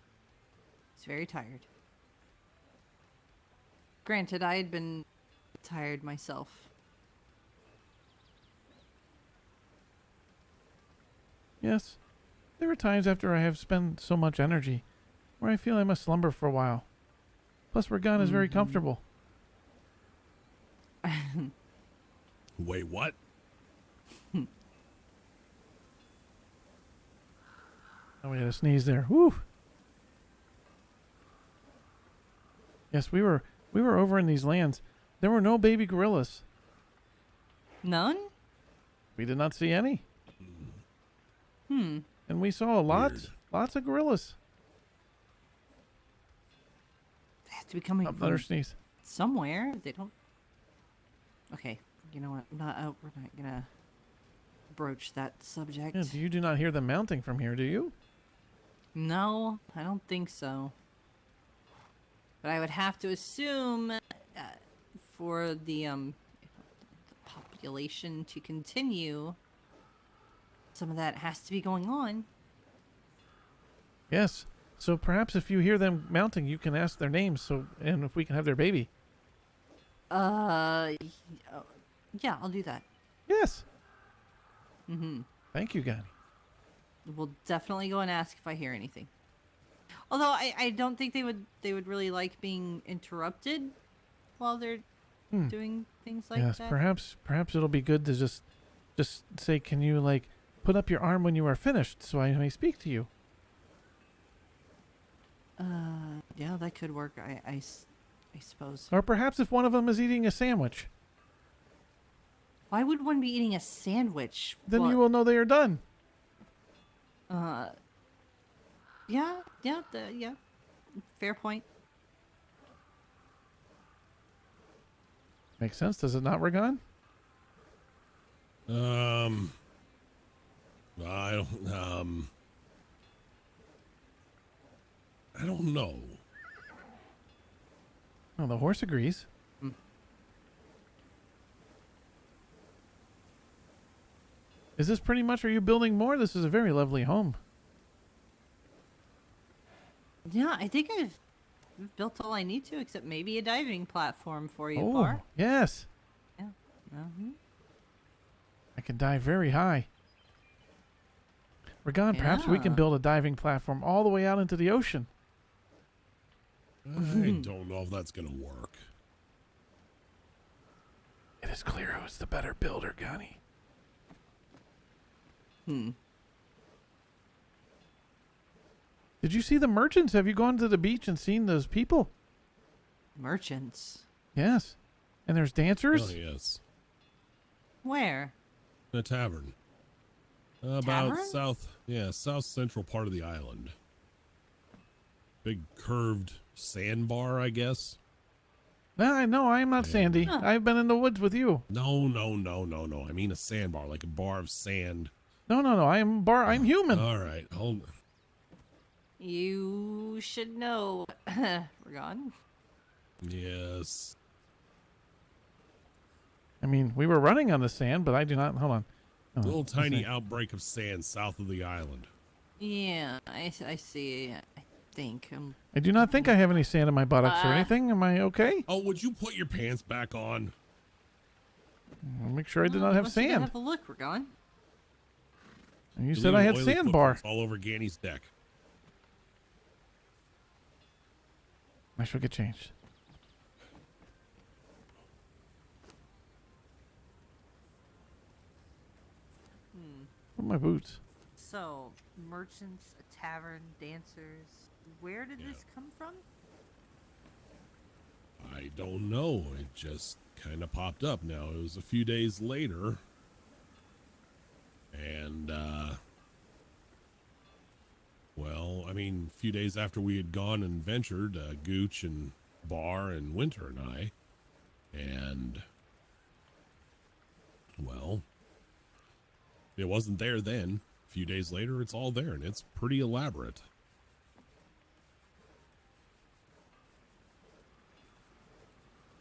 He's very tired. Granted, I had been tired myself. Yes, there are times after I have spent so much energy where I feel I must slumber for a while. Plus, Ragan is very comfortable. Wait, what? Oh, we had a sneeze there. Woo! Yes, we were over in these lands. There were no baby gorillas. None? We did not see any. Hmm. And we saw Weird. lots of gorillas. They have to be coming Another from sneeze. somewhere. They don't. Okay, you know what? We're not gonna broach that subject. Yeah, you do not hear them mounting from here, do you? No, I don't think so. But I would have to assume for the population to continue, some of that has to be going on. Yes. So perhaps if you hear them mounting, you can ask their names. And if we can have their baby. Yeah, I'll do that. Yes. Mm-hmm. Thank you, Gani. We'll definitely go and ask if I hear anything. Although I don't think they would really like being interrupted while they're doing things like Yes. that. Perhaps it'll be good to just say, can you like put up your arm when you are finished, so I may speak to you. Yeah, that could work. I suppose. Or perhaps if one of them is eating a sandwich, Why would one be eating a sandwich? then What- you will know they are done. Yeah. Fair point. Makes sense, does it not, Ragan? I don't know. Well, the horse agrees. Is this pretty much, are you building more? This is a very lovely home. Yeah, I think I've built all I need to, except maybe a diving platform for you, Oh, Bhar. yes. Yeah. I can dive very high. Ragan, perhaps we can Yeah. build a diving platform all the way out into the ocean. I don't know if that's gonna work. It is clear who's the better builder, Gani. Did you see the merchants? Have you gone to the beach and seen those people? Merchants. Yes. And there's dancers? Oh yes, Where? a tavern. About Tavern? south central part of the island. Big curved sandbar, I guess. No, I am not Yeah. Sandy. Huh. I've been in the woods with you. No. I mean a sandbar, like a bar of sand. No. I'm human. All right, hold. You should know. Ragan. Yes. I mean, we were running on the sand, but I do not. Hold on. A little let's tiny see. outbreak of sand south of the island. Yeah, I see. I think. I do not think I have any sand in my buttocks or anything. Am I okay? Oh, would you put your pants back on? I'll make sure I did not have want you to sand. Have a look, Ragan. And you You're said I leaving had oily sandbar. footprints all over Ganny's deck. I shall get changed. What are my boots? So, merchants, a tavern, dancers. Where did Yeah. this come from? I don't know. It just kind of popped up. Now, it was a few days later. And, well, I mean, a few days after we had gone and ventured, Gooch and Bhar and Winter and I. And, well, it wasn't there then. A few days later, it's all there, and it's pretty elaborate.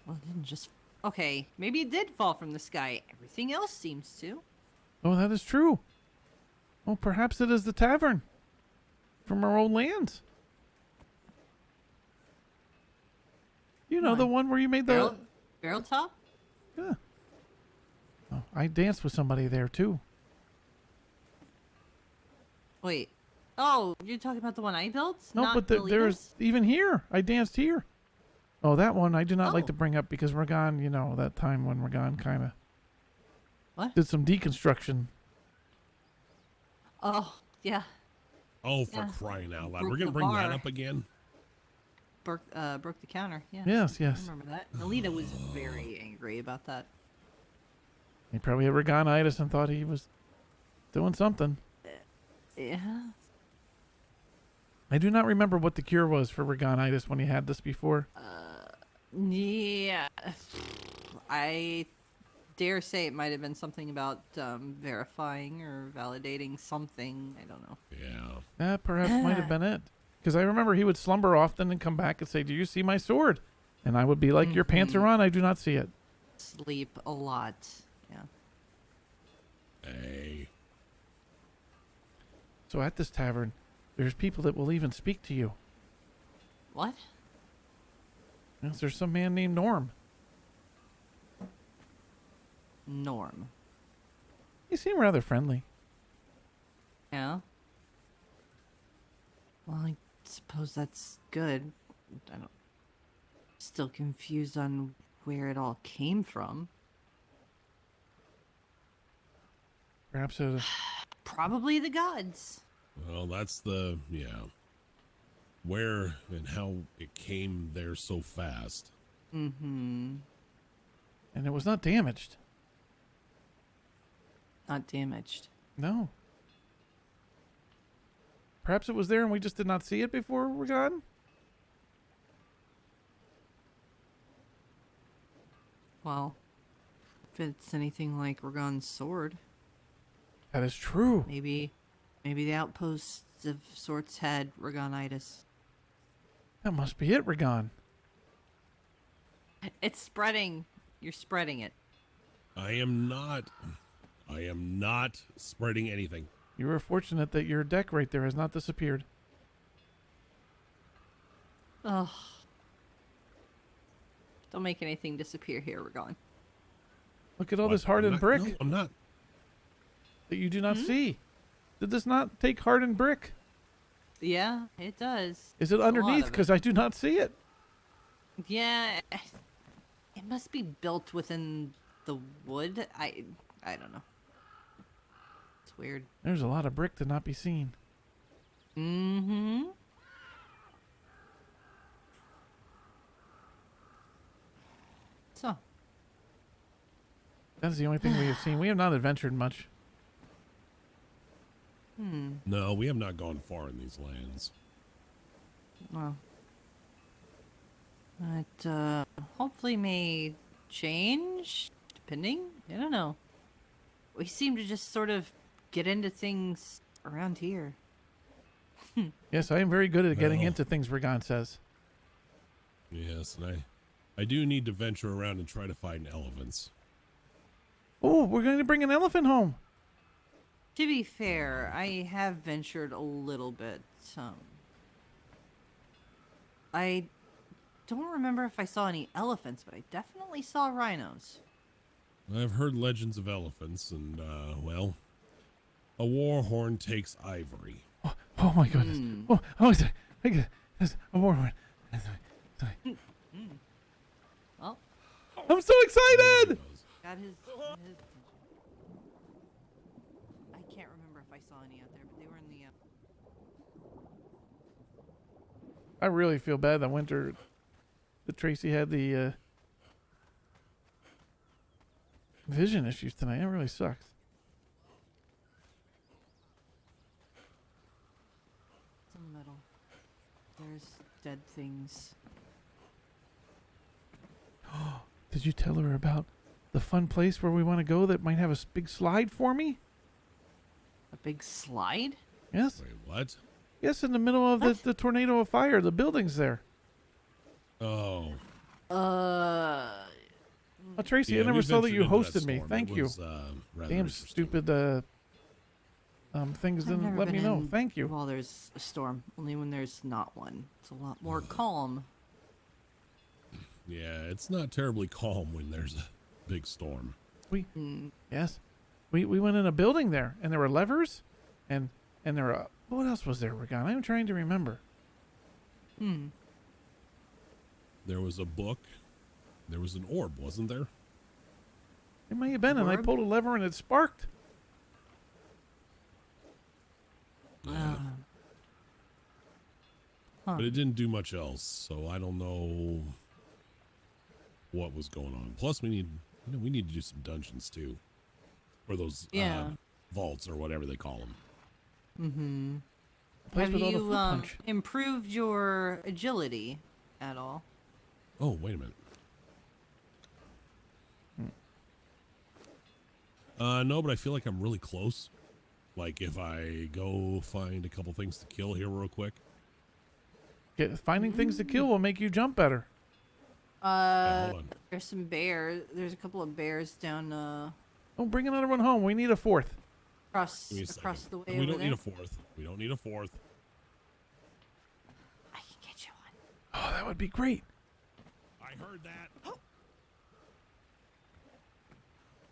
Well, it didn't just. Okay, maybe it did fall from the sky. Everything else seems to. Oh, that is true. Oh, perhaps it is the tavern from our old lands. You know, Come the on. one where you made the... Barrel top? Yeah. Oh, I danced with somebody there, too. Wait. Oh, you're talking about the one I built? No, Not but there's even here. I danced here. Oh, that one I do not like Oh. to bring up because Ragan, you know, that time when Ragan kind of What? did some deconstruction. Oh, yeah. Oh, for Yeah. crying out loud. Broke We're going to the bring that bar. up again? Broke the counter. Yeah. Yes, I yes. remember that. Alita was very angry about that. He probably had Raganitis and thought he was doing something. Yeah. I do not remember what the cure was for Raganitis when he had this before. Yeah. I dare say it might have been something about verifying or validating something. I don't know. Yeah. That perhaps might have been it. Because I remember he would slumber often and come back and say, "Do you see my sword?" And I would be like, "Your pants are on. I do not see it." Sleep a lot. Yeah. Hey. So at this tavern, There's people that will even speak to you. What? Yes, there's some man named Norm. Norm. He seemed rather friendly. Yeah. Well, I suppose that's good. I don't. Still confused on where it all came from. Perhaps Probably the gods. Well, that's the, where and how it came there so fast. Mm-hmm. and it was not damaged. Not damaged. No. Perhaps it was there and we just did not see it before we're gone? Well, if it's anything like Ragon's sword, That is true. maybe the outposts of sorts had Ragonitis. That must be it, Ragon. It's spreading. You're spreading it. I am not spreading anything. You are fortunate that your deck right there has not disappeared. Ugh. Don't make anything disappear here, Ragon. Look at all What? this hardened brick No, I'm not. that you do not see. Did this not take hardened brick? Yeah, it does. Is it A lot underneath? of it. Because I do not see it. Yeah, it must be built within the wood. I don't know. It's weird. There's a lot of brick to not be seen. Mm-hmm. So, That is the only thing we have seen. We have not adventured much. No, we have not gone far in these lands. well. That, hopefully may change, depending. I don't know. We seem to just sort of get into things around here. Yes, I am very good at getting Well. into things, Ragon says. Yes, and I do need to venture around and try to find elephants. Oh, we're going to bring an elephant home. To be fair, I have ventured a little bit. I don't remember if I saw any elephants, but I definitely saw rhinos. I've heard legends of elephants, and, well, a war horn takes ivory. Oh my goodness. Oh, it's a war horn. Well, I'm so excited. got his attention. I can't remember if I saw any out there, but they were in the. I really feel bad that Tracy had the vision issues tonight. That really sucks. It's in the middle. There's dead things. Did you tell her about the fun place where we want to go that might have a big slide for me? A big slide? Yes. Wait, what? Yes, in the middle of What? the tornado of fire, the building's there. Oh. Oh, Tracy, Yeah, I never we saw that you ventured into that hosted me. storm. Thank It you. was, rather Damn interesting. stupid things I've didn't never let me been know. in Thank you. While there's a storm, only when there's not one. It's a lot more calm. Yeah, it's not terribly calm when there's a big storm. Yes. We went in a building there, and there were levers, and there were, what else was there, Ragon? I'm trying to remember. There was a book. There was an orb, wasn't there? It may have been, and I Orb? pulled a lever and it sparked. Huh. But it didn't do much else, so I don't know what was going on. Plus, we need to do some dungeons too, or those Yeah. vaults or whatever they call them. Place Have with all the you fruit punch. improved your agility at all? Oh, wait a minute. No, but I feel like I'm really close. Like if I go find a couple things to kill here real quick. Finding things to kill will make you jump better. Yeah, hold on. There's some bears. There's a couple of bears down Oh, bring another one home. We need a fourth. across Give me a across second. the way We over don't there. need a fourth. We don't need a fourth. that would be great. I heard that.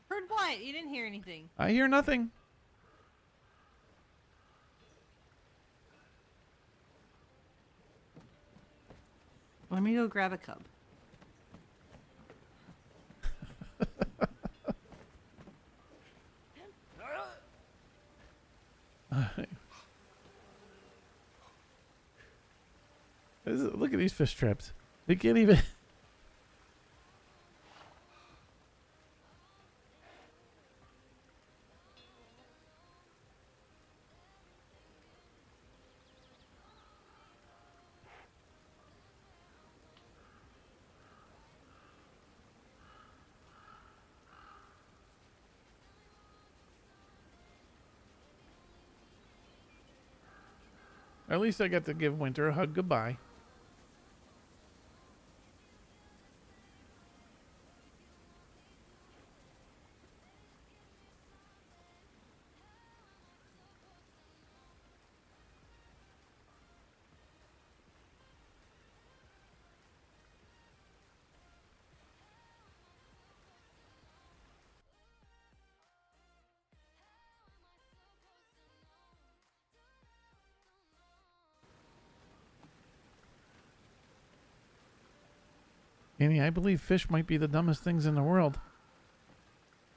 Heard what? You didn't hear anything. I hear nothing. Let me go grab a cub. Look at these fish traps. They can't even. At least I got to give Winter a hug goodbye. Annie, I believe fish might be the dumbest things in the world.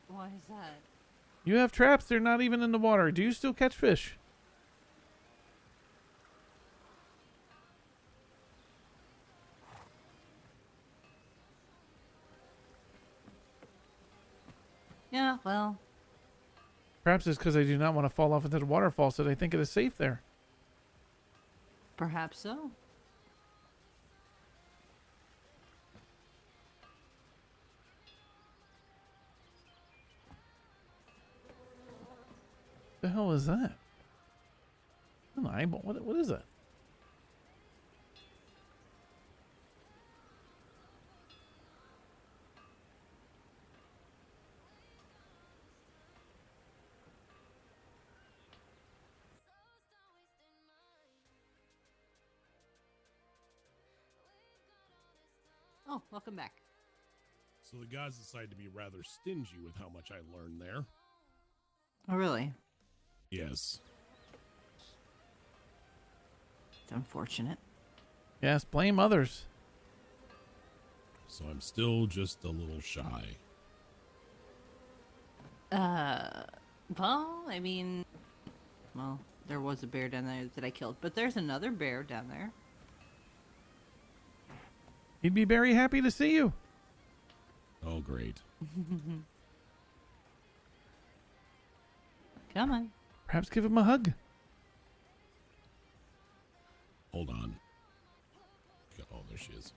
Why is that? You have traps, they're not even in the water. Do you still catch fish? Yeah, well, Perhaps it's because I do not want to fall off into the waterfall, so they think it is safe there. perhaps so. The hell is that? An eyeball? What is that? Oh, welcome back. So the gods decided to be rather stingy with how much I learned there. Oh, really? Yes. It's unfortunate. Yes, blame others. So I'm still just a little shy. Well, I mean, well, there was a bear down there that I killed, but there's another bear down there. He'd be very happy to see you. Oh, great. Come on. Perhaps give him a hug. Hold on. Oh, there she is.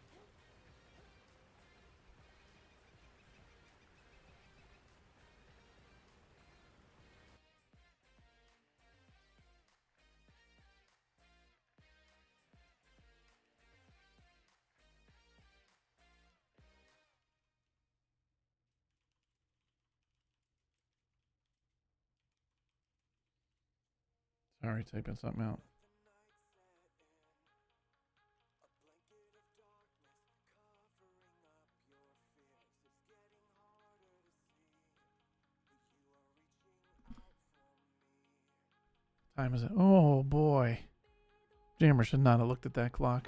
Sorry, typing something out. Time is it? Oh boy. Jammer should not have looked at that clock.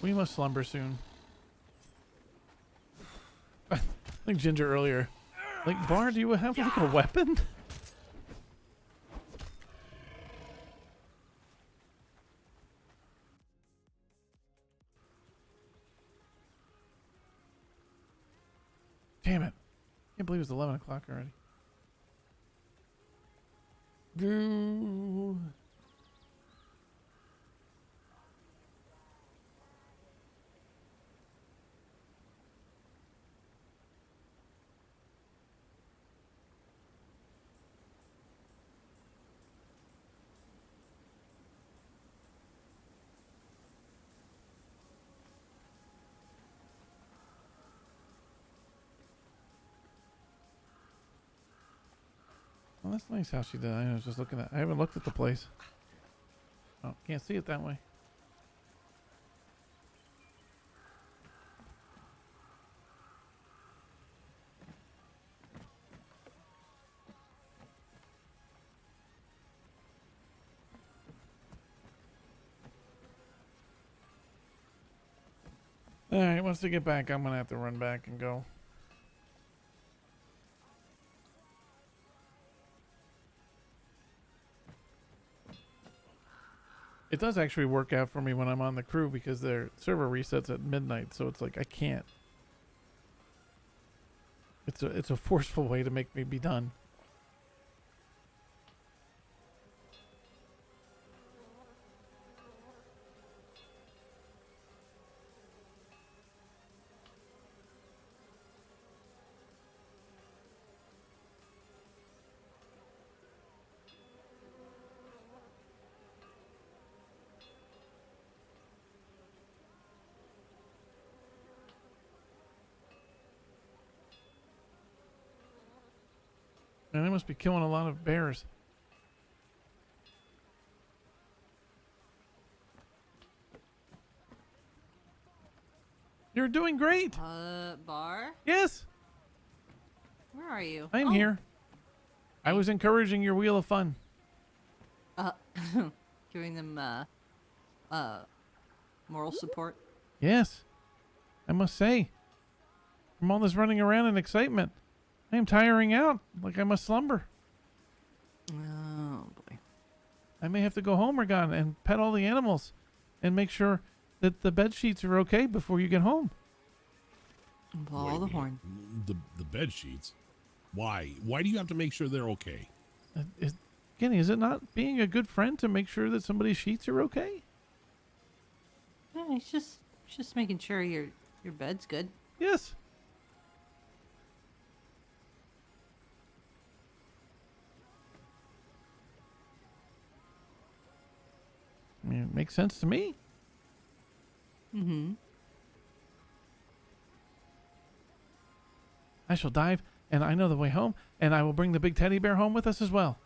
We must slumber soon. Like Ginger earlier. Like, Bhar, do you have like a weapon? Damn it. Can't believe it's 11 o'clock already. Boo. Well, that's nice how she did. I was just looking at. I haven't looked at the place. Oh, can't see it that way. All right, once I get back, I'm gonna have to run back and go. It does actually work out for me when I'm on the crew because their server resets at midnight, so it's like I can't. It's a forceful way to make me be done. And they must be killing a lot of bears. You're doing great. Bar? Yes, Where are you? I'm here. I was encouraging your wheel of fun. Giving them, moral support. Yes, I must say, from all this running around and excitement, I am tiring out like I must slumber. Oh, boy. I may have to go home, Regan, and pet all the animals and make sure that the bed sheets are okay before you get home. Blow Wait a the minute. horn. The bed sheets. Why? Why do you have to make sure they're okay? Kenny, is it not being a good friend to make sure that somebody's sheets are okay? Yeah, it's just making sure your bed's good. Yes. I mean, it makes sense to me. Mm-hmm. I shall dive, and I know the way home, and I will bring the big teddy bear home with us as well.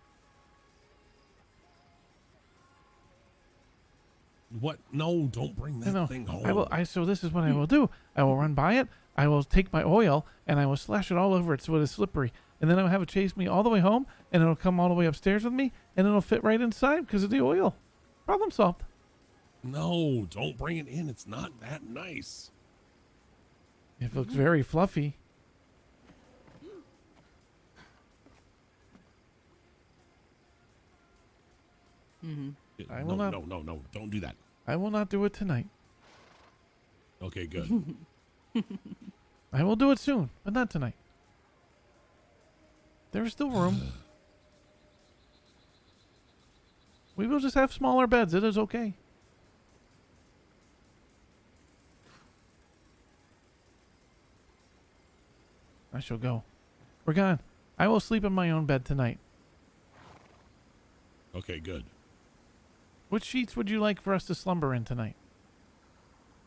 What? No, don't bring that No, thing home. I will. So this is what I will do. I will run by it. I will take my oil and I will slash it all over it so it is slippery, and then I will have it chase me all the way home, and it'll come all the way upstairs with me, and it'll fit right inside because of the oil. Problem solved. No, don't bring it in. It's not that nice. It looks very fluffy. Mm-hmm. I will no, not- no, don't do that. I will not do it tonight. Okay, good. I will do it soon, but not tonight. There is still room. We will just have smaller beds. It is okay. I shall go. We're gone. I will sleep in my own bed tonight. Okay, good. Which sheets would you like for us to slumber in tonight?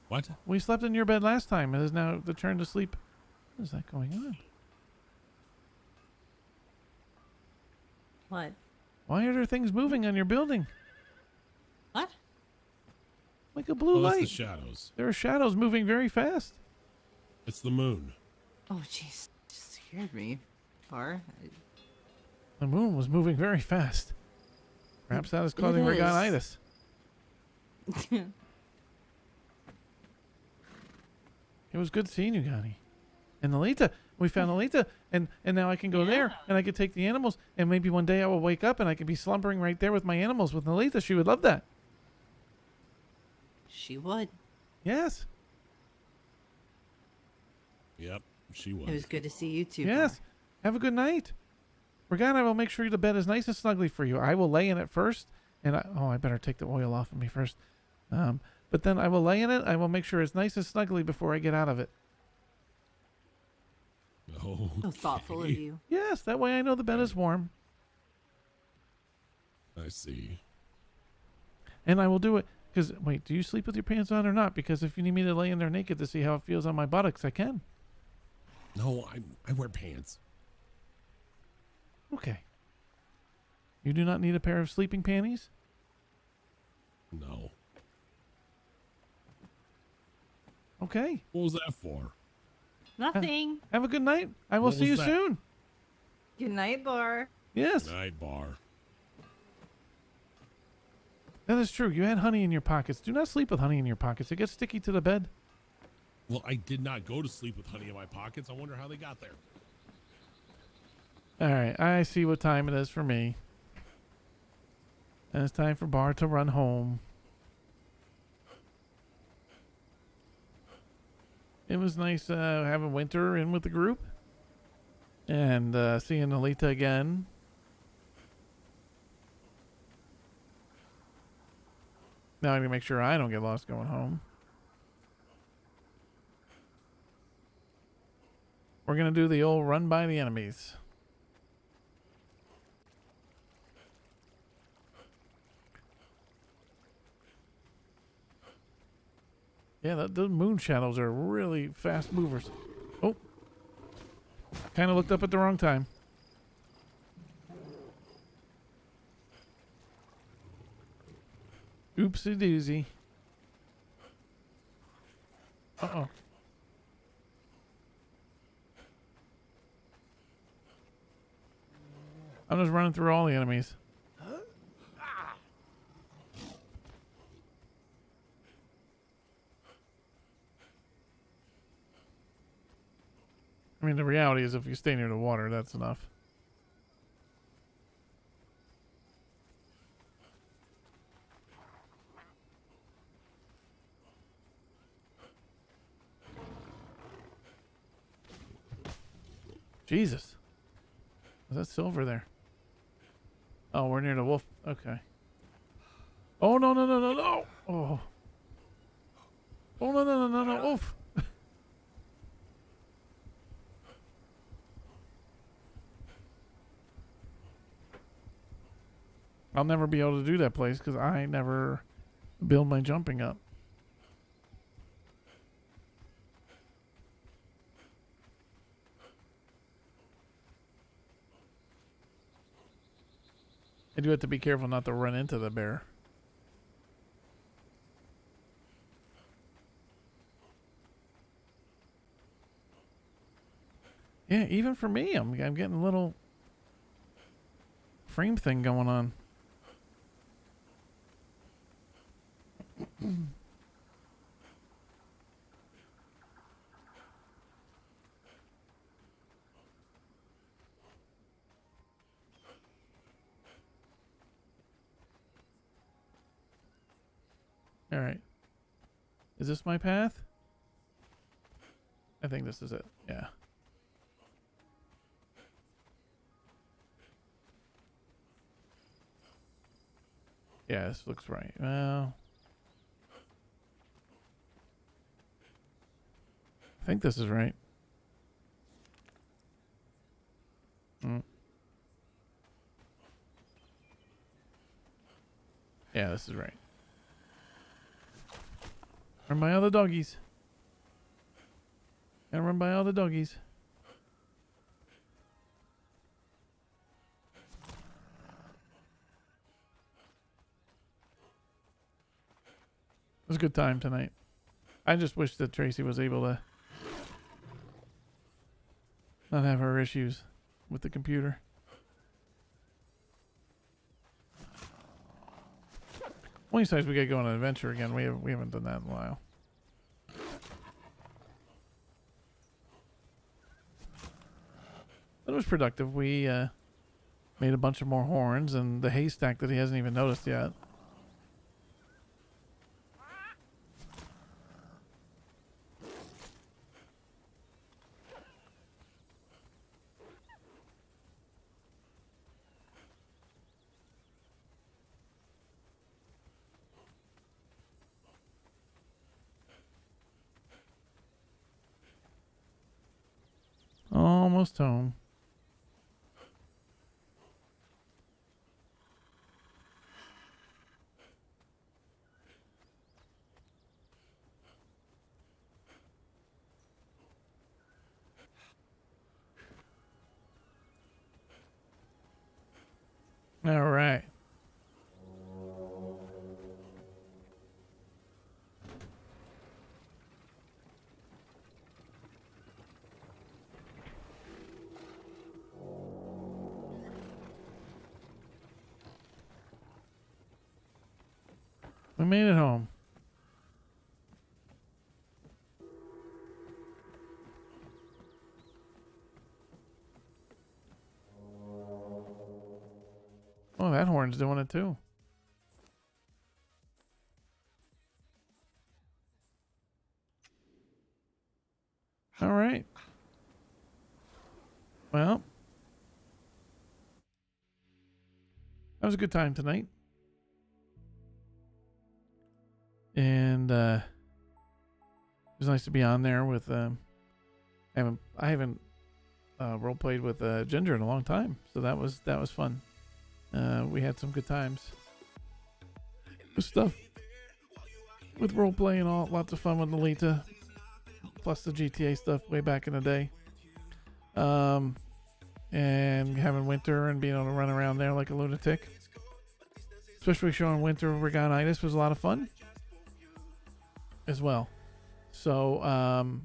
What? We slept in your bed last time. It is now the turn to sleep. What is that going on? What? Why are there things moving on your building? What? Like a blue Oh, that's the light. shadows. There are shadows moving very fast. It's the moon. Oh, jeez. Just scared me. Bar. The moon was moving very fast. Perhaps that is causing is. Regonitis. It was good seeing you, Gani. And Alita, we found Alita, and now I can go there, and I can take the animals, and maybe one day I will wake up and I can be slumbering right there with my animals with Alita. She would love that. She would. Yes. Yep, she It was was. good to see you too. Yes. Have a good night. Regan, I will make sure the bed is nice and snugly for you. I will lay in it first, and I better take the oil off of me first. But then I will lay in it. I will make sure it's nice and snugly before I get out of it. Oh, So thoughtful of you. Yes, that way I know the bed is warm. I see. And I will do it. Because, wait, do you sleep with your pants on or not? Because if you need me to lay in there naked to see how it feels on my buttocks, I can. No, I wear pants. Okay. You do not need a pair of sleeping panties? No. Okay. What was that for? Nothing. Have a good night. I will What see you was that? soon. Good night, Bar. Yes. Night bar. That is true. You had honey in your pockets. Do not sleep with honey in your pockets. It gets sticky to the bed. Well, I did not go to sleep with honey in my pockets. I wonder how they got there. All right. I see what time it is for me. And it's time for Bar to run home. It was nice having Winter in with the group. And seeing Alita again. Now I need to make sure I don't get lost going home. We're going to do the old run by the enemies. Yeah, those moon shadows are really fast movers. Oh. Kind of looked up at the wrong time. Oopsie doozy. Uh-oh. I'm just running through all the enemies. I mean, the reality is if you stay near the water, that's enough. Jesus. Is that silver there? Oh, we're near the wolf. Okay. Oh, no, no, no, no, no. Oh. Oh, no, no, no, no, no. Oof. I'll never be able to do that place because I never build my jumping up. I do have to be careful not to run into the bear. Yeah, even for me, I'm getting a little frame thing going on. All right. Is this my path? I think this is it. Yeah. Yeah, this looks right. Well, I think this is right. Yeah, this is right. Run by all the doggies. Gotta run by all the doggies. It was a good time tonight. I just wish that Tracy was able to not have her issues with the computer. One of these times we gotta go on an adventure again. We haven't done that in a while. But it was productive. We made a bunch of more horns and the haystack that he hasn't even noticed yet. Almost home. All right. We made it home. Oh, that horn's doing it too. All right. Well, that was a good time tonight. And it was nice to be on there with I haven't role played with Ginger in a long time, so that was fun. We had some good times with stuff, with role play and all. Lots of fun with Alita, plus the GTA stuff way back in the day. And having Winter and being able to run around there like a lunatic, especially showing Winter Regonitis, was a lot of fun as well. So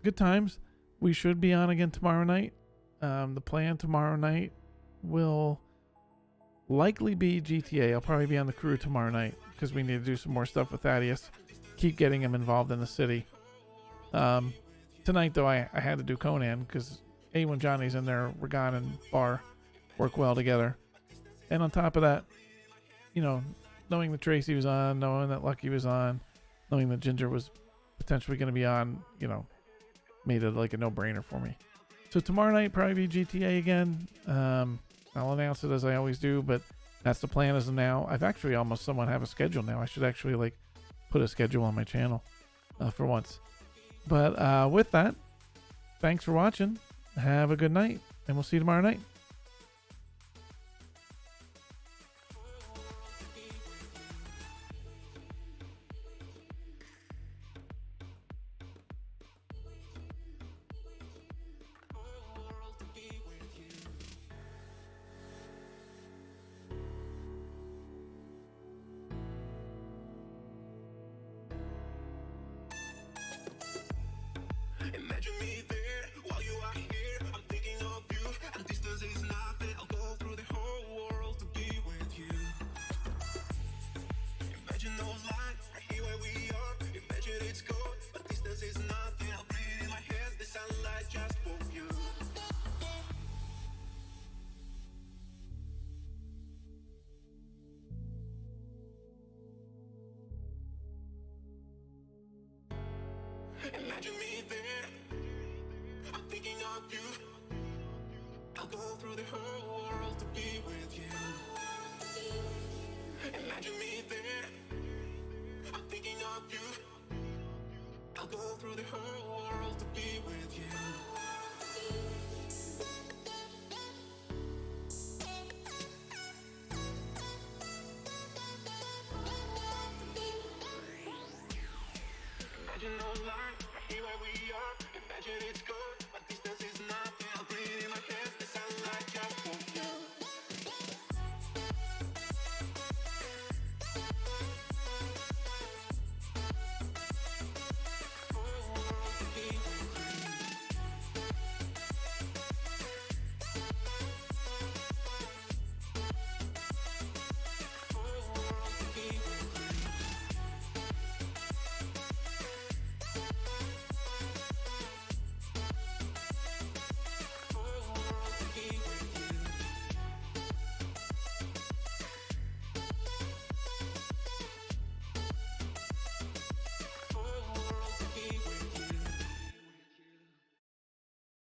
good times. We should be on again tomorrow night. The plan tomorrow night will likely be GTA. I'll probably be on the crew tomorrow night because we need to do some more stuff with Thaddeus. Keep getting him involved in the city. Tonight, though, I had to do Conan because when Johnny's in there, Regan and Bhar work well together. And on top of that, you know, knowing that Tracy was on, knowing that Lucky was on, knowing that Ginger was potentially going to be on, you know, made it like a no-brainer for me. So tomorrow night, probably be GTA again. I'll announce it as I always do, but that's the plan as of now. I've actually almost somewhat have a schedule now. I should actually like put a schedule on my channel for once. But with that, thanks for watching. Have a good night, and we'll see you tomorrow night. Imagine me there while you are here. I'm thinking of you, and distance is nothing. I'll go through the whole world to be with you. Imagine no line, right here where we are. Imagine it's cold, but distance is nothing. I'll breathe in my hands, the sunlight just for you. Imagine me there. I'm thinking of you. I'll go through the whole